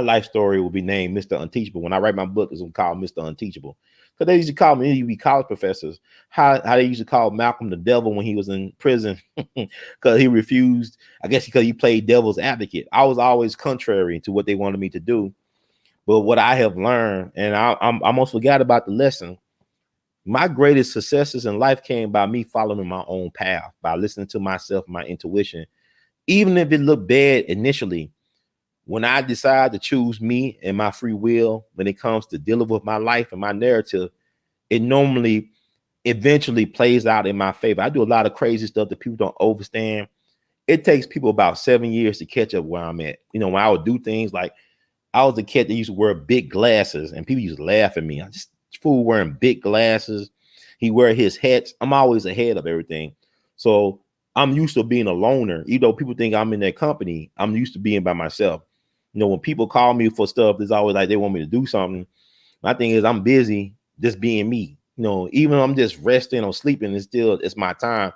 life story will be named Mr. Unteachable. When I write my book, it's gonna call Mr. Unteachable. Because they used to call me, you be college professors, how they used to call Malcolm the devil when he was in prison because he refused, I guess because he played devil's advocate. I was always contrary to what they wanted me to do. But what I have learned, and I almost forgot about the lesson, my greatest successes in life came by me following my own path, by listening to myself, my intuition. Even if it looked bad initially, when I decide to choose me and my free will, when it comes to dealing with my life and my narrative, it normally eventually plays out in my favor. I do a lot of crazy stuff that people don't understand. It takes people about 7 years to catch up where I'm at. You know, when I would do things like, I was a kid that used to wear big glasses and people used to laugh at me. I just fool wearing big glasses. He wear his hats. I'm always ahead of everything. So I'm used to being a loner. Even though people think I'm in their company, I'm used to being by myself. You know, when people call me for stuff, it's always like they want me to do something. My thing is I'm busy just being me. You know, even if I'm just resting or sleeping, it's my time.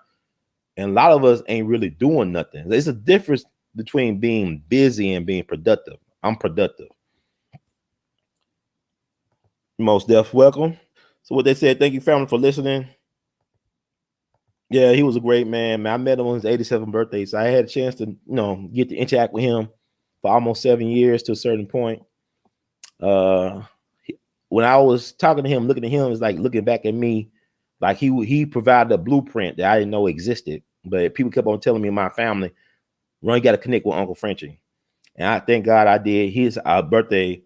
And a lot of us ain't really doing nothing. There's a difference between being busy and being productive. I'm productive. Most deaf welcome. So what they said, thank you, family, for listening. Yeah, he was a great man. I met him on his 87th birthday. So I had a chance to, get to interact with him for almost 7 years to a certain point. When I was talking to him, looking at him, it's like looking back at me, like he provided a blueprint that I didn't know existed. But people kept on telling me in my family, Ron, you got to connect with Uncle Frenchie. And I thank God I did. His birthday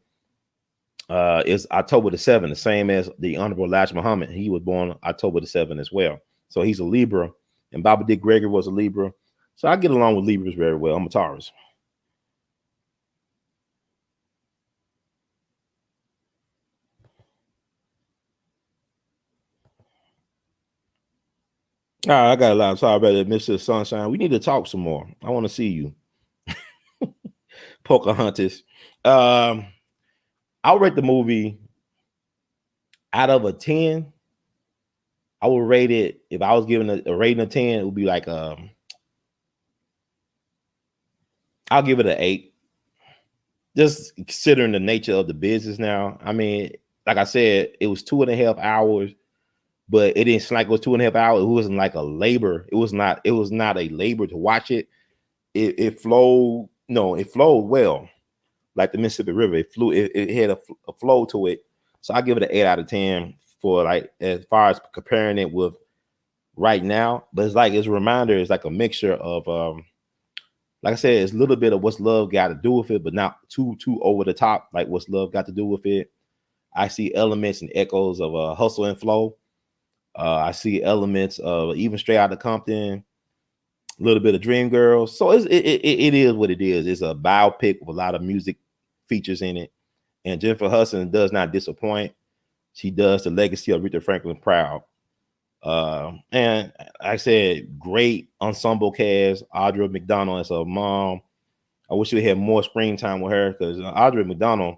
is October the 7th, the same as the Honorable Elijah Muhammad. He was born October the 7th as well. So he's a Libra, and Baba Dick Gregory was a Libra. So I get along with Libras very well. I'm a Taurus. All right, I got a lot. Sorry about that, Mr. Sunshine. We need to talk some more. I want to see you. Pocahontas. I'll rate the movie out of a 10. I would rate it, if I was giving a rating of 10, it would be like I'll give it an 8. Just considering the nature of the business now. I mean, like I said, it was 2.5 hours, but it didn't like it was 2.5 hours. It wasn't like a labor. It was not a labor to watch it. It flowed, it flowed well, like the Mississippi River. It had a flow to it. So I give it an 8 out of 10 for like as far as comparing it with right now. But it's a reminder, it's like a mixture of like I said, it's a little bit of what's love got to do with it, but not too over the top, like what's love got to do with it. I see elements and echoes of Hustle and Flow. I see elements of even Straight Outta Compton, a little bit of Dreamgirls. So it is what it is. It's a biopic with a lot of music features in it. And Jennifer Hudson does not disappoint. She does the legacy of Aretha Franklin proud. And like I said, great ensemble cast. Audra McDonald as a mom. I wish we had more screen time with her because Audra McDonald,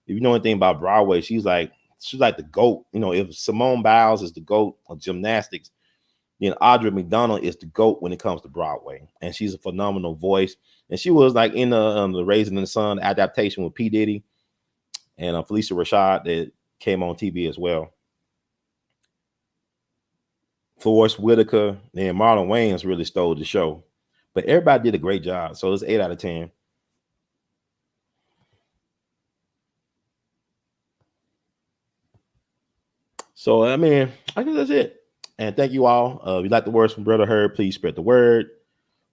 if you know anything about Broadway, she's like the GOAT. You know, if Simone Biles is the GOAT of gymnastics, then Audra McDonald is the GOAT when it comes to Broadway. And she's a phenomenal voice. And she was like in the Raising the Sun adaptation with P. Diddy and Felicia Rashad that came on TV as well. Forrest Whitaker and Marlon Wayans really stole the show. But everybody did a great job. So it's 8 out of 10. So I mean, I guess that's it. And thank you all. If you like the words from Brother Herb, please spread the word.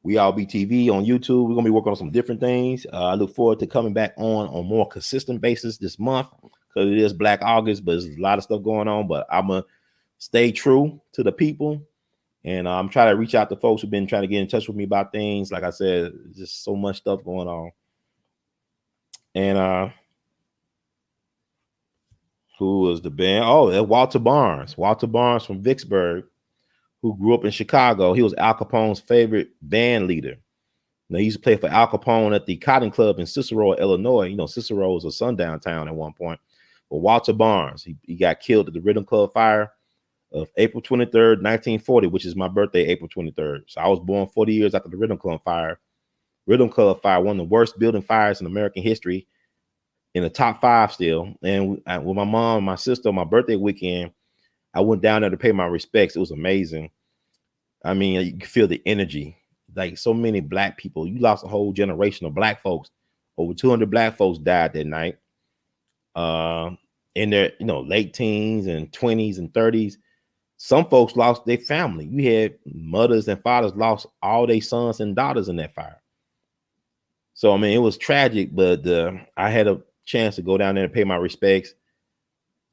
We all be TV on YouTube. We're gonna be working on some different things. I look forward to coming back on a more consistent basis this month because it is Black August, but there's a lot of stuff going on. But I'm gonna stay true to the people, and I'm trying to reach out to folks who've been trying to get in touch with me about things. Like I said, just so much stuff going on. And who was the band? Oh, Walter Barnes. Walter Barnes from Vicksburg, who grew up in Chicago. He was Al Capone's favorite band leader. Now, he used to play for Al Capone at the Cotton Club in Cicero, Illinois. You know, Cicero was a sundown town at one point. But Walter Barnes, he got killed at the Rhythm Club fire of April 23rd, 1940, which is my birthday, April 23rd. So I was born 40 years after the Rhythm Club fire. Rhythm Club fire, one of the worst building fires in American history, in the top 5 still. And with my mom and my sister, my birthday weekend, I went down there to pay my respects. It was amazing. I mean, you can feel the energy. Like so many Black people, you lost a whole generation of Black folks. Over 200 Black folks died that night. In their late teens and 20s and 30s. Some folks lost their family. You had mothers and fathers lost all their sons and daughters in that fire. So I mean, it was tragic, but I had a chance to go down there and pay my respects.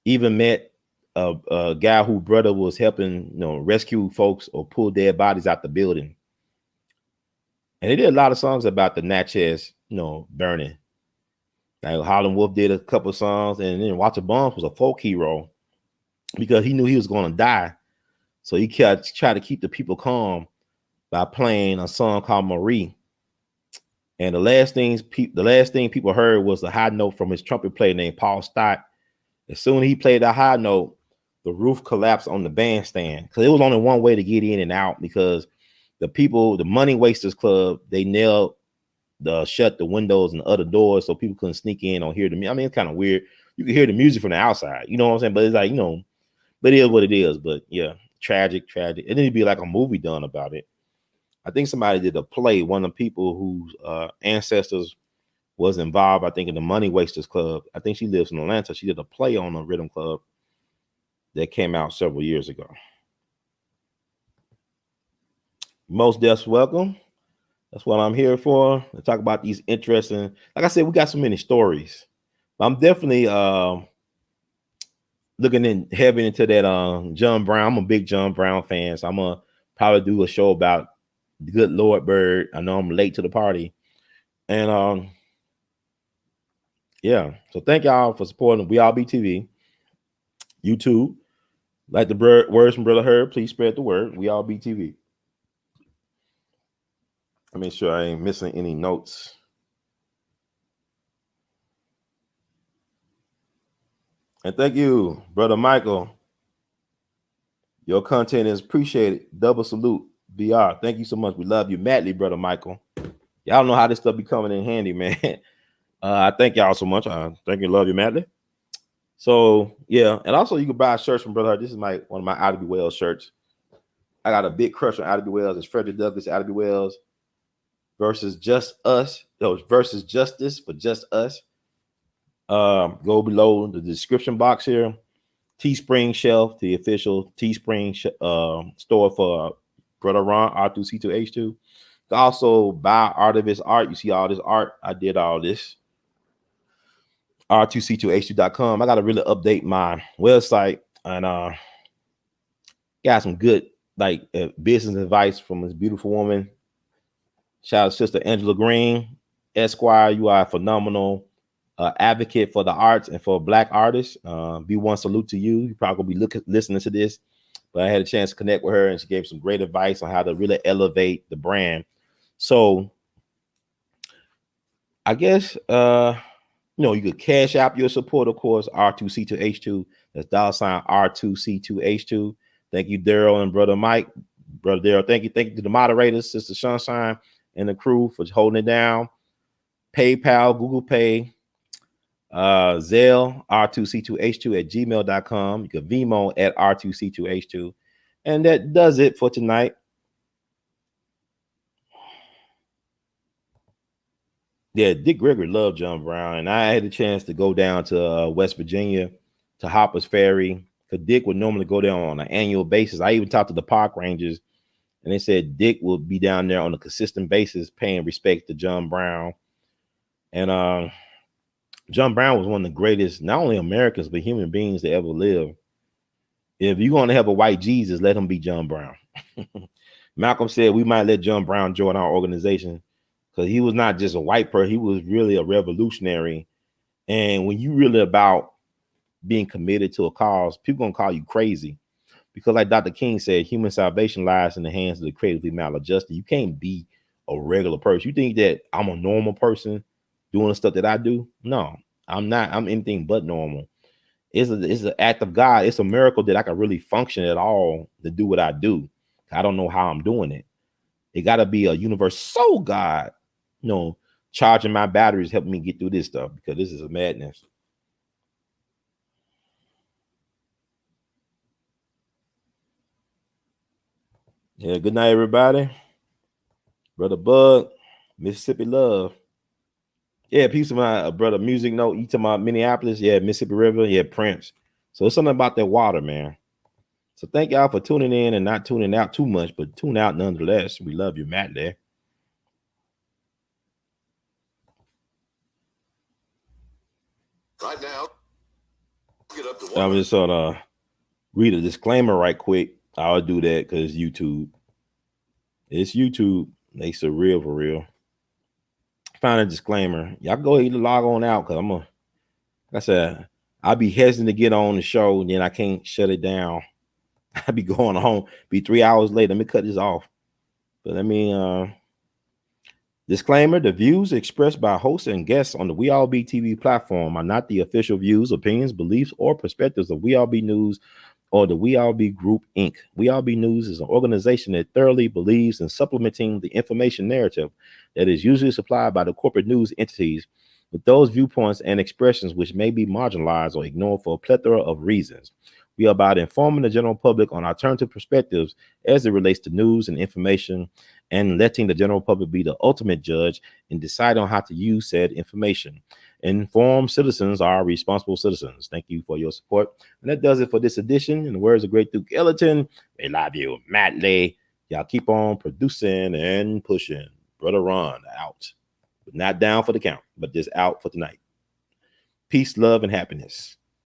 Even met a guy whose brother was helping rescue folks or pull dead bodies out the building. And they did a lot of songs about the Natchez, burning. Like Harlem Wolf did a couple of songs, and then Walter Barnes was a folk hero because he knew he was going to die. So he tried to keep the people calm by playing a song called Marie. And the last thing people heard was a high note from his trumpet player named Paul Stott. As soon as he played that high note, the roof collapsed on the bandstand because it was only one way to get in and out because the Money Wasters Club, they shut the windows and other doors so people couldn't sneak in or hear the music. I mean, it's kind of weird. You can hear the music from the outside, you know what I'm saying? But it's like, but it is what it is. But yeah, tragic. It needed to be like a movie done about it. I think somebody did a play, one of the people whose ancestors was involved, I think, in the Money Wasters Club. I think she lives in Atlanta. She did a play on the Rhythm Club that came out several years ago. Most deaths welcome. That's what I'm here for. To talk about these interesting, like I said, we got so many stories. I'm definitely looking heavy into that John Brown. I'm a big John Brown fan, so I'm gonna probably do a show about the good Lord Bird. I know I'm late to the party. And yeah, so thank y'all for supporting We All Be TV. YouTube, like the words from Brother Herb, please spread the word. We All Be TV. Let me make sure I ain't missing any notes. And thank you, Brother Michael. Your content is appreciated. Double salute, BR. Thank you so much. We love you madly, Brother Michael. Y'all know how this stuff be coming in handy, man. I thank y'all so much. Thank you, love you madly. So yeah, and also you can buy a shirt from Brother Herb. This is one of my Ida B. Wells shirts. I got a big crush on Ida B. Wells. It's Frederick Douglass, Ida B. Wells versus Just Us. Versus Justice for Just Us. Go below the description box here. Teespring Shelf, the official Teespring store for Brother Ron, R2C2H2. Also buy Artivist art. You see all this art. I did all this. R2C2H2.com. I got to really update my website and got some good business advice from this beautiful woman. Shout out to Sister Angela Green, Esquire. You are a phenomenal advocate for the arts and for Black artists. B1 salute to you. You probably be listening to this, but I had a chance to connect with her and she gave some great advice on how to really elevate the brand. So I guess you could cash out your support, of course, R2C2H2. That's $ R2C2H2. Thank you, Daryl and Brother Mike. Brother Daryl, thank you. Thank you to the moderators, Sister Sunshine and the crew for holding it down. PayPal, Google Pay, Zelle, R2C2H2 @gmail.com. You can Vimo at R2C2H2. And that does it for tonight. Yeah, Dick Gregory loved John Brown. And I had a chance to go down to West Virginia, to Harper's Ferry, because Dick would normally go there on an annual basis. I even talked to the park rangers, and they said Dick would be down there on a consistent basis, paying respect to John Brown. And John Brown was one of the greatest, not only Americans, but human beings that ever lived. If you're going to have a white Jesus, let him be John Brown. Malcolm said we might let John Brown join our organization because he was not just a white person. He was really a revolutionary. And when you really about being committed to a cause, people going to call you crazy. Because like Dr. King said, human salvation lies in the hands of the creatively maladjusted. You can't be a regular person. You think that I'm a normal person doing the stuff that I do? No, I'm not. I'm anything but normal. It's an act of God. It's a miracle that I can really function at all to do what I do. I don't know how I'm doing it. It got to be a universal God, charging my batteries, helping me get through this stuff, because this is a madness. Yeah, good night, everybody. Brother Bug, Mississippi Love. Yeah, peace of my brother. Music Note, you talking about Minneapolis? Yeah, Mississippi River. Yeah, Prince. So it's something about that water, man. So thank y'all for tuning in and not tuning out too much, but tune out nonetheless. We love you, Matt, there. Right now, get up to I'm just gonna read a disclaimer right quick. I'll do that because YouTube. It's YouTube. They surreal for real. Find a disclaimer. Y'all go ahead and log on out because like I said, I'll be hesitant to get on the show, and then I can't shut it down. I'll be going home, be 3 hours later. Let me cut this off. But I mean, disclaimer: the views expressed by hosts and guests on the We All Be TV platform are not the official views, opinions, beliefs, or perspectives of We All Be News or the We All Be Group, Inc. We All Be News is an organization that thoroughly believes in supplementing the information narrative that is usually supplied by the corporate news entities with those viewpoints and expressions which may be marginalized or ignored for a plethora of reasons. We are about informing the general public on alternative perspectives as it relates to news and information, and letting the general public be the ultimate judge and decide on how to use said information. Informed citizens are responsible citizens. Thank you for your support. And that does it for this edition. In the words of Great Duke Ellington, we love you, Matt Lee. Y'all keep on producing and pushing. Brother Ron out. But not down for the count, but just out for tonight. Peace, love, and happiness.